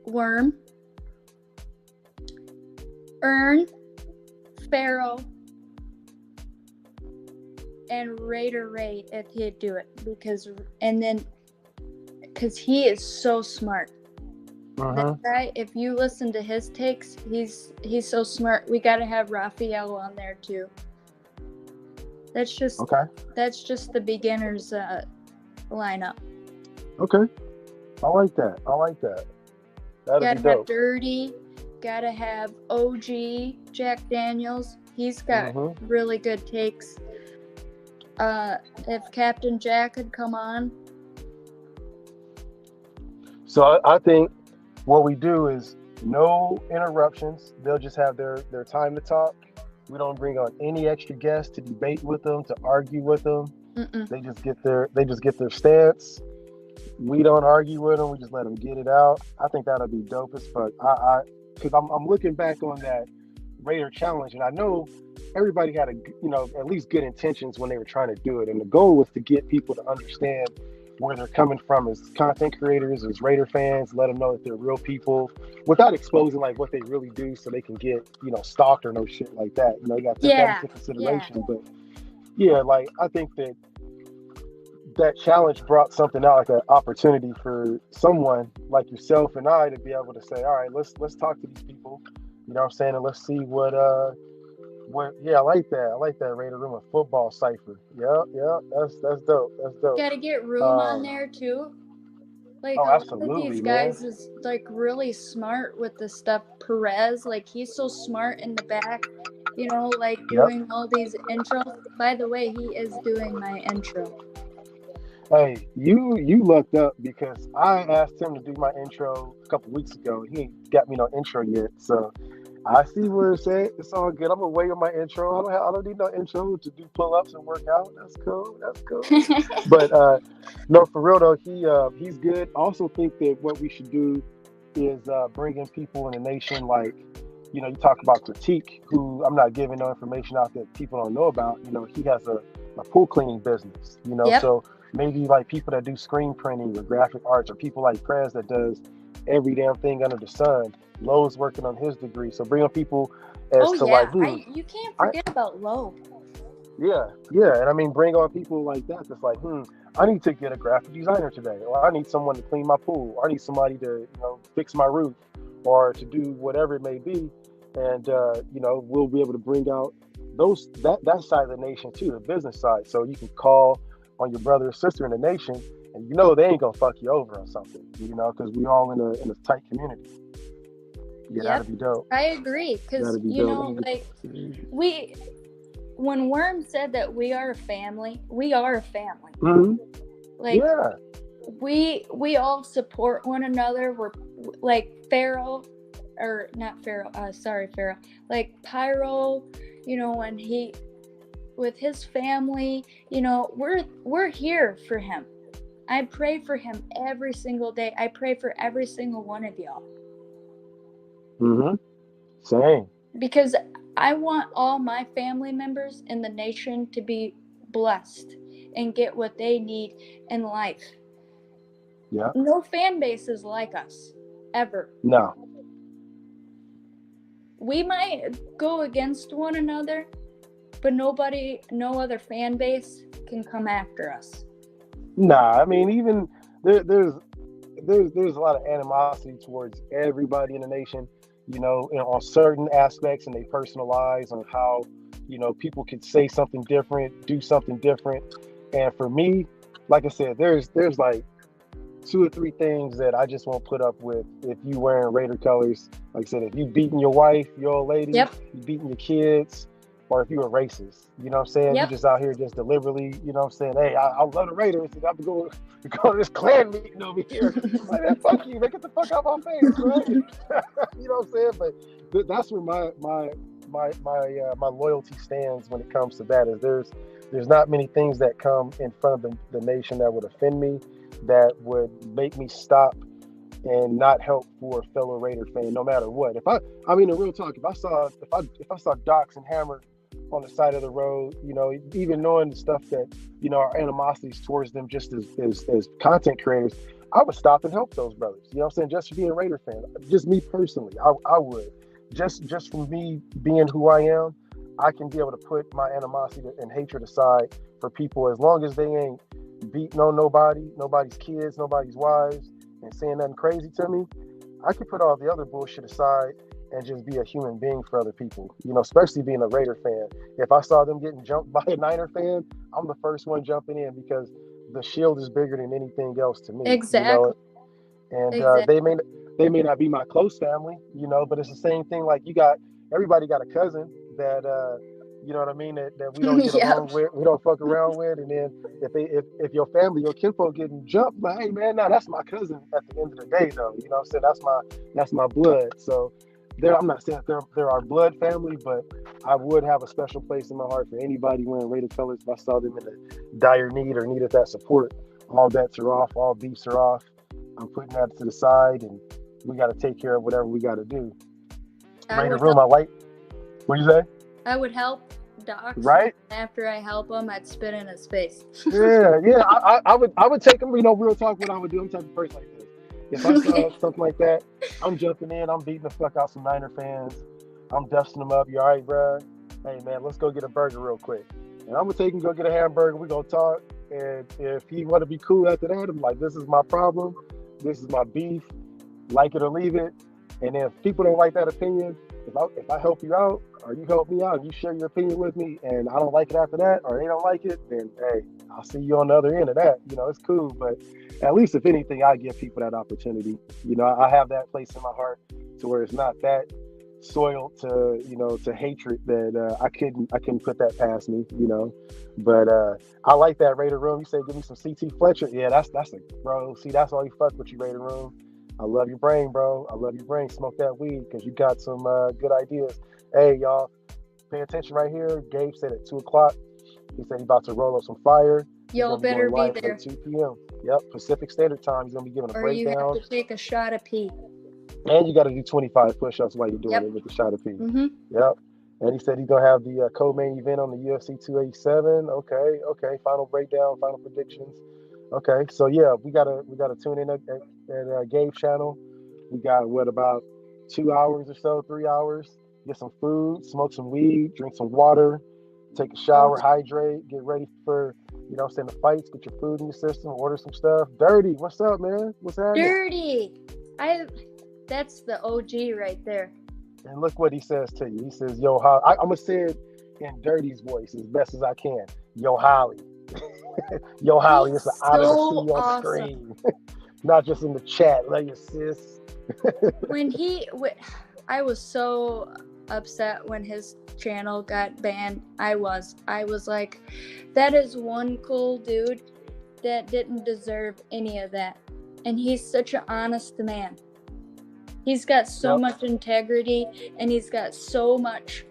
Worm, Ern, Pharaoh, and Raider Ray if he'd do it because he is so smart. That guy, if you listen to his takes, he's so smart. We gotta have Raphael on there too. That's just the beginners lineup. Okay, I like that. Gotta have Dirty. Gotta have OG Jack Daniels. He's got really good takes. If Captain Jack could come on. So I think what we do is no interruptions. They'll just have their time to talk. We don't bring on any extra guests to debate with them, to argue with them. Mm-mm. They just get their stance. We don't argue with them. We just let them get it out. I think that'll be dope as fuck. Because I'm looking back on that Raider challenge, and I know everybody had at least good intentions when they were trying to do it, and the goal was to get people to understand where they're coming from as content creators, as Raider fans, let them know that they're real people without exposing like what they really do, so they can get stalked or no shit like that. You got to take that into consideration. But yeah, like I think that that challenge brought something out, like an opportunity for someone like yourself and I to be able to say, all right, let's talk to these people, you know what I'm saying, and let's see what yeah, I like that. I like that Raider Room of Football cipher. Yeah, that's dope. That's dope. Got to get room on Um, there too. Like oh, a lot of absolutely, these man. guys is like really smart with the stuff. Perez, like he's so smart in the back, like Yep. doing all these intros. By the way, he is doing my intro. Hey, you lucked up because I asked him to do my intro a couple weeks ago. He ain't got me no intro yet, so I see where it's at. It's all good. I'm gonna wait on my intro. I don't need no intro to do pull ups and work out. That's cool. That's cool. But no, for real though, he's good. I also think that what we should do is bring in people in the nation, like, you talk about Critique, who I'm not giving no information out that people don't know about. He has a pool cleaning business. Yep. So maybe like people that do screen printing or graphic arts, or people like Prez that does every damn thing under the sun. Lowe's working on his degree, so bring on people as Oh to yeah, like, you can't forget about Lowe. yeah, and I mean, bring on people like that. That's like, I need to get a graphic designer today, or I need someone to clean my pool, or I need somebody to, fix my roof, or to do whatever it may be. And we'll be able to bring out that side of the nation too, the business side. So you can call on your brother or sister in the nation, and they ain't gonna fuck you over on something, because we all in a tight community. Yeah, Yep. that'd be dope. I agree, because like when Worm said that we are a family, we are a family. Mm-hmm. Like, yeah, we all support one another. We're like Pharaoh, or not Pharaoh. Sorry, Pharaoh. Like Pyro, when he with his family, we're here for him. I pray for him every single day. I pray for every single one of y'all. Mm-hmm. Same. Because I want all my family members in the nation to be blessed and get what they need in life. Yeah. No fan base is like us, ever. No. We might go against one another, but no other fan base can come after us. Nah, I mean, even there's a lot of animosity towards everybody in the nation, on certain aspects in their personal lives, on how, people could say something different, do something different. And for me, like I said, there's like 2 or 3 things that I just won't put up with if you wearing Raider colors. Like I said, if you beating your wife, your old lady, Yep. you beating your kids, or if you're a racist, you know what I'm saying? Yep. You just out here just deliberately, you know what I'm saying? Hey, I love the Raiders, and I'm going to this Klan meeting over here. Like, man, fuck you, man, get the fuck out my face, right? You know what I'm saying? But that's where my loyalty stands when it comes to that. Is there's not many things that come in front of the nation that would offend me, that would make me stop and not help for a fellow Raider fan, no matter what. I mean, in real talk, if I saw Docs and Hammer on the side of the road, even knowing the stuff that, our animosities towards them just as content creators, I would stop and help those brothers. You know what I'm saying? Just for being a Raider fan. Just me personally, I would. Just from me being who I am, I can be able to put my animosity and hatred aside for people, as long as they ain't beating on nobody's kids, nobody's wives, and saying nothing crazy to me. I can put all the other bullshit aside and just be a human being for other people, especially being a Raider fan. If I saw them getting jumped by a Niner fan, I'm the first one jumping in, because the shield is bigger than anything else to me. Exactly. And Exactly. they may not be my close family, but it's the same thing. Like, everybody got a cousin that you know what I mean, that we don't get Yep. along with, we don't fuck around with, and then if your family, your kinfolk getting jumped, like, hey man, no, that's my cousin at the end of the day, though. You know what I'm saying? That's my blood. So I'm not saying they're our blood family, but I would have a special place in my heart for anybody wearing Raider colors. If I saw them in a dire need or needed that support, all bets are off, all beefs are off. I'm putting that to the side, and we got to take care of whatever we got to do. Raider room, I like. What you say? I would help Doc. Right. After I help him, I'd spit in his face. Yeah. I would take him. Real talk. What I would do. I'm the type of person like this. If I saw something like that, I'm jumping in. I'm beating the fuck out some Niner fans. I'm dusting them up. You all right, bro? Hey man, let's go get a burger real quick. And I'm gonna take him, go get a hamburger. We gonna talk. And if he want to be cool after that, I'm like, this is my problem. This is my beef. Like it or leave it. And if people don't like that opinion, if I help you out or you help me out and you share your opinion with me and I don't like it after that or they don't like it, then hey, I'll see you on the other end of that. It's cool. But at least if anything, I give people that opportunity. I have that place in my heart to where it's not that soiled to hatred that I couldn't put that past me. But I like that Raider Room. You said give me some CT Fletcher. Yeah, that's a bro. See, that's why you fuck with you, Raider Room. I love your brain, bro. I love your brain. Smoke that weed because you got some good ideas. Hey, y'all, pay attention right here. Gabe said at 2:00. He said he's about to roll up some fire. Y'all better be there. At 2 p.m. Yep, Pacific Standard Time. He's gonna be giving a breakdown. Or you have to take a shot of pee. And you got to do 25 push-ups while you're doing it with the shot of pee. Mm-hmm. Yep. And he said he's gonna have the co-main event on the UFC 287. Okay. Final breakdown, final predictions. Okay, so yeah, we gotta tune in at Gabe's channel. We got about 2 hours or so, 3 hours. Get some food, smoke some weed, drink some water, take a shower, hydrate, get ready for the fights. Get your food in your system, order some stuff. Dirty, what's up, man? What's happening? Dirty, that's the OG right there. And look what he says to you. He says, "Yo, I'm gonna say it in Dirty's voice as best as I can. Yo, Holly." Yo, Holly, it's an honor to see you on screen. Not just in the chat. Love you, sis. I was so upset when his channel got banned. I was like, that is one cool dude that didn't deserve any of that. And he's such an honest man. He's got so much integrity and he's got so much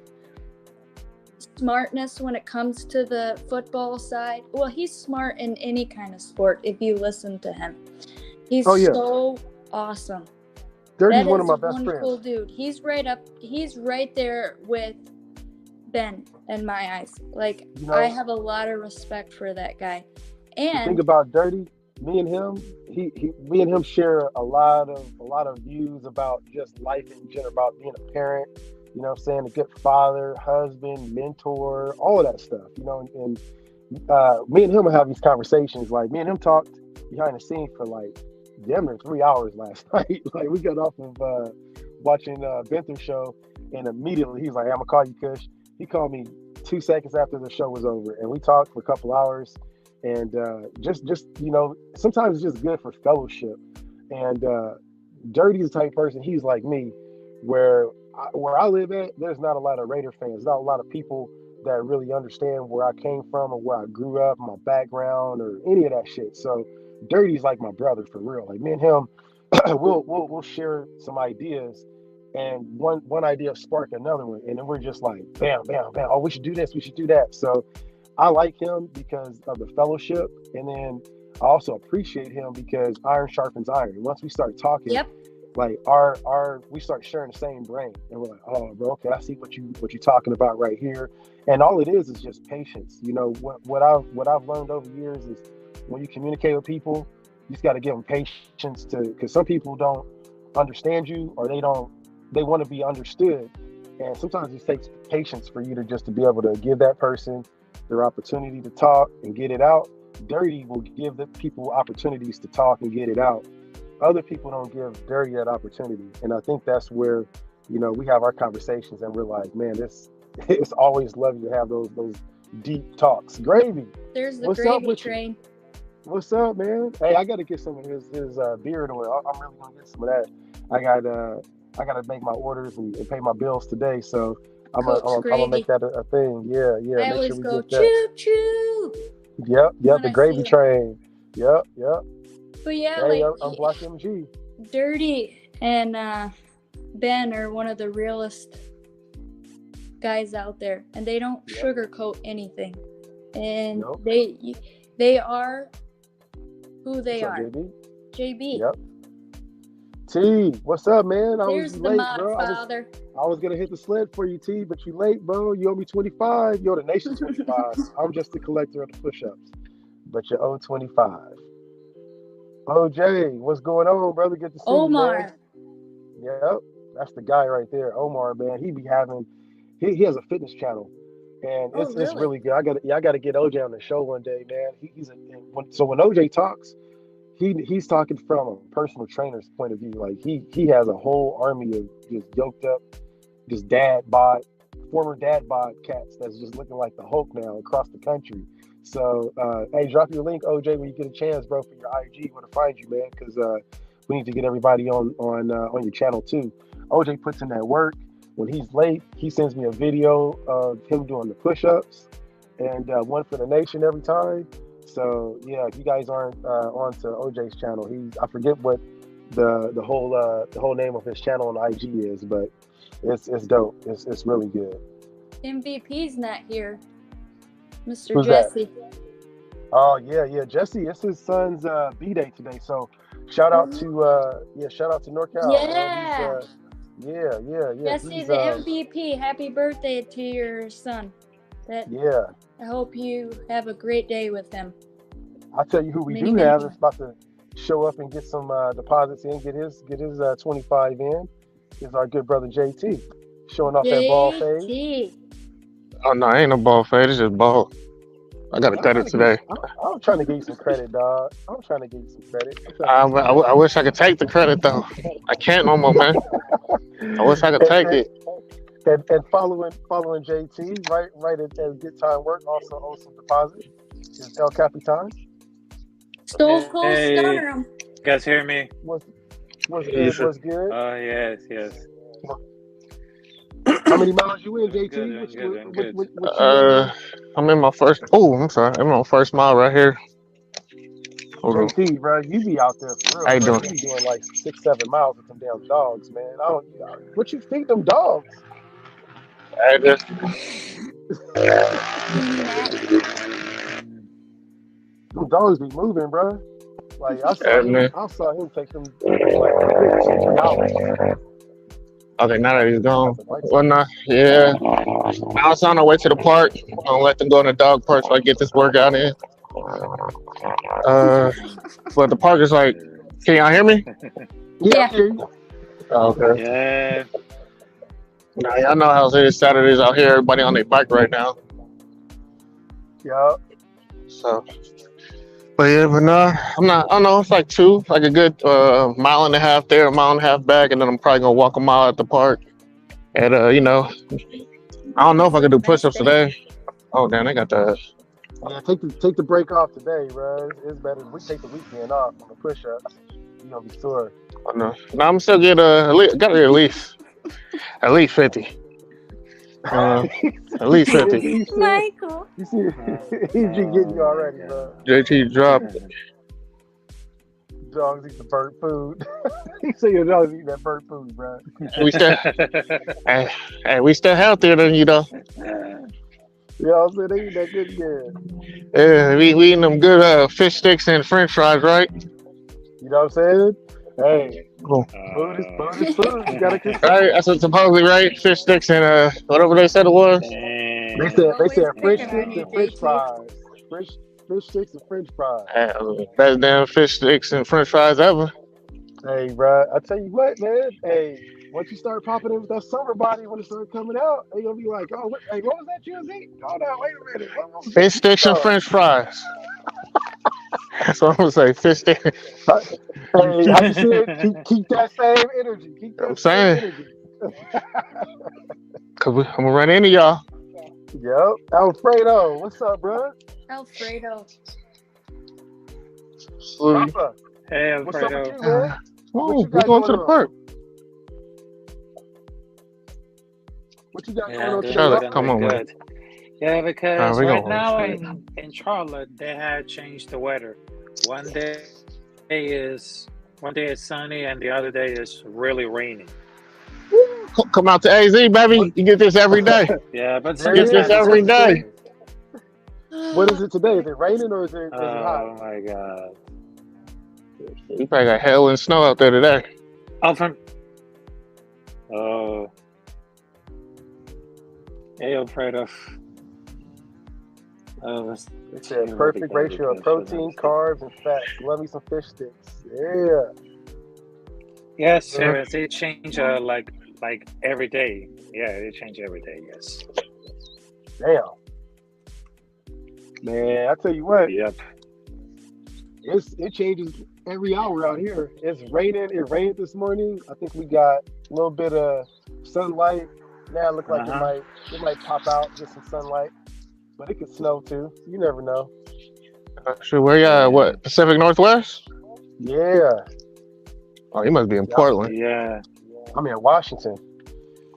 smartness when it comes to the football side. Well, he's smart in any kind of sport if you listen to him. He's so awesome. Dirty's one of my best friends. Cool dude. He's right there with Ben in my eyes. Like, I have a lot of respect for that guy. And the thing about Dirty, me and him share a lot of views about just life in general, about being a parent. A good father, husband, mentor, all of that stuff, and me and him will have these conversations. Like, me and him talked behind the scenes for like damn near 3 hours last night. Like, we got off of watching Bentham show, and immediately he's like, hey, I'm gonna call you, Kush. He called me 2 seconds after the show was over, and we talked for a couple hours, and just sometimes it's just good for fellowship. And Dirty's the type of person, he's like me, where I live at, there's not a lot of Raider fans, not a lot of people that really understand where I came from or where I grew up, my background, or any of that shit. So Dirty's like my brother for real. Like, me and him, we'll share some ideas, and one idea sparked another one, and then we're just like bam, bam, bam. Oh, we should do this, we should do that. So I like him because of the fellowship, and then I also appreciate him because iron sharpens iron. Once we start talking, like we start sharing the same brain, and we're like, oh, bro, okay, I see what you're talking about right here. And all it is just patience. What I've learned over the years is when you communicate with people, you just got to give them patience because some people don't understand you, or they want to be understood, and sometimes it takes patience for you to be able to give that person their opportunity to talk and get it out. Dirty will give the people opportunities to talk and get it out. Other people don't give Dirty that opportunity. And I think that's where, we have our conversations and we're like, man, it's always lovely to have those deep talks. Gravy. There's the gravy train. What's up, man? Hey, I got to get some of his beard oil. I'm really going to get some of that. I got to make my orders and pay my bills today. So I'm gonna make that a thing. Yeah. I always go choo choo. Yep. The gravy train. Yep. But yeah, I'm Black MG. Dirty and Ben are one of the realest guys out there, and they don't sugarcoat anything. And they are who they are. JB. Yep. T, what's up, man? There's the late, bro. Father. I was gonna hit the sled for you, T, but you late, bro. You owe me 25. You owe the nation 25. I'm just the collector of the push-ups, but you owe 25. OJ, what's going on, brother? Good to see Omar. you, man. Yep, that's the guy right there, Omar, man. He has a fitness channel, and Oh, it's really? really good. I got to get OJ on the show one day, man. So when OJ talks, he's talking from a personal trainer's point of view. Like he has a whole army of just yoked up, just former dad bod cats that's just looking like the Hulk now across the country. So hey, drop your link, OJ, when you get a chance, bro, for your IG. Where to find you, man? Because we need to get everybody on your channel too. OJ puts in that work. When he's late, he sends me a video of him doing the push-ups and one for the nation every time. So yeah, if you guys aren't onto OJ's channel, I forget what the whole name of his channel on IG is, but it's dope. It's really good. MVP's not here, Mr. Who's that? Jesse. Oh yeah, Jesse. It's his son's B-day today. So shout out to NorCal. Yeah. Man. Yeah. Jesse, He's, the MVP. Happy birthday to your son. yeah. I hope you have a great day with him. I'll tell you who we Many, do many have. more. It's about to show up and get some deposits in, get his 25 in. Is our good brother JT showing off that ball fade. JT. Oh no, ain't no ball fade. It's just ball. I got to cut it today. I'm trying to give you some credit, dog. I'm trying to give you some credit. I wish I could take the credit though. I can't no more, man. I wish I could take it. And following JT, right at Good Time Work, also owes some deposit. Is El Capitan. Stone Cold Hey. Stunner him. You guys hear me? Was good. Was good. Oh, yes. How many miles you in, JT? Doing good. What you I'm in my first. Oh, I'm sorry. I'm in my first mile right here. Hold on. JT, bro, you be out there for real. How you bro. doing? You be doing like 6-7 miles with them damn dogs, man. What you feed them dogs? I just, Them dogs be moving, bro. Like I Yeah, man. saw him take them like 3 hours. okay, now that he's gone. Well, nah, yeah. I was on our way to the park. I'm gonna let them go in the dog park so I get this workout in. But the park is like, can y'all hear me? Yeah. Oh, okay. Yeah. Now y'all know how it is Saturdays out here. Everybody on their bike right now. Yeah. So, but yeah, but no, I'm not. I don't know. It's like a good mile and a half there, a mile and a half back, and then I'm probably gonna walk a mile at the park. And I don't know if I can do push-ups today. Oh damn, they got the. Yeah, take the break off today, bro. It's better if we take the weekend off on the push-ups. You gonna be sore. Oh, no, I'm still get gotta get at least 50. At least 50. Michael. You see, he's getting you already, bro. JT dropped. Dogs eat the bird food. He said your dogs eat that bird food, bro. We still, hey, we still healthier than you though. You know what I'm saying? They eat that good. Yeah, we eating them good fish sticks and French fries, right? You know what I'm saying? Hey, Cool. food is food. You gotta consume. Right, that's what supposedly right. Fish sticks and whatever they said it was. They said Always French picking sticks on you, and French JT. fries. Fish sticks and French fries. Best damn fish sticks and French fries ever. Hey, bro, I tell you what, man. Hey, once you start popping in with that summer body, when it starts coming out, they gonna be like, oh, what was that you was eating? Hold on, wait a minute. What was Fish sticks and Oh. French fries. That's what I'm gonna say. Fish sticks. Hey, how you see it? Keep that same energy. Keep that I'm same saying. energy. Cause I'm gonna run into y'all. Yep. Alfredo, what's up, bro? Alfredo. Papa, Hey, what's up with Alfredo. you, man? Oh, you we're got going to going the on? park. What you got going Yeah, on doing today? Charlotte, good, come on, doing man. good. Yeah, because we right gonna now understand. in Charlotte they had changed the weather. One day is sunny and the other day is really rainy. Come out to AZ, baby. You get this every day. Yeah, but There Get it this is. sometimes every it's day. What is it today? Is it raining or is it Oh hot? my god. You probably got hail and snow out there today. Alfred. Oh. Hey, Alfredo. It's a perfect ratio of protein, carbs, and fats. Love me some fish sticks. Yeah. Yes, sir. They change like every day. Yeah, they change every day. Yes. Damn. Man, I tell you what, Yep. it changes every hour out here. It's raining. It rained this morning. I think we got a little bit of sunlight. Now it look like Uh-huh. it might pop out, get some sunlight. But it could snow too. You never know. Sure, where you at? Yeah. What, Pacific Northwest? Yeah. Oh, you must be in Yeah. Portland. Yeah. I'm in Washington.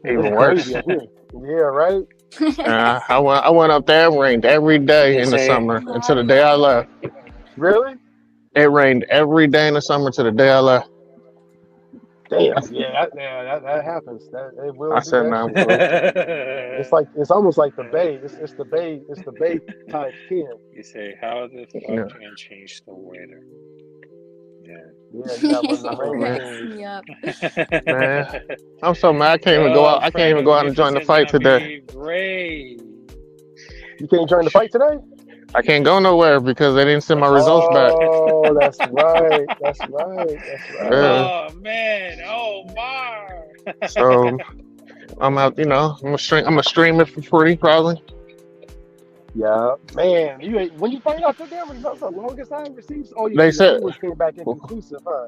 Even It's worse. crazy up here. Yeah, right? I went up there. It rained every day They in the say, summer until the day I left. Really? It rained every day in the summer to the day I left. Damn. That happens. That it will I do said, that man, shit. It's almost like the Bay. It's the Bay. It's the Bay times 10. you say, how the fuck yeah. you can change the weather? Yeah. Yeah, you got one of the rain man. Cracks kings. me up. Man, I'm so mad. I can't even go Oh, out. I can't even go out and join the Magnificent's fight gonna today. be great. You can't join the fight today? I can't go nowhere because they didn't send my results back. Oh, that's right. That's right. That's right. Yeah. Oh man, oh Mar. So I'm out. You know, I'm gonna stream it for free probably. Yeah, man. When you find out the damn results, the longest I ever seen. Oh, They the said other ones came back inconclusive, huh?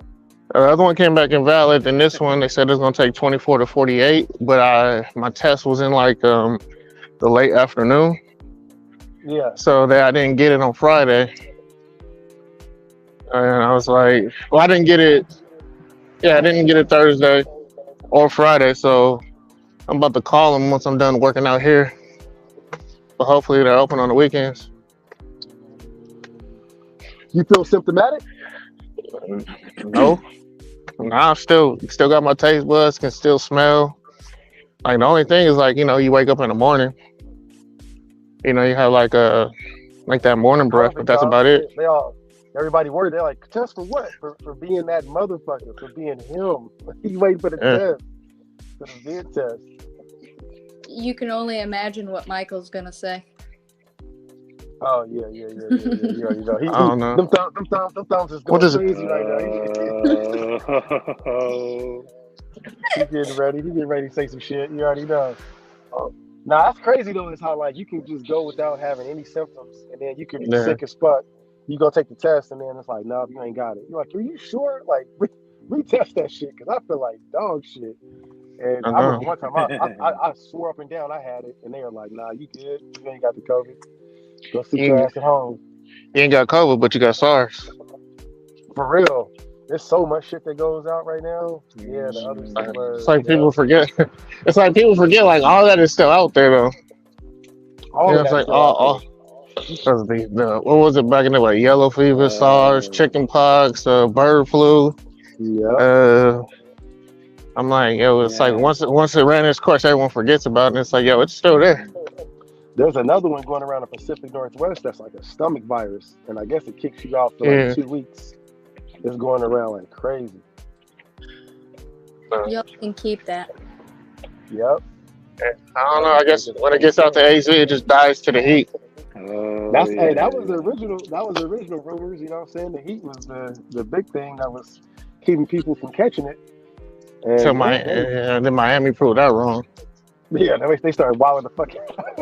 the other one came back invalid, and this one they said it's gonna take 24 to 48. But my test was in like the late afternoon, Yeah. so that I didn't get it on Friday. And I was like, well, I didn't get it. Yeah, I didn't get it Thursday or Friday, so I'm about to call them once I'm done working out here. But hopefully they're open on the weekends. You feel symptomatic? No, I still got my taste buds, can still smell. Like the only thing is like, you know, you wake up in the morning, you know, you have like that morning breath, but that's about it. Everybody worried. They're like, test for what? For being that motherfucker, for being him. You waiting for the Yeah. test, for the vid test. You can only imagine what Michael's gonna say. Oh yeah. You already know. I don't know. Them thumbs is What going is it? crazy right now. He getting ready. He getting ready to say some shit. You already know. Now that's crazy though. Is how like you can just go without having any symptoms, and then you can be Yeah. sick as fuck. You go take the test, and then it's like, no, you ain't got it. You're like, are you sure? Like, retest that shit, because I feel like dog shit. And I I know. remember one time I swore up and down I had it, and they were like, nah, you good. You ain't got the COVID. Go sit your ass at home. You ain't got COVID, but you got SARS. For real. There's so much shit that goes out right now. Yeah, the other stuff. It's like people forget. It's like people forget. Like all that is still out there though. All You know, of it's that like still out there. because the what was it back in the like yellow fever, SARS, chicken pox, bird flu. Yeah. I'm like, yo, it's Yeah. like once it ran its course, everyone forgets about it. And it's like, yo, it's still there. There's another one going around the Pacific Northwest that's like a stomach virus, and I guess it kicks you off for Yeah. like 2 weeks. It's going around like crazy. Y'all can keep that. Yep. I don't know. I guess when it gets out to AZ, it just dies to the heat. Oh, That's yeah. that was the original rumors, you know what I'm saying? The heat was the big thing that was keeping people from catching it. And So then Miami proved that wrong. yeah, they started wilding the fuck out.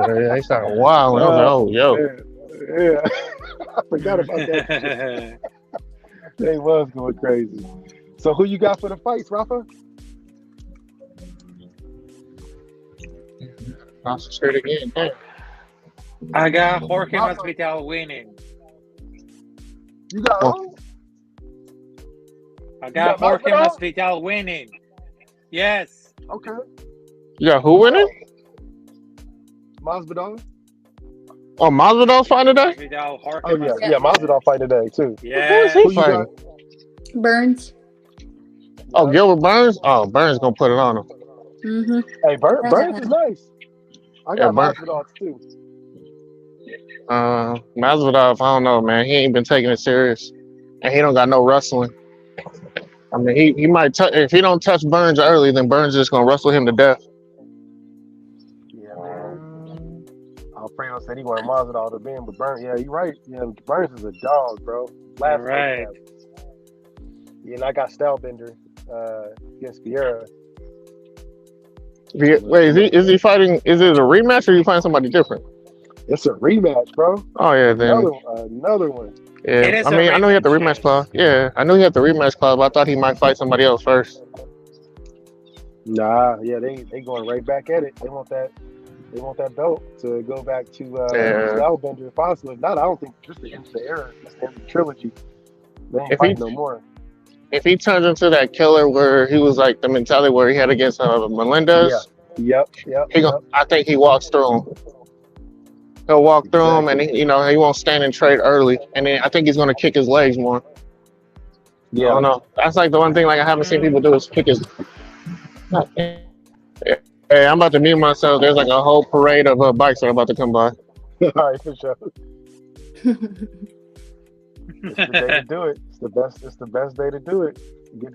They started wilding. I was like, oh, yo. Yeah. I forgot about that. They was going crazy. So who you got for the fights, Rafa? Concentrate again. Damn. I got Jorge Masvidal winning. You got who? I got got Jorge Masvidal? Masvidal winning. Yes. Okay. You got who winning? Masvidal? Oh, Masvidal's fighting today? Masvidal, Jorge Oh yeah, Masvidal. yeah. Masvidal fight today too. Who is Yeah. he Who you fighting? got? Burns. Oh, Gilbert Burns? Oh, Burns gonna put it on him. Mm-hmm. Hey, Burns is nice. I Yeah, got Masvidal too. Masvidal, I don't know, man. He ain't been taking it serious, and he don't got no wrestling. I mean, he might touch if he don't touch Burns early, then Burns is just gonna wrestle him to death. Yeah, man. Alfredo said he wanted Masvidal to win, but Burns, yeah, you're right. Yeah, Burns is a dog, bro. Last Right. fight. Yeah, and I got Stylebender against Vieira. Wait, is he fighting? Is it a rematch or you find somebody different? It's a rematch, bro. Oh yeah, then Another one. yeah. It is I a mean, I know he had the rematch, rematch clause. yes. Yeah, I knew he had the rematch clause, but I thought he might fight somebody else first. Nah, yeah, they going right back at it. They want that belt to go back to Yeah. Stylebender if possible. If not, I don't think just the end of the era, just the end of the trilogy. They ain't If he fighting no more. if he turns into that killer where he was like the mentality where he had against Yeah. Melendez, Yep. I think he walks through him. He'll walk through him, and Exactly. he won't stand and trade early, and then I think he's gonna kick his legs more. I Yeah. don't know. That's like the one thing like I haven't seen people do is kick his. Hey, I'm about to mute myself. There's like a whole parade of bikes that are about to come by. All right, for sure. It's the day to do it. It's the best. It's the best day to do it.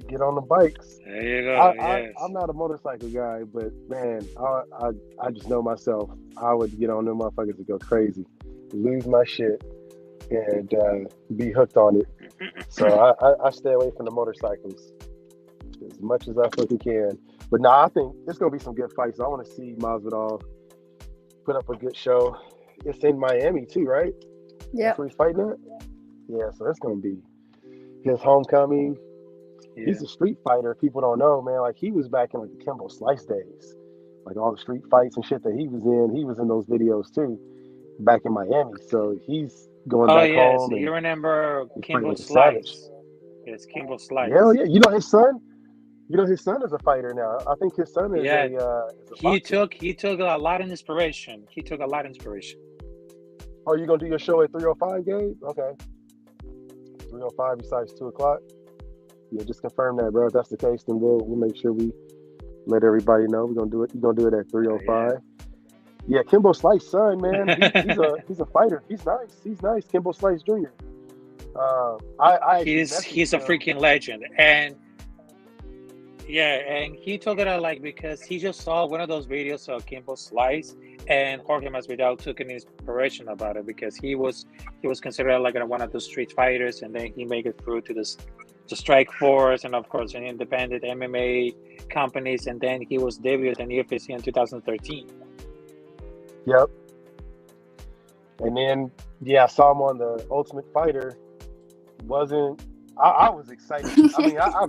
Get on the bikes. There you go. Yes. I'm not a motorcycle guy, but man, I just know myself. I would get on them motherfuckers and go crazy, lose my shit, and be hooked on it. So I stay away from the motorcycles as much as I fucking can. But nah, I think it's gonna be some good fights. I want to see Masvidal put up a good show. It's in Miami too, right? Yeah. That's where he's fighting at. Yeah, so it's gonna be his homecoming. Yeah. He's a street fighter. People don't know, man. Like he was back in like the Kimbo Slice days, like all the street fights and shit that he was in. He was in those videos too, back in Miami. So he's going Oh back yes, home you and remember he's fighting Kimbo like a savage. Slice? Yes, Kimbo Yeah, Slice. yeah. You know his son. You know his son is a fighter now. I think his son is Yeah, a he boxer. took a lot of inspiration. He took a lot of inspiration. Oh, you gonna do your show at 3:05, Gabe? Okay, 3:05 besides 2 o'clock. Yeah, just confirm that, bro. If that's the case, then we'll make sure we let everybody know. We're gonna do it. You're gonna do it at 3:05. Yeah, Kimbo Slice son, man. He's a fighter. He's nice. He's nice. Kimbo Slice Jr. I actually He's messaged a him. freaking legend, and and he took it out like because he just saw one of those videos of Kimbo Slice, and Jorge Masvidal took an inspiration about it because he was considered like one of the street fighters, and then he made it through to the Strike Force, and of course an independent MMA companies, and then he was debuted in UFC in 2013. Yep. And then I saw him on the Ultimate Fighter. Wasn't I was excited. I mean, I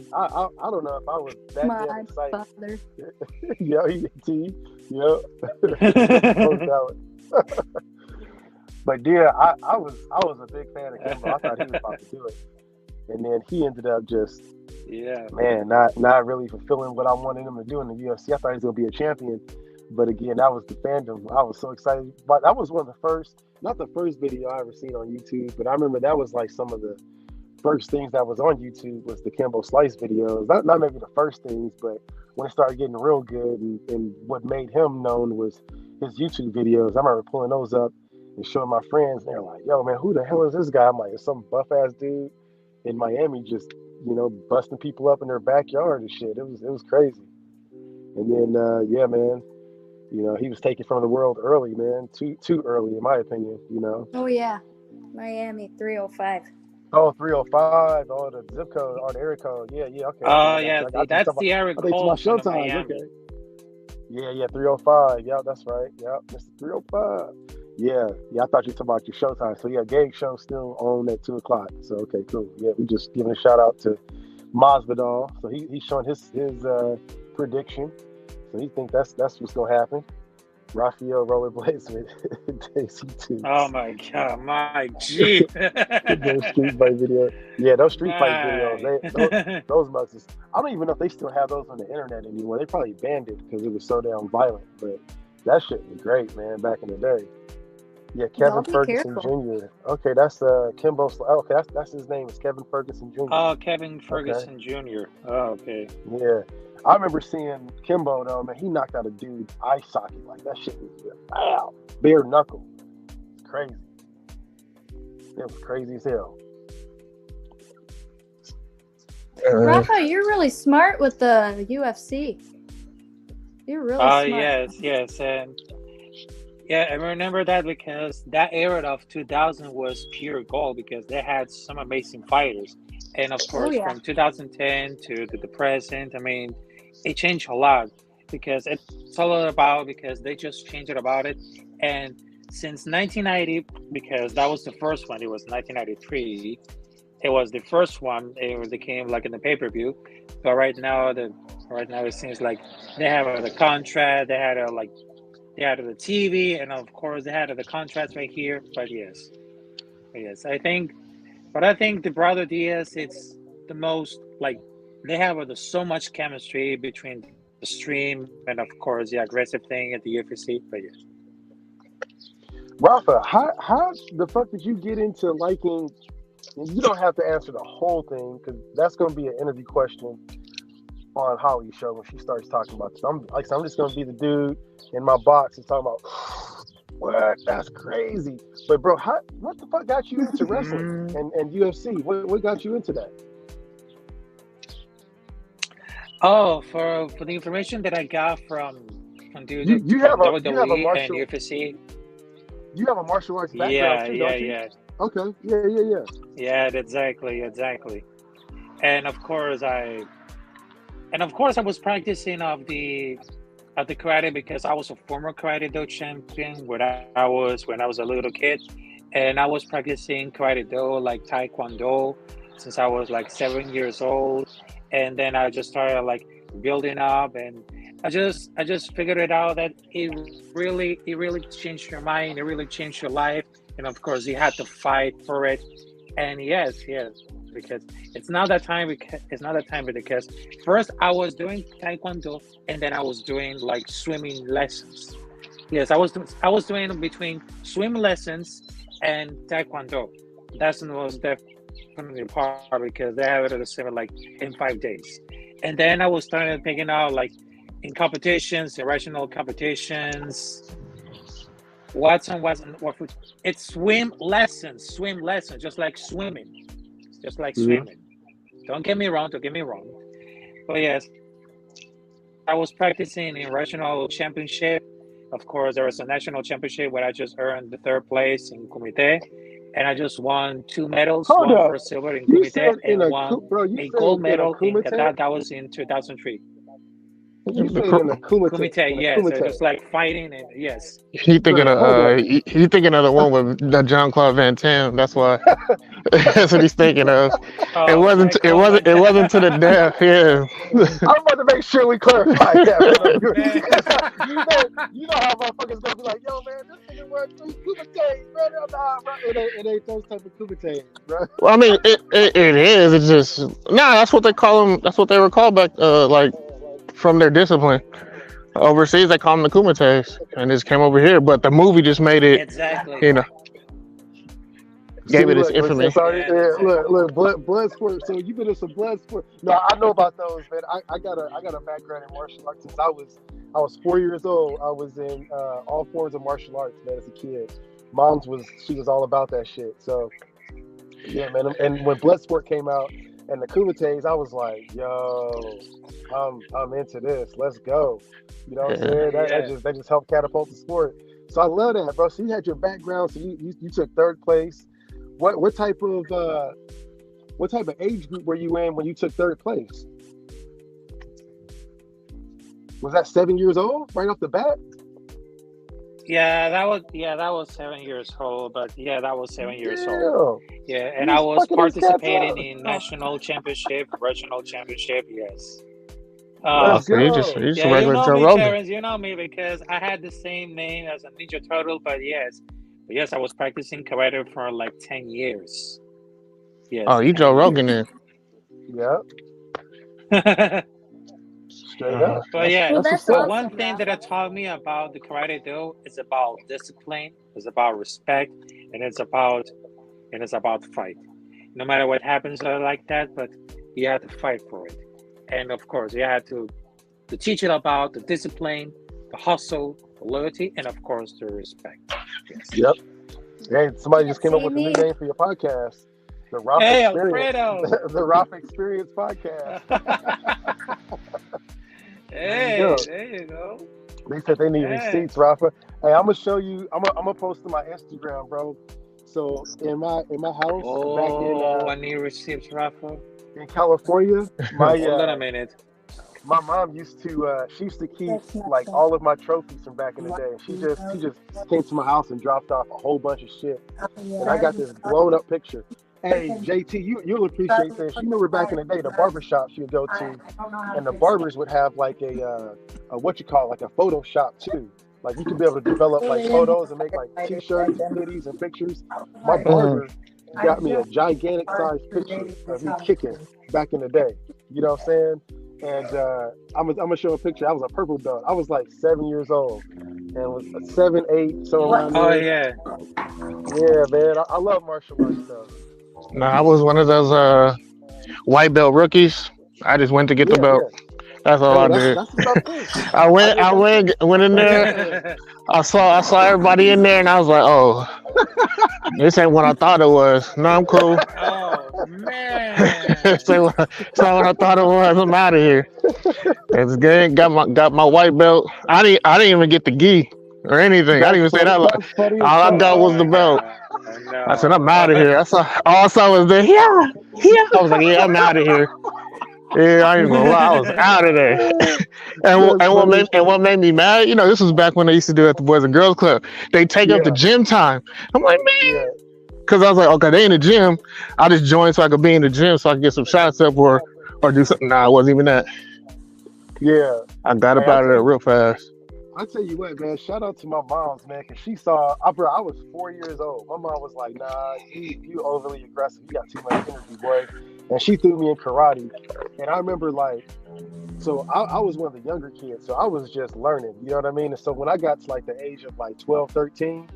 don't know if I was that My damn excited. father. Yeah, yep. But yeah, I was a big fan of Kimbo. I thought he was about to do it, and then he ended up just man, not really fulfilling what I wanted him to do in the UFC. I thought he was gonna be a champion, but again, that was the fandom. I was so excited. But that was one of the first, not the first video I ever seen on YouTube, but I remember that was like some of the first things that was on YouTube was the Kimbo Slice videos. Not maybe the first things, but when it started getting real good, and what made him known was his YouTube videos. I remember pulling those up and showing my friends, and they're like, "Yo, man, who the hell is this guy?" I'm like, "It's some buff ass dude in Miami, just busting people up in their backyard and shit." It was crazy. And then yeah, man, he was taken from the world early, man, too early in my opinion. Oh yeah, Miami 305. Oh, 305. Oh, the zip code or the area code. Yeah, okay. Oh I got you. yeah, I got you. that's the area I think it's my code from the showtime. Miami. Okay. Yeah, 305. Yeah, that's right. Yeah, Mr. 305. Yeah. I thought you were talking about your showtime. So yeah, Gabe's show still on at 2 o'clock. So okay, cool. Yeah, we just giving a shout out to Masvidal. So he's showing his prediction. So he think that's what's gonna happen. Raphael rollerblades with Daisy Toots. Oh my god, my G. Those street fight videos. Yeah, those street fight videos. Those mugs. I don't even know if they still have those on the internet anymore. They probably banned it because it was so damn violent. But that shit was great, man, back in the day. Yeah, Kevin Ferguson Jr. Okay, that's Kimbo. Okay, that's his name. It's Kevin Ferguson Jr. Oh, Kevin Ferguson Jr. Oh, okay. Yeah. I remember seeing Kimbo though, man. He knocked out a dude's eye socket. Like that shit was bare knuckle. It's crazy. It was crazy as hell. Rafa, you're really smart with the UFC. You're really smart. Yes, and I remember that because that era of 2000 was pure gold because they had some amazing fighters, and of course from 2010 to the present, I mean, it changed a lot. because it's all about because they just changed it about it. And since 1990, because that was the first one, it was 1993. It was the first one. It became like in the pay-per-view. But right now it seems like they have the contract. They had the TV, and of course they had the contracts right here. But yes, I think the brother Diaz, it's the most like they have so much chemistry between the stream and of course the aggressive thing at the UFC. But yes. Rafa, how the fuck did you get into liking? You don't have to answer the whole thing because that's going to be an interview question on Holly's show when she starts talking about this. I'm just going to be the dude in my box and talking about what? That's crazy. But bro, what the fuck got you into wrestling and UFC? What got you into that? Oh, for the information that I got from you have a WWE and UFC. You have a martial arts background too, don't you? Yeah. Okay. Yeah. Yeah, exactly. And of course I was practicing of the karate because I was a former karate do champion when I was a little kid, and I was practicing karate do like taekwondo since I was like 7 years old, and then I just started like building up, and I just figured it out that it really changed your mind, it really changed your life, and of course you had to fight for it, and yes, because it's not that time because first I was doing taekwondo and then I was doing like swimming lessons. Yes, I was doing between swim lessons and taekwondo. That's the most definitely part because they have it the same like in 5 days. And then I was starting picking out like in competitions, irrational competitions. What it's swim lessons, just like swimming. Don't get me wrong. But yes, I was practicing in regional championship. Of course, there was a national championship where I just earned the 3rd place in Kumite, and I just won 2 medals, one for silver in Kumite and one a gold medal in Qatar. That was in 2003. You said in a Kumite, yes. So just like fighting, and yes. He thinking of the one with John Claude Van Damme. That's why. That's what he's thinking of. Oh, it wasn't to the death. Yeah. I'm about to make sure we clarify that. You know how motherfuckers gonna be like, yo man, this nigga works Kumite, bro. It ain't those type of Kumite, bro. Well, I mean, it is. It's just that's what they call them. That's what they were called back, like from their discipline. Overseas, they call them the Kumites, and this came over here. But the movie just made it, exactly. Gave it its infamy. Look, blood sport. So you've been in some blood sport. No, I know about those, man. I got a background in martial arts since I was 4 years old. I was in all forms of martial arts, man, as a kid. Mom's was all about that shit. So yeah, man. And when blood sport came out and the Kumites, I was like, yo, I'm into this. Let's go. You know what I'm saying? That just helped catapult the sport. So I love that, bro. So you had your background. So you took 3rd place. What type of age group were you in when you took 3rd place? Was that 7 years old right off the bat? Yeah, that was 7 years old. But yeah, that was 7 years old. Yeah, and I was participating in national championship, regional championship. Yes. You just you regular know Joe me, Rogan. Terrence. You know me because I had the same name as a Ninja Turtle. But yes, I was practicing karate for like 10 years. Yes. Oh, you Joe Rogan then? Yeah. Straight up. But yeah, that's awesome, one thing that it taught me about the karate do is about discipline, it's about respect, and it's about fight. No matter what happens like that, but you have to fight for it. And of course, you had to teach it about the discipline, the hustle, the loyalty, and of course, the respect. Yes. Yep. Hey, somebody just came up with a new name for your podcast. The Rafa Experience. Alfredo. The Rafa Experience podcast. Hey, there you go. They said they need receipts, Rafa. Hey, I'm gonna show you. I'm gonna post to my Instagram, bro. So in my house, back in I need receipts, Rafa. In California, my hold on a minute. my mom used to she used to keep That's not like fun. all of my trophies from back in the day. She just came to my house and dropped off a whole bunch of shit, and I got this blown up picture. Hey JT, you'll appreciate this. You remember back in the day the barber shops you'd go to, and the barbers would have like a what you call it, like a Photoshop too. Like you could be able to develop like photos and make like T-shirts and hoodies and pictures. My Mhm. barber got me a gigantic size picture of me kicking back in the day. You know what I'm saying? And I'm gonna show a picture. I was a purple belt. I was like 7 years old, and it was a 7, 8, so around Oh there. yeah. Yeah, man, I love martial arts though. No, I was one of those white belt rookies. I just went to get the Yeah, belt. yeah. That's all Hey, I that's did. that's what's up too. I I went, did I that went, too. went in there. I saw everybody in there, and I was like, "Oh, this ain't what I thought it was." No, I'm cool. Oh man. It's not what I thought it was. I'm out of here. It's good. Got my white belt. I didn't even get the gi or anything. I didn't That's even say funny. that. That's funny as All I fuck, got Oh was bro. the my belt. god. I said, I'm No. out of here. All I saw was the yeah, yeah. I was like, yeah, I'm out of here. Yeah, I ain't gonna lie, I was out of there. And That's and what funny made as and fuck. what made me mad, this was back when they used to do it at the Boys and Girls Club. They take up the Yeah, gym time. I'm like, man, yeah, because I was like, okay, they in the gym. I just joined so I could be in the gym so I could get some shots up or do something. Nah, it wasn't even that. yeah. I got Hey, up out of there real fast. I tell you what, man. Shout out to my mom's man, cause she saw. Bro, I was 4 years old. My mom was like, "Nah, you overly aggressive. You got too much energy, boy." And she threw me in karate. And I remember like, so I was one of the younger kids, so I was just learning. You know what I mean? And so when I got to like the age of like 12, 13,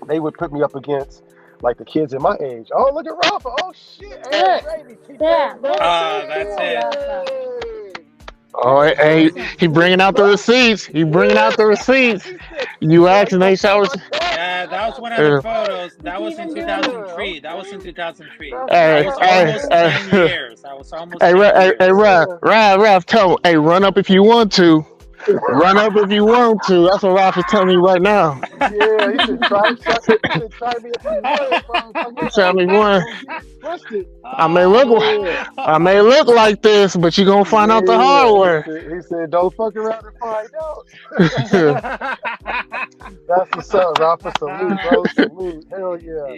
they would put me up against like the kids in my age. Oh, look at Rafa. Oh shit. Hey, Look, baby, keep yeah, that that's Oh, rolling. so that's cool, it. Rafa. Oh, That's hey, awesome. he bringing out the receipts. He bringing out the receipts. He You said, "I asking go they pop showers? my cat." Yeah, that was one of the Uh, photos. That was in Even doing it. Yeah, 2003. That was in okay. 2003. That's That what's hey, was up, hey, almost man. 10 hey, years. That was almost hey, 10 years. Yeah. Raph, tell him, hey, run up if you want to. Run up if you want to. That's what Raph is telling me right now. Yeah, he said he said try me if you want, He motherfucker. tell Hey, me one. don't get it twisted. I may look, Yeah, I may look like this, but you gonna find out the hard yeah. He way. said don't fuck around and find out. That's what's up, Rafa. Salute, bro. Salute. Hell yeah.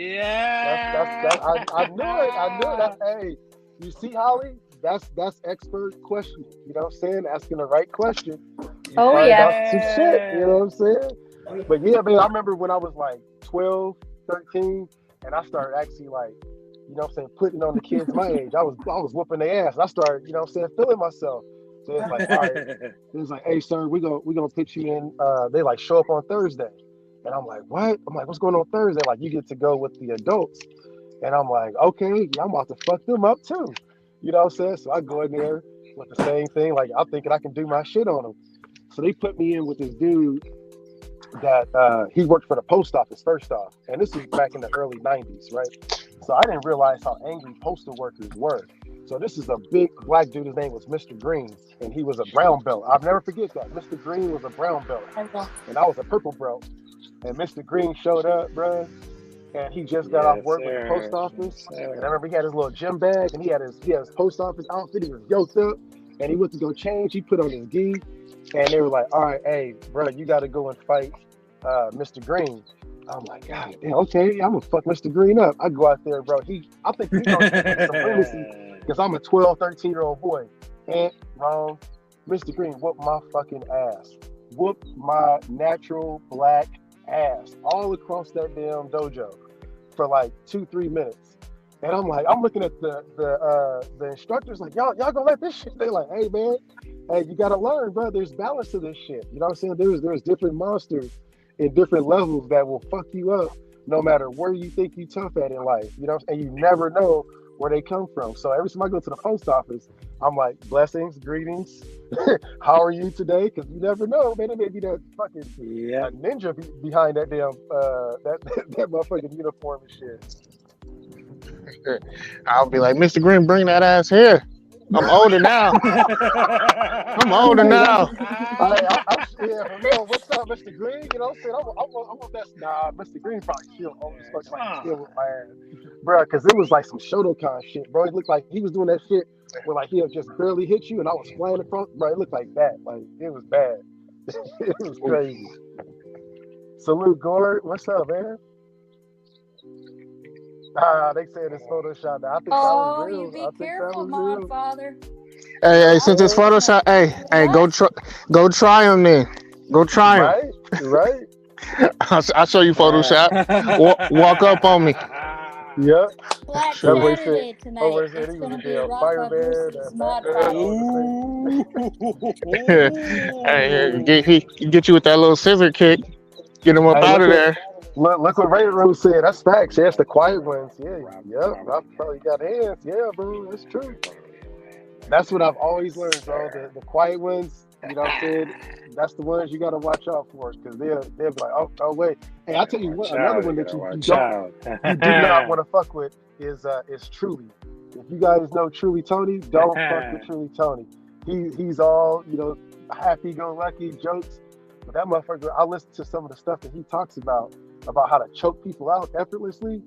That's that. Yeah. I knew it. I knew it. Hey, you see, Holly? That's expert questioning. You know what I'm saying? Asking the right question, you Oh find yeah. out some shit. You know what I'm saying? But yeah, man, I remember when I was like 12, 13, and I started actually like, you know what I'm saying, putting on the kids my age. I was whooping their ass. And I started, you know what I'm saying, feeling myself. So it's like, all right, it's like, hey sir, we gonna put you in they like show up on Thursday. And I'm like, what? I'm like, what's going on Thursday? Like you get to go with the adults. And I'm like, okay, yeah, I'm about to fuck them up too. You know what I'm saying? So I go in there with the same thing, like I'm thinking I can do my shit on them. So they put me in with this dude that he worked for the post office first off, and this was back in the early '90s, right? So I didn't realize how angry postal workers were. So this is a big black dude. His name was Mr. Green, and he was a brown belt. I'll never forget that. Mr. Green was a brown belt, and I was a purple belt. And Mr. Green showed up, bruh, and he just got off Yes, work with the post sir. Yes, office. And I sir. remember he had his little gym bag, and he had his post office outfit. He was yoked up, and he went to go change. He put on his gi, and they were like, "All right, hey, bro, you got to go and fight Mr. Green." I'm like, God damn, okay, I'm gonna fuck Mr. Green up. I go out there, bro. I think he thought he was white supremacy because I'm a 12, 13-year-old boy. And wrong. Mr. Green whooped my fucking ass. Whooped my natural black ass all across that damn dojo for like 2, 3 minutes. And I'm like, I'm looking at the instructors like, y'all gonna let this shit? They like, hey man, hey, you gotta learn, bro. There's balance to this shit. You know what I'm saying? There's different monsters in different levels that will fuck you up no matter where you think you tough at in life. You know, and you never know where they come from. So every time I go to the post office, I'm like, blessings, greetings. How are you today? Because you never know, man. It may be that fucking Yeah. ninja behind that damn that motherfucking uniform and shit. I'll be like, Mr. Green, bring that ass here. I'm older now. I'm older Hey, that's now. yeah, for real. What's up, Mr. Green? You know what I'm saying? I'm that. Nah, Mr. Green probably still old as fuck, like still with my ass, bro. Because it was like some Shotokan shit, bro. It looked like he was doing that shit where like he'll just barely hit you, and I was flying in front. Bro, it looked like that. Like it was bad. It was crazy. Salute Gord, what's up, man? They said it's Photoshop. I think that was Oh, real. you be I think that careful, was Mod real. Father. Hey, since it's Photoshop, hey, go try them then. Go try them. Right. I'll show you Photoshop. Walk up on me. Yep. Black Sure. That boy Saturday said, tonight. boy said It's he was gonna a be damn Rafa fireman. versus That Mod background Father. Hey, he get you with that little scissor kick. Get him up Hey, out of there. look what Raider Room said. That's facts. Yes, the quiet ones. Yeah, yep. I probably got hands. Yeah, bro, that's true. That's what I've always learned, bro. The quiet ones, you know what I'm saying? That's the ones you got to watch out for because they'll be like, oh wait. Hey, I tell you what, another one that you do not want to fuck with is Truly. If you guys know Truly Tony, don't fuck with Truly Tony. He's all happy go lucky jokes, but that motherfucker. I listen to some of the stuff that he talks about how to choke people out effortlessly.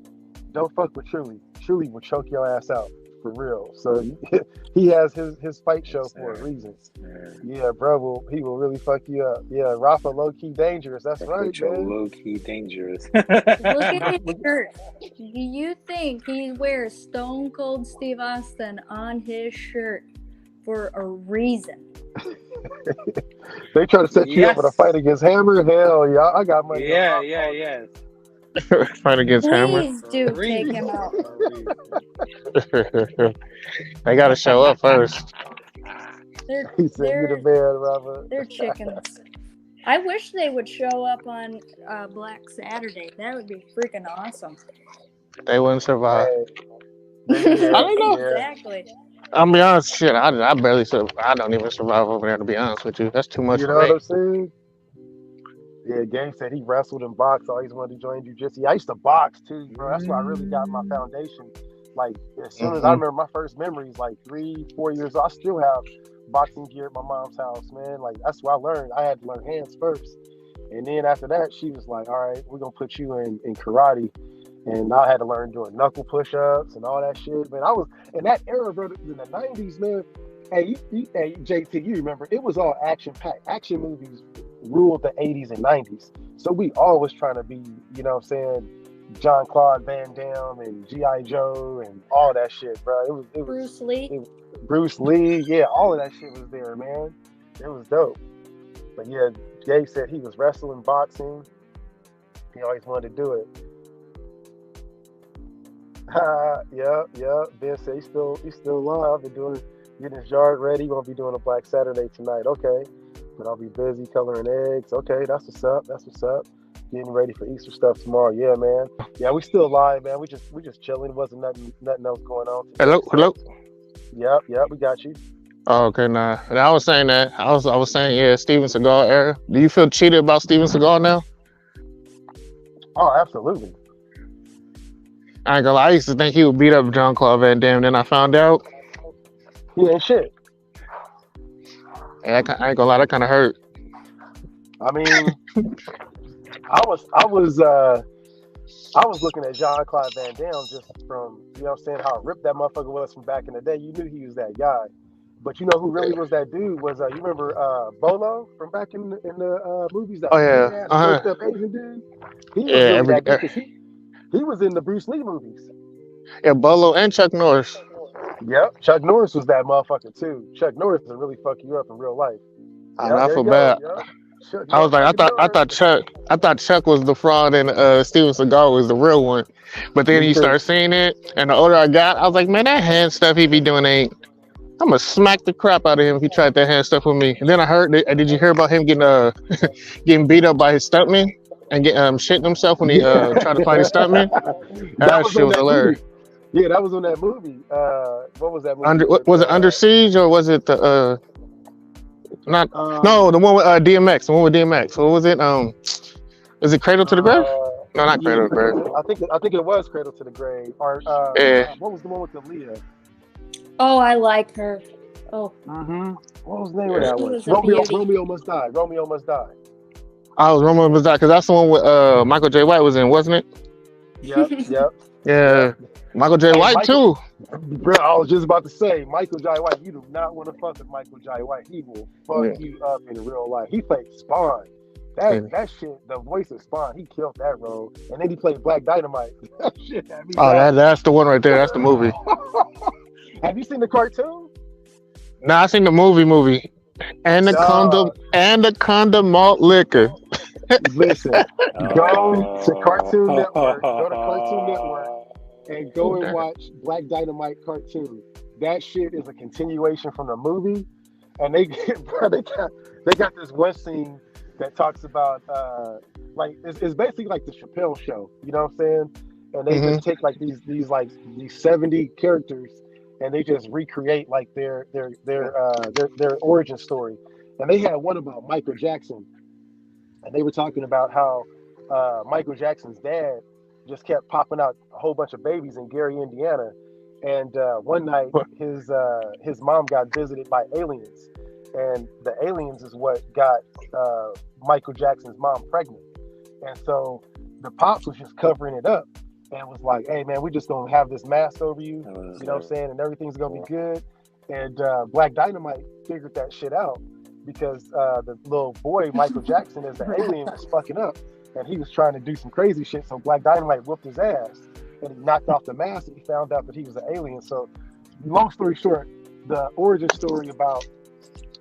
Don't fuck with Truly. Truly will choke your ass out. For real. So he has his fight show for a reason. Yeah, bro, he will really fuck you up. Yeah, Rafa low key dangerous. That's right, man. Low key dangerous. Look at his shirt. Do you think he wears Stone Cold Steve Austin on his shirt for a reason? They try to set you up with a fight against Hammer. Hell yeah, I got money. Yeah. Fight against Hammer. Please do take him out. They got to show up first. He said, "You the man, Robert." They're chickens. I wish they would show up on Black Saturday. That would be freaking awesome. They wouldn't survive. Hey, I don't know. Exactly. I'll be honest, shit. I barely survive. I don't even survive over there. To be honest with you, that's too much You for know me. what I'm saying? Yeah, Gang said he wrestled and boxed. Always wanted to join jiu-jitsu. I used to box too, bro. That's where I really got my foundation. Like as soon as I remember my first memories, like 3-4 years old, I still have boxing gear at my mom's house, man. Like that's what I learned. I had to learn hands first, and then after that, she was like, "All right, we're gonna put you in karate." And I had to learn doing knuckle push-ups and all that shit. Man, I was in that era, bro, in the 90s, man. Hey, hey, JT, you remember, it was all action-packed. Action movies ruled the 80s and 90s. So we always trying to be, you know what I'm saying, Jean-Claude Van Damme and G.I. Joe and all that shit, bro. It was Bruce Lee. Bruce Lee, yeah, all of that shit was there, man. It was dope. But yeah, Gabe said he was wrestling, boxing. He always wanted to do it. Yeah. Ben said he's still alive and getting his yard ready. He's gonna be doing a Black Saturday tonight. Okay, but I'll be busy coloring eggs. Okay, that's what's up. Getting ready for Easter stuff tomorrow. Yeah, man. Yeah, we still alive, man. We just chilling. Wasn't nothing else going on today. Hello. Yep. We got you. Oh, okay, nah. And I was saying that. I was saying, yeah, Steven Seagal era. Do you feel cheated about Steven Seagal now? Oh, absolutely. I ain't gonna lie, I used to think he would beat up Jean-Claude Van Damme, then I found out he ain't shit. I ain't gonna lie, that kind of hurt. I mean, I was looking at Jean-Claude Van Damme just from, you know what I'm saying, how ripped that motherfucker was from back in the day. You knew he was that guy. But you know who really was that dude was, you remember Bolo from back in the movies? That ass up Asian dude? He was really that dude because he was in the Bruce Lee movies. Yeah, Bolo and Chuck Norris. Yep, Chuck Norris was that motherfucker too. Chuck Norris will really fuck you up in real life. I feel bad. Yep. I was like, I thought Chuck was the fraud and Steven Seagal was the real one. But then you start seeing it, and the older I got, I was like, man, that hand stuff he be doing I'm gonna smack the crap out of him if he tried that hand stuff with me. And then I heard, did you hear about him getting beat up by his stuntman and shitting himself when he tried to fight his stuntman? That shit was hilarious. Yeah, that was on that movie. What was that movie? Was it Under Siege or was it the no, the one with DMX. The one with DMX. What was it? Is it Cradle to the Grave? No, not Cradle to the Grave. I think it was Cradle to the Grave. Or what was the one with the Leah? Oh, I like her. Oh. What was the name of that one? Romeo Must Die. Romeo Must Die. I was Romeo Must Die because that's the one with Michael J. White was in, wasn't it? Yep. Yeah, Yep. Michael J. Hey, White Michael, too. bro, I was just about to say, Michael Jai White. You do not want to fuck with Michael Jai White. He will fuck Yeah, you up in real life. He played Spawn. yeah. That shit, the voice of Spawn, he killed that role. And then he played Black Dynamite. That shit had me Oh, dying. that's the one right there. That's the movie. Have you seen the cartoon? Nah, I seen the movie. Dog, Anaconda malt liquor. listen, go to Cartoon Network. Go to Cartoon Network Oh. and Oh go and damn. watch Black Dynamite cartoon. That shit is a continuation from the movie, and they bro, they got this one scene that talks about like it's basically like the Chappelle show. You know what I'm saying? And they Hmm. just take like these 70 characters and they just recreate like their origin story. And they had one about Michael Jackson, and they were talking about how Michael Jackson's dad just kept popping out a whole bunch of babies in Gary, Indiana, and one night his mom got visited by aliens, and the aliens is what got Michael Jackson's mom pregnant, and so the pops was just covering it up and was like, "Hey man, we just gonna have this mask over you, you know what I'm saying, and everything's gonna be good." And Black Dynamite figured that shit out because the little boy Michael Jackson as the alien was fucking up, and he was trying to do some crazy shit. So Black Dynamite whooped his ass, and he knocked off the mask, and he found out that he was an alien. So, long story short, the origin story about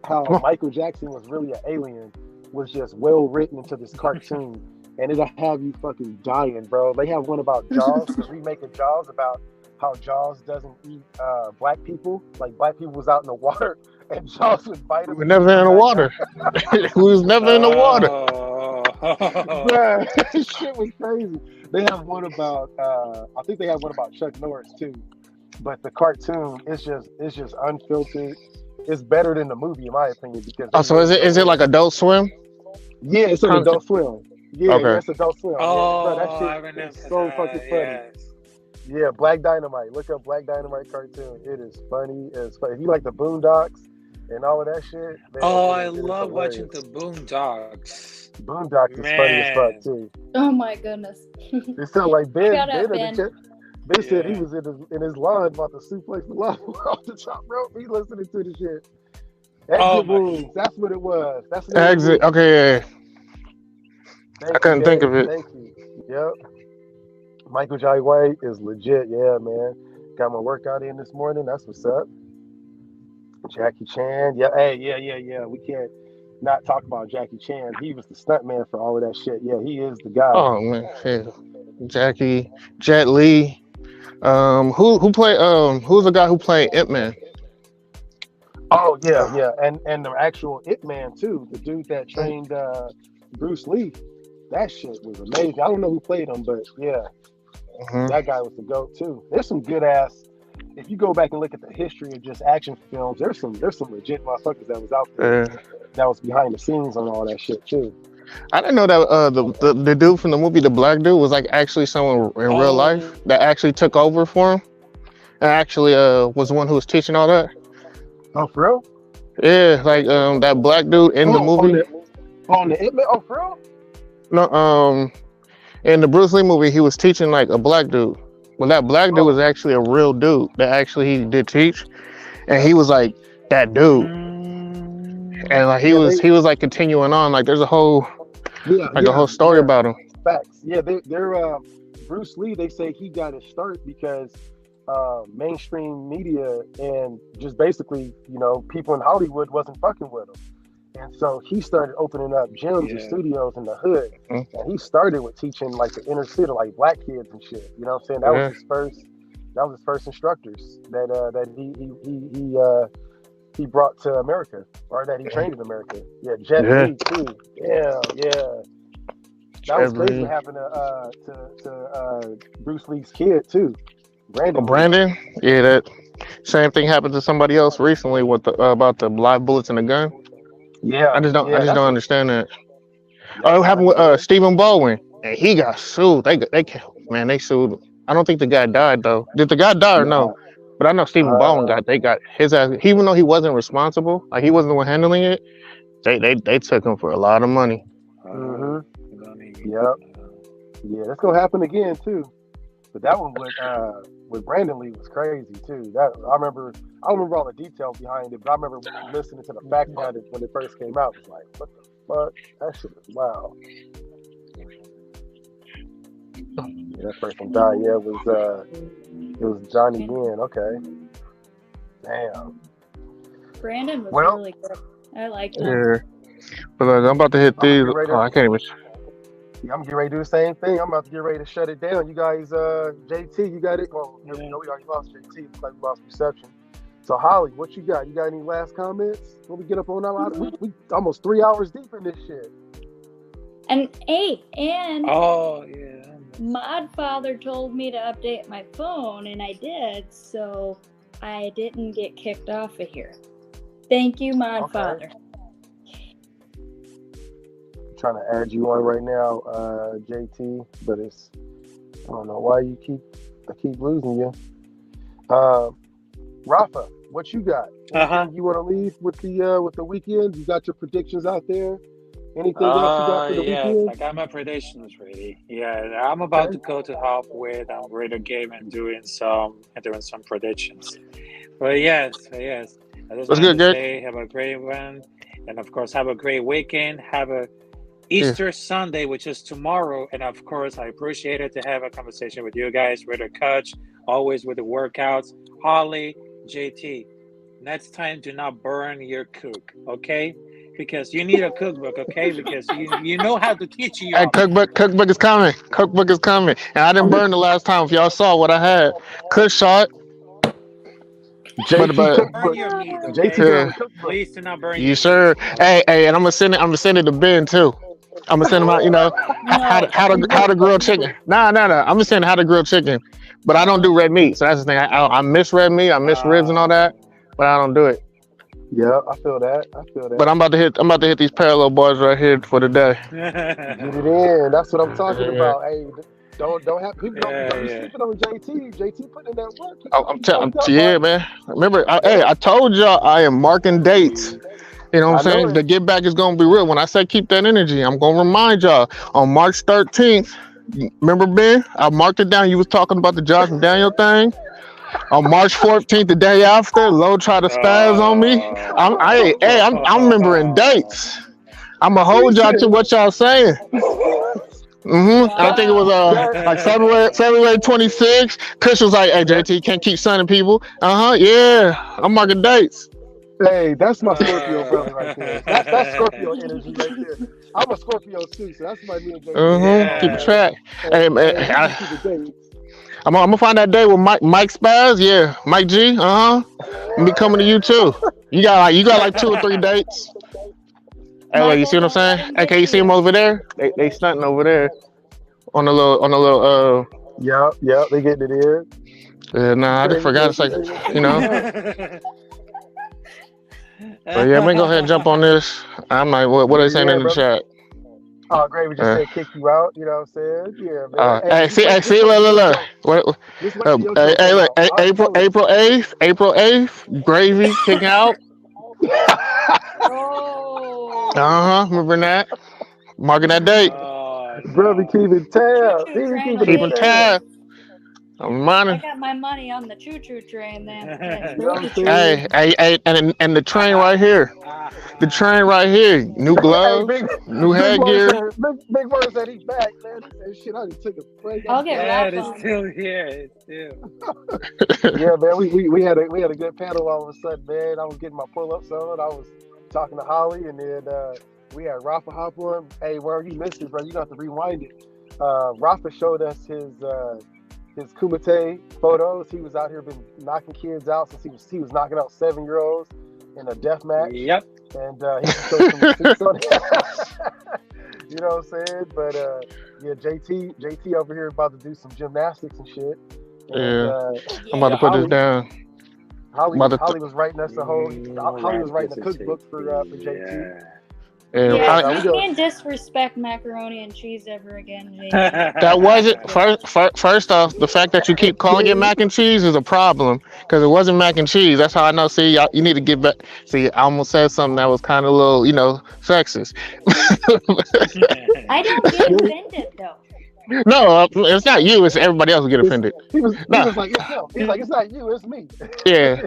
how Come on. Michael Jackson was really an alien was just well written into this cartoon, and it'll have you fucking dying, bro. They have one about Jaws, the remake of Jaws, about how Jaws doesn't eat black people. Like black people was out in the water, and Jaws would bite We them were and eat never them in the back water. We was never in the water. Oh. Bruh, this shit was crazy. They have one about I think they have one about Chuck Norris too. But the cartoon it's just unfiltered. It's better than the movie in my opinion because Oh, they so really is go it like in. Adult Swim? Yeah, it's on Kind of. Adult Swim. Yeah, Okay. it's Adult Swim. Yeah, bro, that Oh, shit I is remember so fucking that. funny. Yes. Yeah, Black Dynamite. Look up Black Dynamite cartoon. It is funny as fuck. If you like the Boondocks and all of that shit, man, Oh, it I is love watching hilarious. the Boondocks. Boondocks is funny as fuck Man. too. Oh my goodness. It sounds like I Ben. got Ben up, in the Ben. chat. Ben said he Yeah. was in his lawn about to suplex the lawn off the top rope. He listening to the shit. Oh Exit my. wounds. That's what it was. That's the name of the Exit. movie. Okay, yeah. I Thank you, couldn't think Dave. of it. Thank you. Yep. Michael Jai White is legit. Yeah, man. Got my workout in this morning. That's what's up. Jackie Chan. Yeah. Hey. Yeah. We can't not talk about Jackie Chan. He was the stunt man for all of that shit. Yeah, he is the guy. Oh man, yeah. Jackie, Jet Li. Who played who's the guy who played Ip Man? Oh yeah. And the actual Ip Man too. The dude that trained Bruce Lee. That shit was amazing. I don't know who played him, but yeah, Hmm. that guy was the GOAT too. There's some good ass. If you go back and look at the history of just action films, there's some legit motherfuckers that was out there that was behind the scenes on all that shit too. I didn't know that the dude from the movie, the black dude, was like actually someone in real life Oh. that actually took over for him and actually was the one who was teaching all that. Oh, for real? Yeah, like that black dude in the Oh, movie. on the Ip Man. Oh, for real? No, in the Bruce Lee movie, he was teaching like a black dude. Well, that black dude Oh, was actually a real dude that actually he did teach, and yeah, he was like that dude, and like he yeah. was he was like continuing on. Like there's a whole story Yeah. about him. Facts. Yeah, they're Bruce Lee. They say he got his start because mainstream media and just basically, people in Hollywood wasn't fucking with him, and so he started opening up gyms and Yeah. studios in the hood, Mhm. and he started with teaching like the inner city, like black kids and shit. You know what I'm saying? Yeah. That was his first instructors that he brought to America, or that he trained in America. Yeah, Jet Yeah. Li too. Yeah. That was Jet crazy Li. what happened to Bruce Lee's kid too, Brandon Lee. Brandon, yeah, that same thing happened to somebody else recently with about the live bullets in the gun. Yeah, I just that's don't understand that. yep, Oh, it happened with yeah. Stephen Baldwin, and he got sued. They sued him. I don't think the guy died though. Did the guy die or no? Nah, But I know Stephen Baldwin uh, they got his ass. Even though he wasn't responsible, like he wasn't the one handling it, they took him for a lot of money. mhm, Money. yep, yeah. That's gonna happen again too. But that one with Brandon Lee was crazy too. That I don't remember all the details behind it, but I remember listening to the fact behind it when it first came out. It was like, what the fuck? That shit is wow. Yeah, that first one died. Yeah, it was Johnny Yen. Okay. Damn. Brandon was Well, really good. I liked him. Yeah. But look, I'm about to hit I'm gonna these. get ready Oh, to. I can't even. Yeah, I'm getting ready to do the same thing. I'm about to get ready to shut it down. You guys, JT, you got it. Well, we already lost JT. Looks like we lost reception. So Holly, what you got? You got any last comments? When we get up on our, we almost 3 hours deep in this shit. And Oh yeah. Modfather told me to update my phone, and I did, so I didn't get kicked off of here. Thank you, Modfather. Okay. Trying to add you on right now, JT, but I don't know why I keep losing you. Rafa, what you got? Anything you want to leave with the weekend? You got your predictions out there? Anything else you got for the Yes, weekend? I got my predictions ready. Yeah, I'm about to go to help with Raider game and doing some predictions. But yes. I just That's wanted good, to good. say have a great one, and of course have a great weekend. Have a Yeah. Easter Sunday, which is tomorrow, and of course I appreciate it to have a conversation with you guys, with the coach, always with the workouts. Holly, JT, next time do not burn your cook, okay? Because you need a cookbook, okay? Because you know how to teach you. Hey, cookbook is coming. Cookbook is coming. And I didn't burn the last time. If y'all saw what I had, Kush saw it. JT But Burn cookbook. your meat, JT okay? got yeah, a cookbook. Please do not burn you your sure? meat. Hey, and I'm gonna send it to Ben too. I'm gonna send him out. You know how No. to grill chicken. Nah. I'm gonna send how to grill chicken. But I don't do red meat, so that's the thing. I miss red meat. I miss ribs and all that, but I don't do it. Yeah, I feel that. But I'm about to hit these parallel boys right here for the day. Get it in. That's what I'm talking Yeah. about. Hey, don't have people don't be Yeah. sleeping on JT. JT putting in that work. Yeah, man. Remember, I told y'all I am marking dates. You know what I'm I know saying? The it. get back is gonna be real. When I say keep that energy, I'm gonna remind y'all on March 13th. Remember, Ben? I marked it down. You was talking about the Josh McDaniel thing. On March 14th, the day after, Low tried to spaz on me. I'm remembering dates. I'm gonna hold y'all to what y'all saying. And I think it was Wow. like February 26th. Kush was like, "Hey JT, you can't keep signing people." Yeah, I'm marking dates. Hey, that's my Scorpio brother right there. That's Scorpio energy right there. I'm a Scorpio too, so that's my me and JT. Keep a Yeah. track. Hey, Hey, man, we just keep the dates. I'm gonna find that day with Mike Spaz. Yeah, Mike G. Me coming to you too. You got like 2 or 3 dates. Hey, look, you see Michael, what I'm don't let saying? him Hey, get can you to see them you. over there? They stunting over there on the little. Yeah, they getting it in. Nah, I just forgot. It's like, you know. But yeah, we go ahead and jump on this. I'm like, what are they saying Yeah, in the brother. chat? Oh, great. We just Uh, said kick you out. You know what I'm saying? Yeah, man. Hey, hey, just wait see, till your look. show. What, Just wait till your show hey, come look, out. I'm April telling you. 8th, Gravy kicking out. Oh. Remember that? Marking that date. Oh Brother no. keeping tab. Choo-choo He be train keeping will it Keeping take you. tab. tab. I'm I running. got my money on the choo-choo train then. Yeah, You know what the I'm train. saying? Hey, and the train right here. The train right here. New Hey, gloves, new Big Word headgear. said, Big Word said he's back, man. He said, shit, I just took a break. I'll I'm get back. Yeah, Ralph it's on. still here. It's still. Yeah, man, we had a good panel all of a sudden, man. I was getting my pull-ups on. I was talking to Holly, and then we had Rafa hop on. Hey, where you missed it, bro? You got to rewind it. Rafa showed us his Kumite photos. He was out here been knocking kids out since he was knocking out 7-year-olds in a death match. Yep. And he showed some receipts on it. You know what I'm saying? But yeah, JT over here about to do some gymnastics and shit. And Yeah. I'm about to put this Holly, down. Holly was writing us the whole. Holly was writing a cookbook for JT. Yeah, Yeah, you can't disrespect macaroni and cheese ever again, JT. that wasn't first off. The fact that you keep calling it mac and cheese is a problem because it wasn't mac and cheese. That's how I know. See, you need to get back. See, I almost said something that was kind of a little, sexist. I don't get offended though. No, it's not you. It's everybody else who get It's, offended. he No, was like, it's him. He's like, it's not you, it's me. yeah.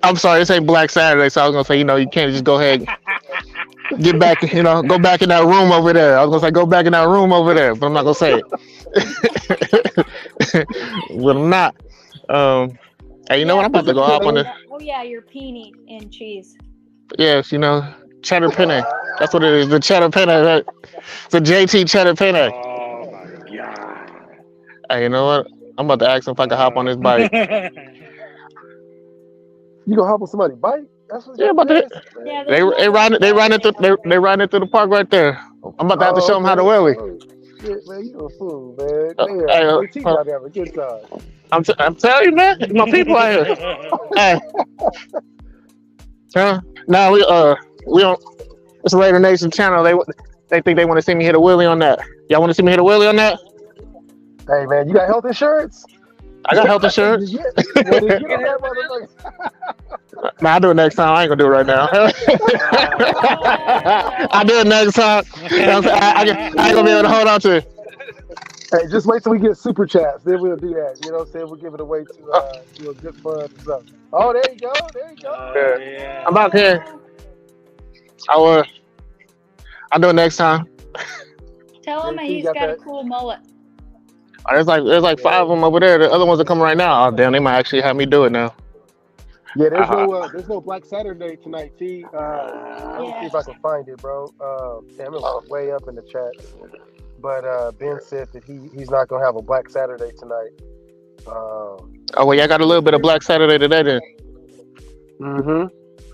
I'm sorry, this ain't Black Saturday, so I was gonna say, you can't just go ahead, get back, go back in that room over there. I was gonna say, go back in that room over there, but I'm not gonna say it. But I'm not. Um, hey, you know what? Yeah, I'm about to go hop on peanut. the, Oh yeah, your peony and cheese. yes, cheddar penne. That's what it is, the cheddar penne. Right? It's a JT cheddar penne. Oh my god. Hey, you know what? I'm about to ask him if I can hop on this bike. You gonna hop on somebody's bike? That's what Yeah, your about to. parents, Yeah, man. They there's they no riding Black they riding through Saturday. they riding through the park right there. I'm about to have to Oh, show them how to okay. wheelie. Oh, shit, man, you a fool, man. Hey, Damn, JT got to have a good time. I'm telling you, man, my people out here. Hey, now we on it's Raider Nation channel. They think they want to see me hit a wheelie on that. Y'all want to see me hit a wheelie on that? Hey, man, you got health insurance? I got health insurance. Well, then get on that motherfucker. Nah, I'll do it next time. I ain't gonna do it right now. I'll do it next time. I ain't gonna be able to hold on to it. Hey, just wait till we get super chats. Then we'll do that. You know what I'm saying? We'll give it away to a good fund or something. Oh, there you go. There you go. Yeah. I'm out here. I'll do it next time. Tell him JT he's got got a that. cool mullet. There's like 5 of them over there. The other ones are coming right now. Oh damn, they might actually have me do it now. Yeah, there's no Black Saturday tonight, T. Let me see if I can find it, bro. Damn, it was way up in the chat. But Ben said that he's not gonna have a Black Saturday tonight. Oh well, yeah, I got a little bit of Black Saturday today then.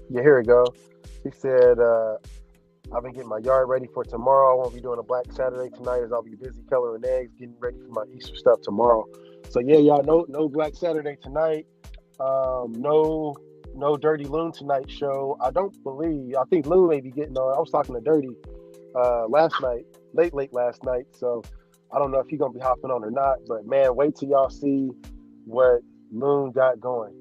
Yeah, here we go. He said, I've been getting my yard ready for tomorrow. I won't be doing a Black Saturday tonight as I'll be busy coloring eggs, getting ready for my Easter stuff tomorrow. So yeah, y'all, no Black Saturday tonight. No Dirty Loon tonight show. I think Loon may be getting on. I was talking to Dirty last night, late last night. So I don't know if he's gonna be hopping on or not. But man, wait till y'all see what Loon got going.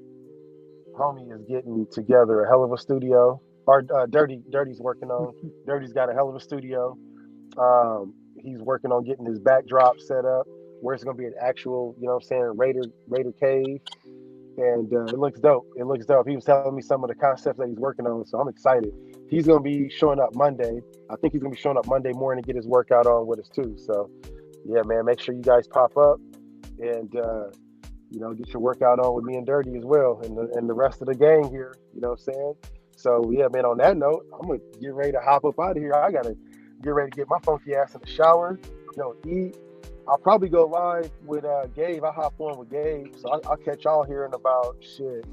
Homie is getting together a hell of a studio. Or Dirty's working on. Dirty's got a hell of a studio. He's working on getting his backdrop set up where it's gonna be an actual, you know what I'm saying, Raider cave. And it looks dope. He was telling me some of the concepts that he's working on, so I'm excited. He's gonna be showing up Monday. I think he's gonna be showing up Monday morning to get his workout on with us too. So yeah, man, make sure you guys pop up and get your workout on with me and Dirty as well, and the rest of the gang here. You know what I'm saying? So yeah, man. On that note, I'm gonna get ready to hop up out of here. I gotta get ready to get my funky ass in the shower. Eat. I'll probably go live with Gabe. I'll hop on with Gabe. So I'll catch y'all here in about 2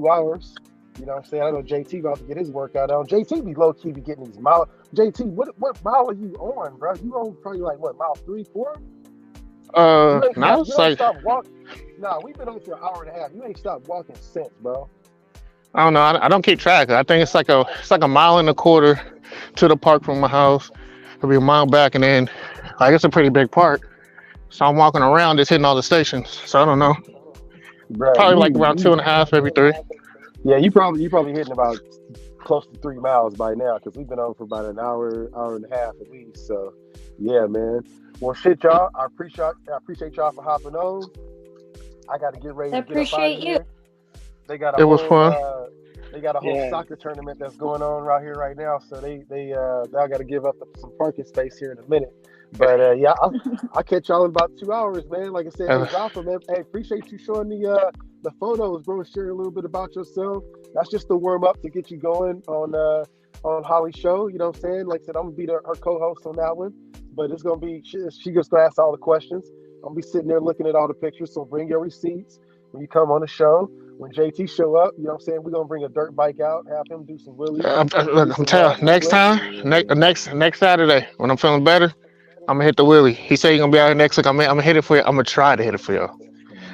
hours. You know what I'm saying? I know JT about to get his workout on. JT be low key be getting these miles. JT, what mile are you on, bro? You on probably like what, mile 3, 4? Now it's like stop walking. Nah, we've been on for an hour and a half. You ain't stopped walking since, bro. I don't know. I don't keep track. I think it's like a mile and a quarter to the park from my house. It'll be a mile back, and then it's a pretty big park. So I'm walking around, just hitting all the stations. So I don't know. Bro, probably like around 2.5, maybe 3. Yeah, you probably hitting about close to 3 miles by now because we've been on for about an hour and a half at least. So yeah, man. Well, shit, y'all. I appreciate y'all for hopping on. I got to get ready. Appreciate you. They got was fun. They got a whole soccer tournament that's going on right here right now. So they got to give up some parking space here in a minute. But yeah, I'll catch y'all in about 2 hours, man. Like I said, hey, Jaffa, man. Hey, appreciate you showing the photos, bro, and sharing a little bit about yourself. That's just the warm up to get you going on Holly's show. You know what I'm saying? Like I said, I'm gonna be her co-host on that one. But it's gonna be she just gonna ask all the questions. I'm gonna be sitting there looking at all the pictures. So bring your receipts when you come on the show. When JT show up, you know what I'm saying? We're gonna bring a dirt bike out, have him do some wheelies. I'm telling next Saturday when I'm feeling better, I'm gonna hit the wheelie. He said he's gonna be out here next week. I'm gonna hit it for you. I'm gonna try to hit it for you.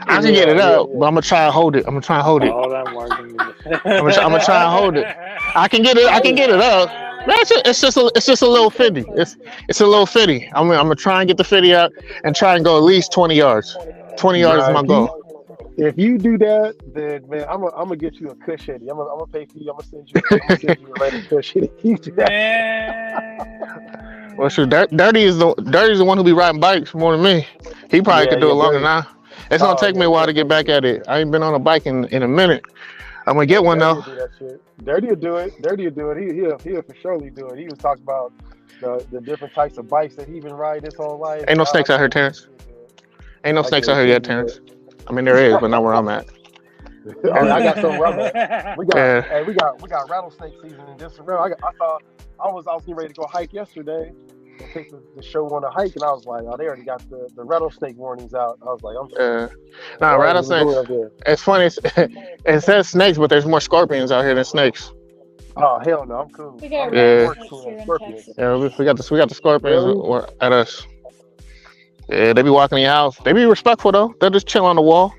I can get it up, but I'm gonna try and hold it. I'm gonna try and hold it. All that working. I'm gonna try and hold it. I can get it up. It's just a little 50. It's a little 50. I'm gonna try and get the 50 out and try and go at least 20 yards. 20 yards is my goal. If you do that, then man, I'm gonna get you a Kush hoodie. I'm gonna pay for you. I'm gonna send you a Raider Kush hoodie. You do that. Well, shoot, Dirty's the one who be riding bikes more than me. He probably could do it longer Dirty. than I. It's gonna take me a while to get back at it. I ain't been on a bike in a minute. I'm gonna get one Dirty though. will do that shit. Dirty will do it. Dirty will do it. He'll for surely do it. He was talking about the different types of bikes that he been riding his whole life. Ain't no snakes out here, Terrence. Ain't no snakes out here yet, Terrence. I mean, there is, but not where I'm at. I got some rubber. We got Yeah. hey, we got rattlesnake season in this round. I was getting ready to go hike yesterday and take the show on a hike, and I was like, oh, they already got the rattlesnake warnings out. I was like, Nah, rattlesnakes. It's funny. It says snakes, but there's more scorpions out here than snakes. Oh hell no, I'm cool. We got Yeah. rattlesnakes here in Texas. Yeah, we got the scorpions Really? at us. Yeah, they be walking in your house. They be respectful though. They'll just chill on the wall.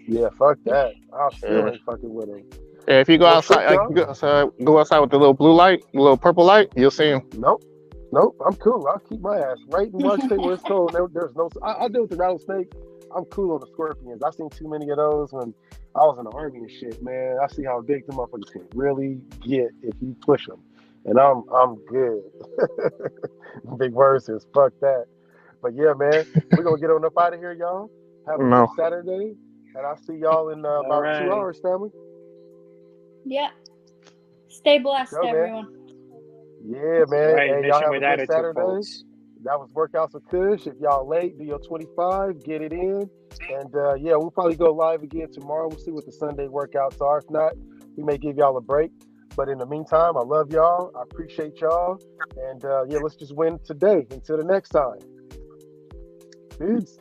Yeah, fuck that. I still ain't fucking with them. Yeah, if you go Well, outside, shit, like, go outside with the little blue light, the little purple light, you'll see them. Nope, I'm cool. I'll keep my ass right in one state where it's cold. There's no. I deal with the rattlesnake. I'm cool on the scorpions. I've seen too many of those when I was in the army and shit, man. I see how big them motherfuckers can really get if you push them, and I'm good. Big words is fuck that. But yeah, man, we're gonna get on up out of here, y'all. Have a good Saturday, and I'll see y'all in about 2 hours, family. Yeah. Stay blessed, Go, man. everyone. Yeah, man. Right, Hey, y'all have a with good attitude, Saturday. folks. That was Workouts with Kush. If y'all late, do your 25, get it in. And yeah, we'll probably go live again tomorrow. We'll see what the Sunday workouts are. If not, we may give y'all a break. But in the meantime, I love y'all. I appreciate y'all. And yeah, let's just win today. Until the next time. Peace.